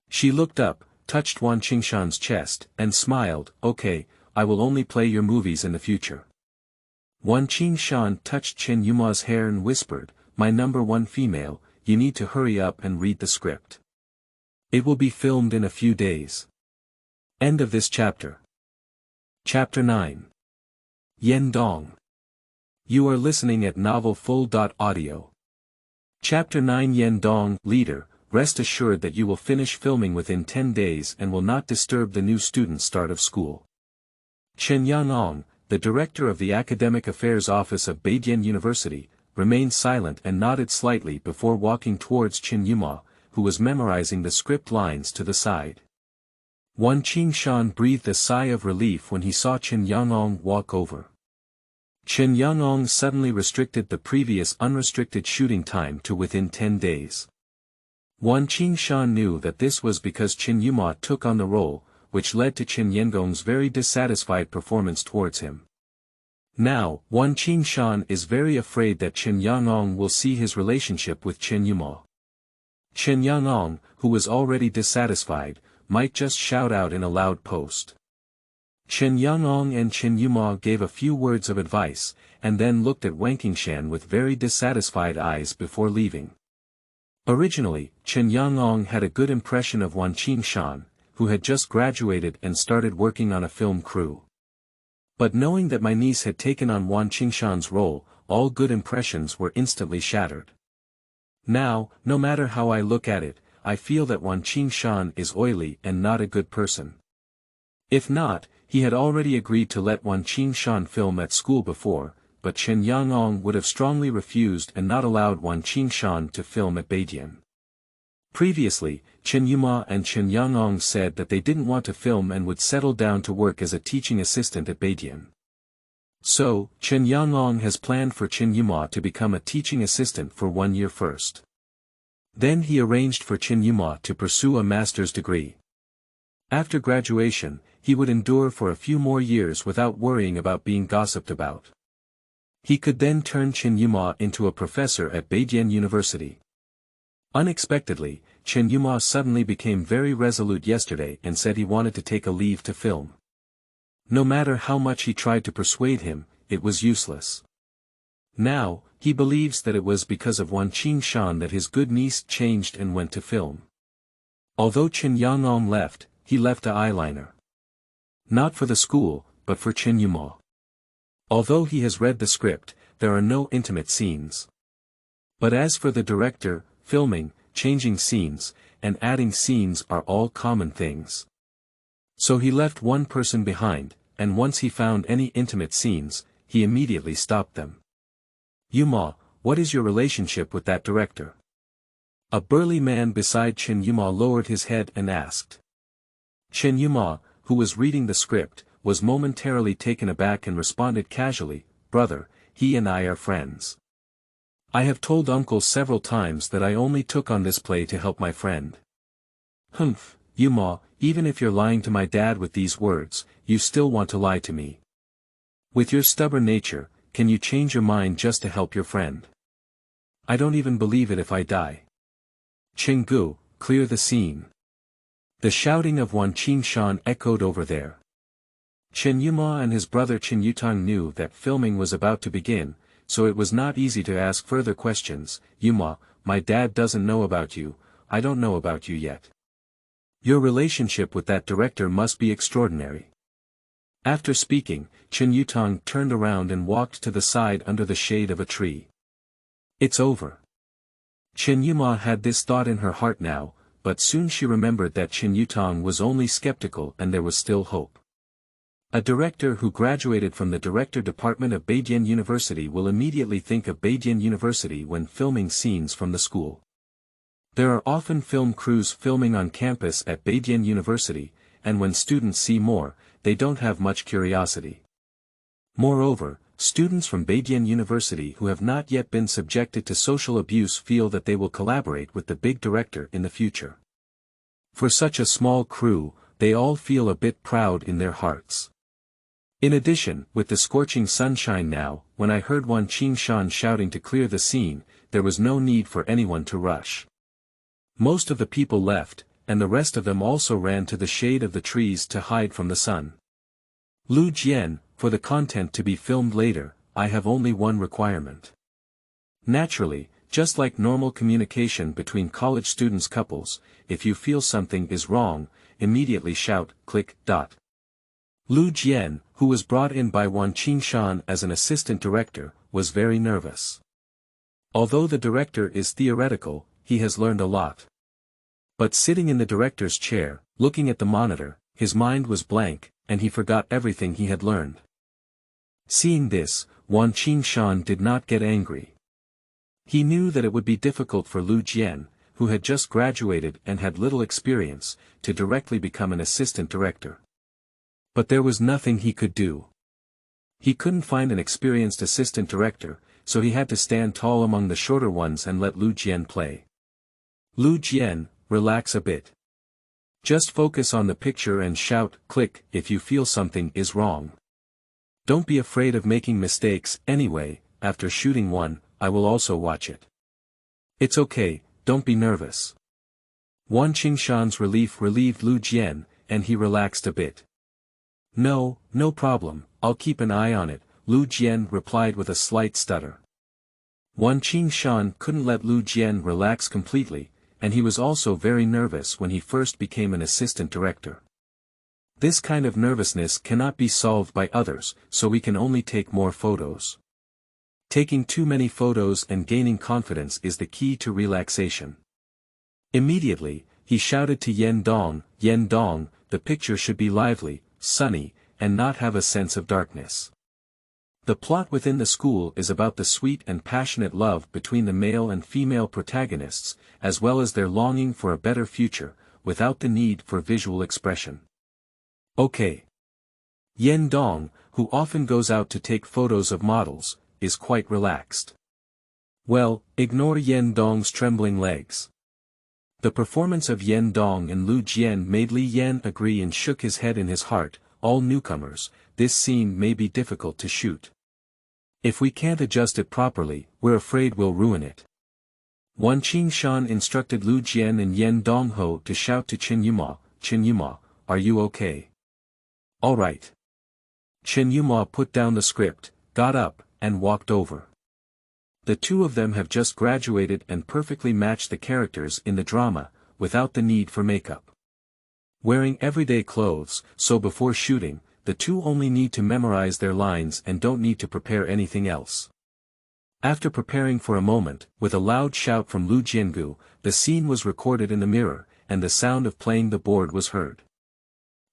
She looked up, touched Wan Qingshan's chest, and smiled, okay, I will only play your movies in the future. Wan Qingshan touched Chen Yuma's hair and whispered, my number one female, you need to hurry up and read the script. It will be filmed in a few days. End of this chapter. Chapter 9. Yen Dong. You are listening at novelfull.audio. Chapter 9. Yen Dong. Leader, rest assured that you will finish filming within 10 days and will not disturb the new student's start of school. Chen Yancheng, the director of the Academic Affairs Office of Beijing University, remained silent and nodded slightly before walking towards Chen Yuma, who was memorizing the script lines to the side. Wan Qingshan breathed a sigh of relief when he saw Chen Yancheng walk over. Chen Yancheng suddenly restricted the previous unrestricted shooting time to within 10 days. Wan Qingshan knew that this was because Chen Yuma took on the role, which led to Chen Yancheng's very dissatisfied performance towards him. Now, Wan Qingshan is very afraid that Chen Yancheng will see his relationship with Chen Yuma. Chen Yancheng, who was already dissatisfied, might just shout out in a loud post. Chen Yancheng and Chen Yuma gave a few words of advice, and then looked at Wan Qingshan with very dissatisfied eyes before leaving. Originally, Chen Yancheng had a good impression of Wan Qingshan, who had just graduated and started working on a film crew. But knowing that my niece had taken on Wan Qingshan's role, all good impressions were instantly shattered. Now, no matter how I look at it, I feel that Wan Qingshan is oily and not a good person. If not, he had already agreed to let Wan Qingshan film at school before, but Chen Yangong would have strongly refused and not allowed Wan Qingshan to film at Beijian. Previously, Chen Yuma and Chen Yangong said that they didn't want to film and would settle down to work as a teaching assistant at Beijian. So, Chen Yangong has planned for Chen Yuma to become a teaching assistant for 1 year first. Then he arranged for Chen Yuma to pursue a master's degree. After graduation, he would endure for a few more years without worrying about being gossiped about. He could then turn Chen Yuma into a professor at Beijian University. Unexpectedly, Chen Yuma suddenly became very resolute yesterday and said he wanted to take a leave to film. No matter how much he tried to persuade him, it was useless. Now, he believes that it was because of Wan Qingshan that his good niece changed and went to film. Although Chen Yangong left, he left a eyeliner. Not for the school, but for Chen Yuma. Although he has read the script, there are no intimate scenes. But as for the director, filming, changing scenes, and adding scenes are all common things. So he left one person behind, and once he found any intimate scenes, he immediately stopped them. Yuma, what is your relationship with that director? A burly man beside Chen Yuma lowered his head and asked. Chen Yuma, who was reading the script, was momentarily taken aback and responded casually, "Brother, he and I are friends. I have told uncle several times that I only took on this play to help my friend." "Humph, Yuma, even if you're lying to my dad with these words, you still want to lie to me. With your stubborn nature, can you change your mind just to help your friend? I don't even believe it if I die." "Chenggu, clear the scene." The shouting of Wan Qingshan echoed over there. Chen Yuma and his brother Chen Yutang knew that filming was about to begin, so it was not easy to ask further questions. "Yuma, my dad doesn't know about you, I don't know about you yet. Your relationship with that director must be extraordinary." After speaking, Chen Yutang turned around and walked to the side under the shade of a tree. "It's over." Chen Yuma had this thought in her heart now, but soon she remembered that Chen Yutang was only skeptical and there was still hope. A director who graduated from the director department of Beijian University will immediately think of Beijian University when filming scenes from the school. There are often film crews filming on campus at Beijian University, and when students see more, they don't have much curiosity. Moreover, students from Beijian University who have not yet been subjected to social abuse feel that they will collaborate with the big director in the future. For such a small crew, they all feel a bit proud in their hearts. In addition, with the scorching sunshine now, when I heard Wan Qingshan shouting to clear the scene, there was no need for anyone to rush. Most of the people left, and the rest of them also ran to the shade of the trees to hide from the sun. "Lu Jian, for the content to be filmed later, I have only one requirement." Naturally, just like normal communication between college students couples, if you feel something is wrong, immediately shout, "Click, dot." Lu Jian, who was brought in by Wan Qingshan as an assistant director, was very nervous. Although the director is theoretical, he has learned a lot. But sitting in the director's chair, looking at the monitor, his mind was blank, and he forgot everything he had learned. Seeing this, Wan Qingshan did not get angry. He knew that it would be difficult for Lu Jian, who had just graduated and had little experience, to directly become an assistant director. But there was nothing he could do. He couldn't find an experienced assistant director, so he had to stand tall among the shorter ones and let Lu Jian play. "Lu Jian, relax a bit. Just focus on the picture and shout, 'Click,' if you feel something is wrong. Don't be afraid of making mistakes. Anyway, after shooting one, I will also watch it. It's okay, don't be nervous." Wan Qingshan's relief relieved Lu Jian, and he relaxed a bit. No problem, I'll keep an eye on it," Lu Jian replied with a slight stutter. Wan Qingshan couldn't let Lu Jian relax completely, and he was also very nervous when he first became an assistant director. This kind of nervousness cannot be solved by others, so we can only take more photos. Taking too many photos and gaining confidence is the key to relaxation. Immediately, he shouted to Yan Dong, "Yan Dong, the picture should be lively, sunny, and not have a sense of darkness. The plot within the school is about the sweet and passionate love between the male and female protagonists, as well as their longing for a better future, without the need for visual expression. Okay. Yen Dong, who often goes out to take photos of models, is quite relaxed. Well, ignore Yen Dong's trembling legs. The performance of Yen Dong and Lu Jian made Li Yan agree and shook his head in his heart. All newcomers, this scene may be difficult to shoot. If we can't adjust it properly, we're afraid we'll ruin it. Wan Qingshan instructed Lu Jian and Yen Dongho to shout to Chen Yuma, are you okay? Alright. Chen Yuma put down the script, got up, and walked over. The two of them have just graduated and perfectly matched the characters in the drama, without the need for makeup. Wearing everyday clothes, so before shooting, the two only need to memorize their lines and don't need to prepare anything else. After preparing for a moment, with a loud shout from Lu Jiangu, the scene was recorded in the mirror, and the sound of playing the board was heard.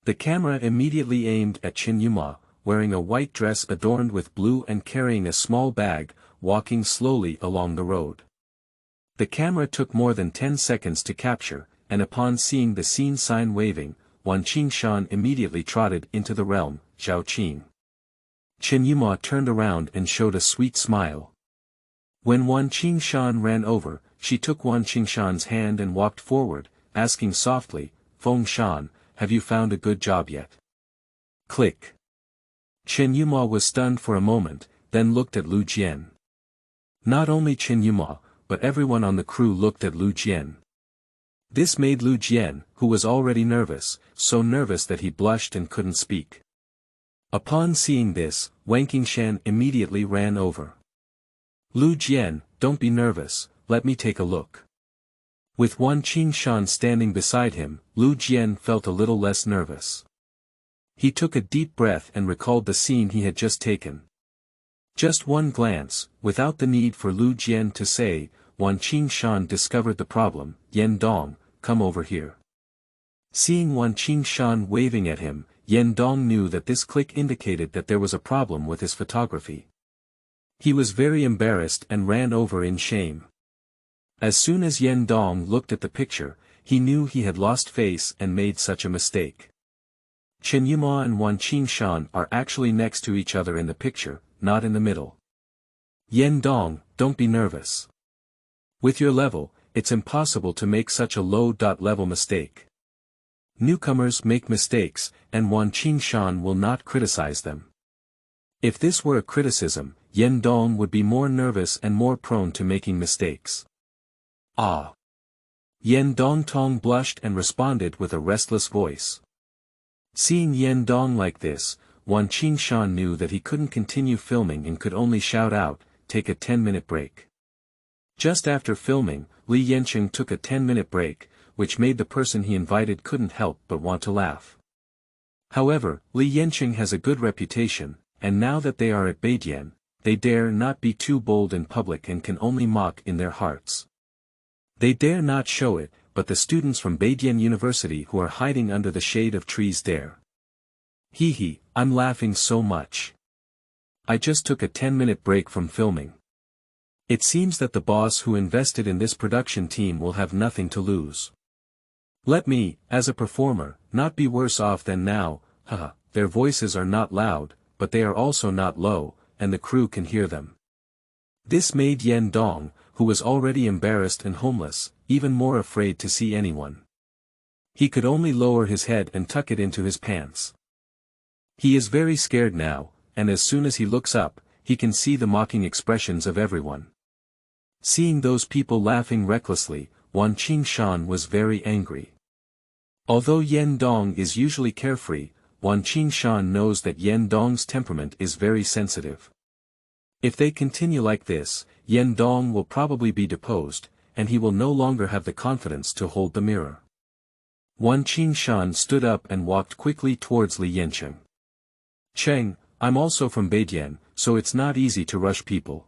The camera immediately aimed at Chen Yuma, wearing a white dress adorned with blue and carrying a small bag, walking slowly along the road. The camera took more than 10 seconds to capture, and upon seeing the scene sign waving, Wan Qingshan immediately trotted into the realm, Zhao Qing. Chen Yuma turned around and showed a sweet smile. When Wan Qingshan ran over, she took Wan Qingshan's hand and walked forward, asking softly, Feng Shan, have you found a good job yet? Click. Chen Yuma was stunned for a moment, then looked at Lu Jian. Not only Chen Yuma, but everyone on the crew looked at Lu Jian. This made Lu Jian, who was already nervous, so nervous that he blushed and couldn't speak. Upon seeing this, Wang Qingshan immediately ran over. Lu Jian, don't be nervous, let me take a look. With Wan Qingshan standing beside him, Lu Jian felt a little less nervous. He took a deep breath and recalled the scene he had just taken. Just one glance, without the need for Lu Jian to say, Wan Qingshan discovered the problem, Yen Dong, come over here. Seeing Wan Qingshan waving at him, Yen Dong knew that this click indicated that there was a problem with his photography. He was very embarrassed and ran over in shame. As soon as Yen Dong looked at the picture, he knew he had lost face and made such a mistake. Chen Yuma and Wan Qingshan are actually next to each other in the picture, not in the middle. Yen Dong, don't be nervous. With your level, it's impossible to make such a low-level mistake. Newcomers make mistakes, and Wan Qingshan will not criticize them. If this were a criticism, Yen Dong would be more nervous and more prone to making mistakes. Ah! Yen Dong Tong blushed and responded with a restless voice. Seeing Yen Dong like this, Wan Qingshan knew that he couldn't continue filming and could only shout out, take a 10-minute break. Just after filming, Li Yancheng took a 10-minute break, which made the person he invited couldn't help but want to laugh. However, Li Yancheng has a good reputation, and now that they are at Beidian, they dare not be too bold in public and can only mock in their hearts. They dare not show it, but the students from Beidian University who are hiding under the shade of trees dare. Hee hee, I'm laughing so much. I just took a 10-minute break from filming. It seems that the boss who invested in this production team will have nothing to lose. Let me, as a performer, not be worse off than now, haha, their voices are not loud, but they are also not low, and the crew can hear them. This made Yen Dong, who was already embarrassed and homeless, even more afraid to see anyone. He could only lower his head and tuck it into his pants. He is very scared now, and as soon as he looks up, he can see the mocking expressions of everyone. Seeing those people laughing recklessly, Wan Qingshan was very angry. Although Yen Dong is usually carefree, Wan Qingshan knows that Yen Dong's temperament is very sensitive. If they continue like this, Yen Dong will probably be deposed, and he will no longer have the confidence to hold the mirror. Wan Qingshan stood up and walked quickly towards Li Yancheng. Cheng, I'm also from Beidian, so it's not easy to rush people.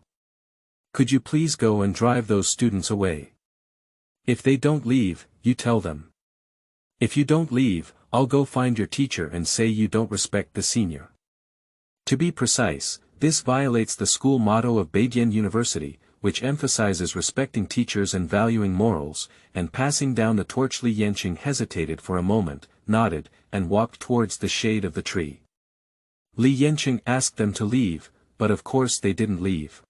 Could you please go and drive those students away? If they don't leave, you tell them. If you don't leave, I'll go find your teacher and say you don't respect the senior. To be precise, this violates the school motto of Beijing University, which emphasizes respecting teachers and valuing morals, and passing down the torch. Li Yancheng hesitated for a moment, nodded, and walked towards the shade of the tree. Li Yancheng asked them to leave, but of course they didn't leave.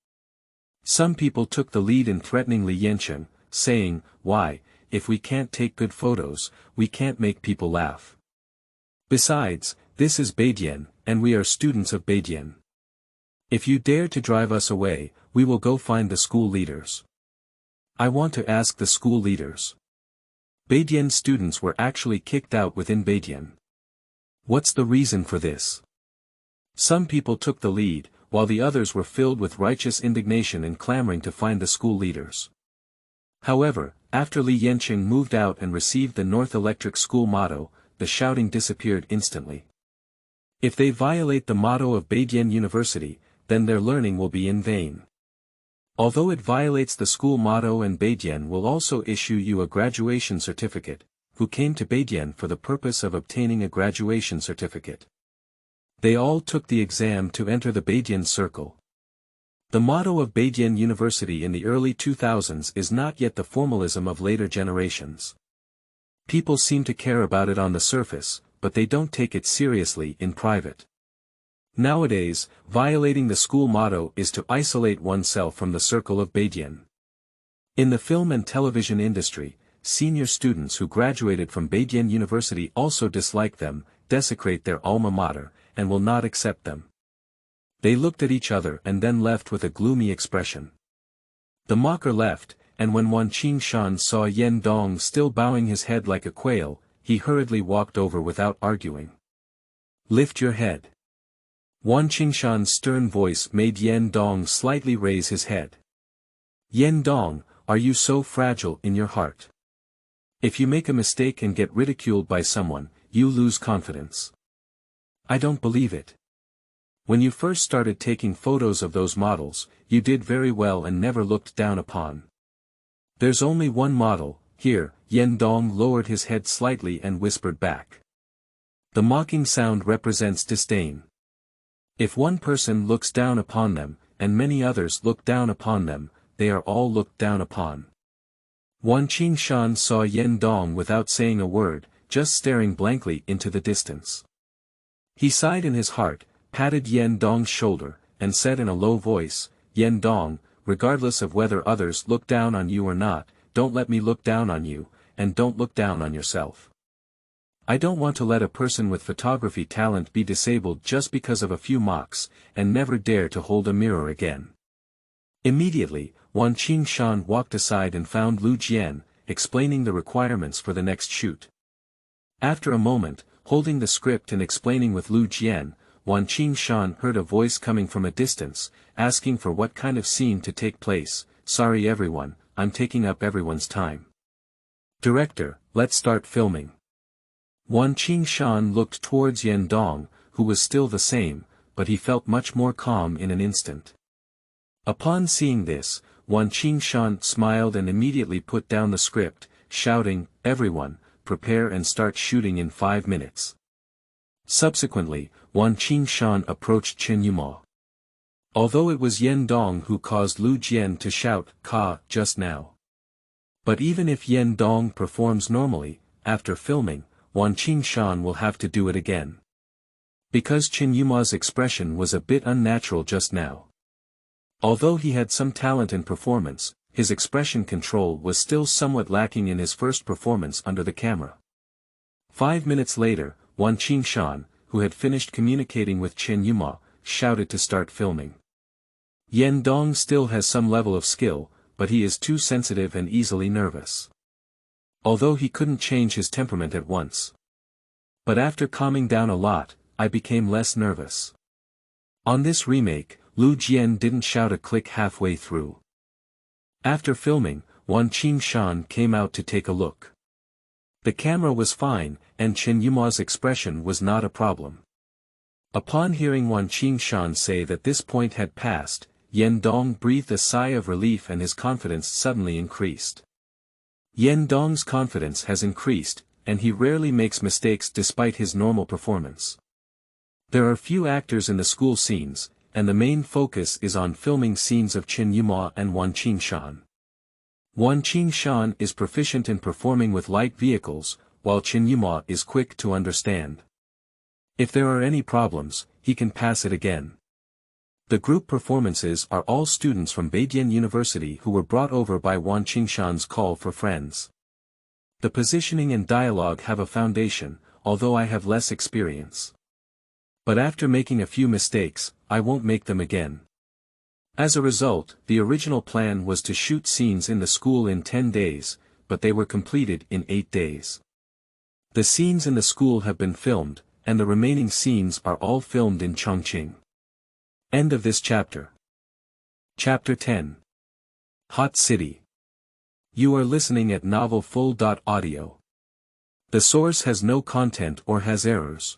Some people took the lead in threatening Li Yancheng, saying, "Why, if we can't take good photos, we can't make people laugh. Besides, this is Beijing, and we are students of Beijing. If you dare to drive us away, we will go find the school leaders." I want to ask the school leaders. Beijing students were actually kicked out within Beijing. What's the reason for this? Some people took the lead, while the others were filled with righteous indignation and clamoring to find the school leaders. However, after Li Yancheng moved out and received the North Electric School motto, the shouting disappeared instantly. If they violate the motto of Beijing University, then their learning will be in vain. Although it violates the school motto, and Beijing will also issue you a graduation certificate, who came to Beijing for the purpose of obtaining a graduation certificate. They all took the exam to enter the Beijing Circle. The motto of Beijing University in the early 2000s is not yet the formalism of later generations. People seem to care about it on the surface, but they don't take it seriously in private. Nowadays, violating the school motto is to isolate oneself from the circle of Beijing. In the film and television industry, senior students who graduated from Beijing University also dislike them, desecrate their alma mater, and will not accept them. They looked at each other and then left with a gloomy expression. The mocker left, and when Wan Qingshan saw Yan Dong still bowing his head like a quail, he hurriedly walked over without arguing. "Lift your head." Wan Qingshan's stern voice made Yan Dong slightly raise his head. "Yan Dong, are you so fragile in your heart? If you make a mistake and get ridiculed by someone, you lose confidence." "I don't believe it. When you first started taking photos of those models, you did very well and never looked down upon. There's only one model, here." Yan Dong lowered his head slightly and whispered back. The mocking sound represents disdain. If one person looks down upon them, and many others look down upon them, they are all looked down upon. Wan Qingshan saw Yan Dong without saying a word, just staring blankly into the distance. He sighed in his heart, patted Yan Dong's shoulder, and said in a low voice, "Yan Dong, regardless of whether others look down on you or not, don't let me look down on you, and don't look down on yourself. I don't want to let a person with photography talent be disabled just because of a few mocks, and never dare to hold a mirror again." Immediately, Wan Qingshan walked aside and found Lu Jian, explaining the requirements for the next shoot. After a moment, holding the script and explaining with Lu Jian, Wan Qingshan heard a voice coming from a distance, asking for what kind of scene to take place. "Sorry everyone, I'm taking up everyone's time. Director, let's start filming." Wan Qingshan looked towards Yan Dong, who was still the same, but he felt much more calm in an instant. Upon seeing this, Wan Qingshan smiled and immediately put down the script, shouting, "Everyone, prepare and start shooting in 5 minutes. Subsequently, Wan Qingshan approached Chen Yuma. Although it was Yan Dong who caused Lu Jian to shout, "Ka," just now. But even if Yan Dong performs normally, after filming, Wan Qingshan will have to do it again. Because Chen Yuma's expression was a bit unnatural just now. Although he had some talent in performance, his expression control was still somewhat lacking in his first performance under the camera. 5 minutes later, Wan Qingshan, who had finished communicating with Chen Yuma, shouted to start filming. Yan Dong still has some level of skill, but he is too sensitive and easily nervous. Although he couldn't change his temperament at once. But after calming down a lot, I became less nervous. On this remake, Lu Jian didn't shout a click halfway through. After filming, Wan Qingshan came out to take a look. The camera was fine, and Chen Yuma's expression was not a problem. Upon hearing Wan Qingshan say that this point had passed, Yan Dong breathed a sigh of relief and his confidence suddenly increased. Yan Dong's confidence has increased, and he rarely makes mistakes despite his normal performance. There are few actors in the school scenes, and the main focus is on filming scenes of Chen Yimou and Wan Qingshan. Wan Qingshan is proficient in performing with light vehicles, while Chen Yimou is quick to understand. If there are any problems, he can pass it again. The group performances are all students from Beijian University who were brought over by Wan Qingshan's call for friends. The positioning and dialogue have a foundation, although I have less experience. But after making a few mistakes, I won't make them again. As a result, the original plan was to shoot scenes in the school in 10 days, but they were completed in 8 days. The scenes in the school have been filmed, and the remaining scenes are all filmed in Chongqing. End of this chapter. Chapter 10. Hot City. You are listening at novelfull.audio. The source has no content or has errors.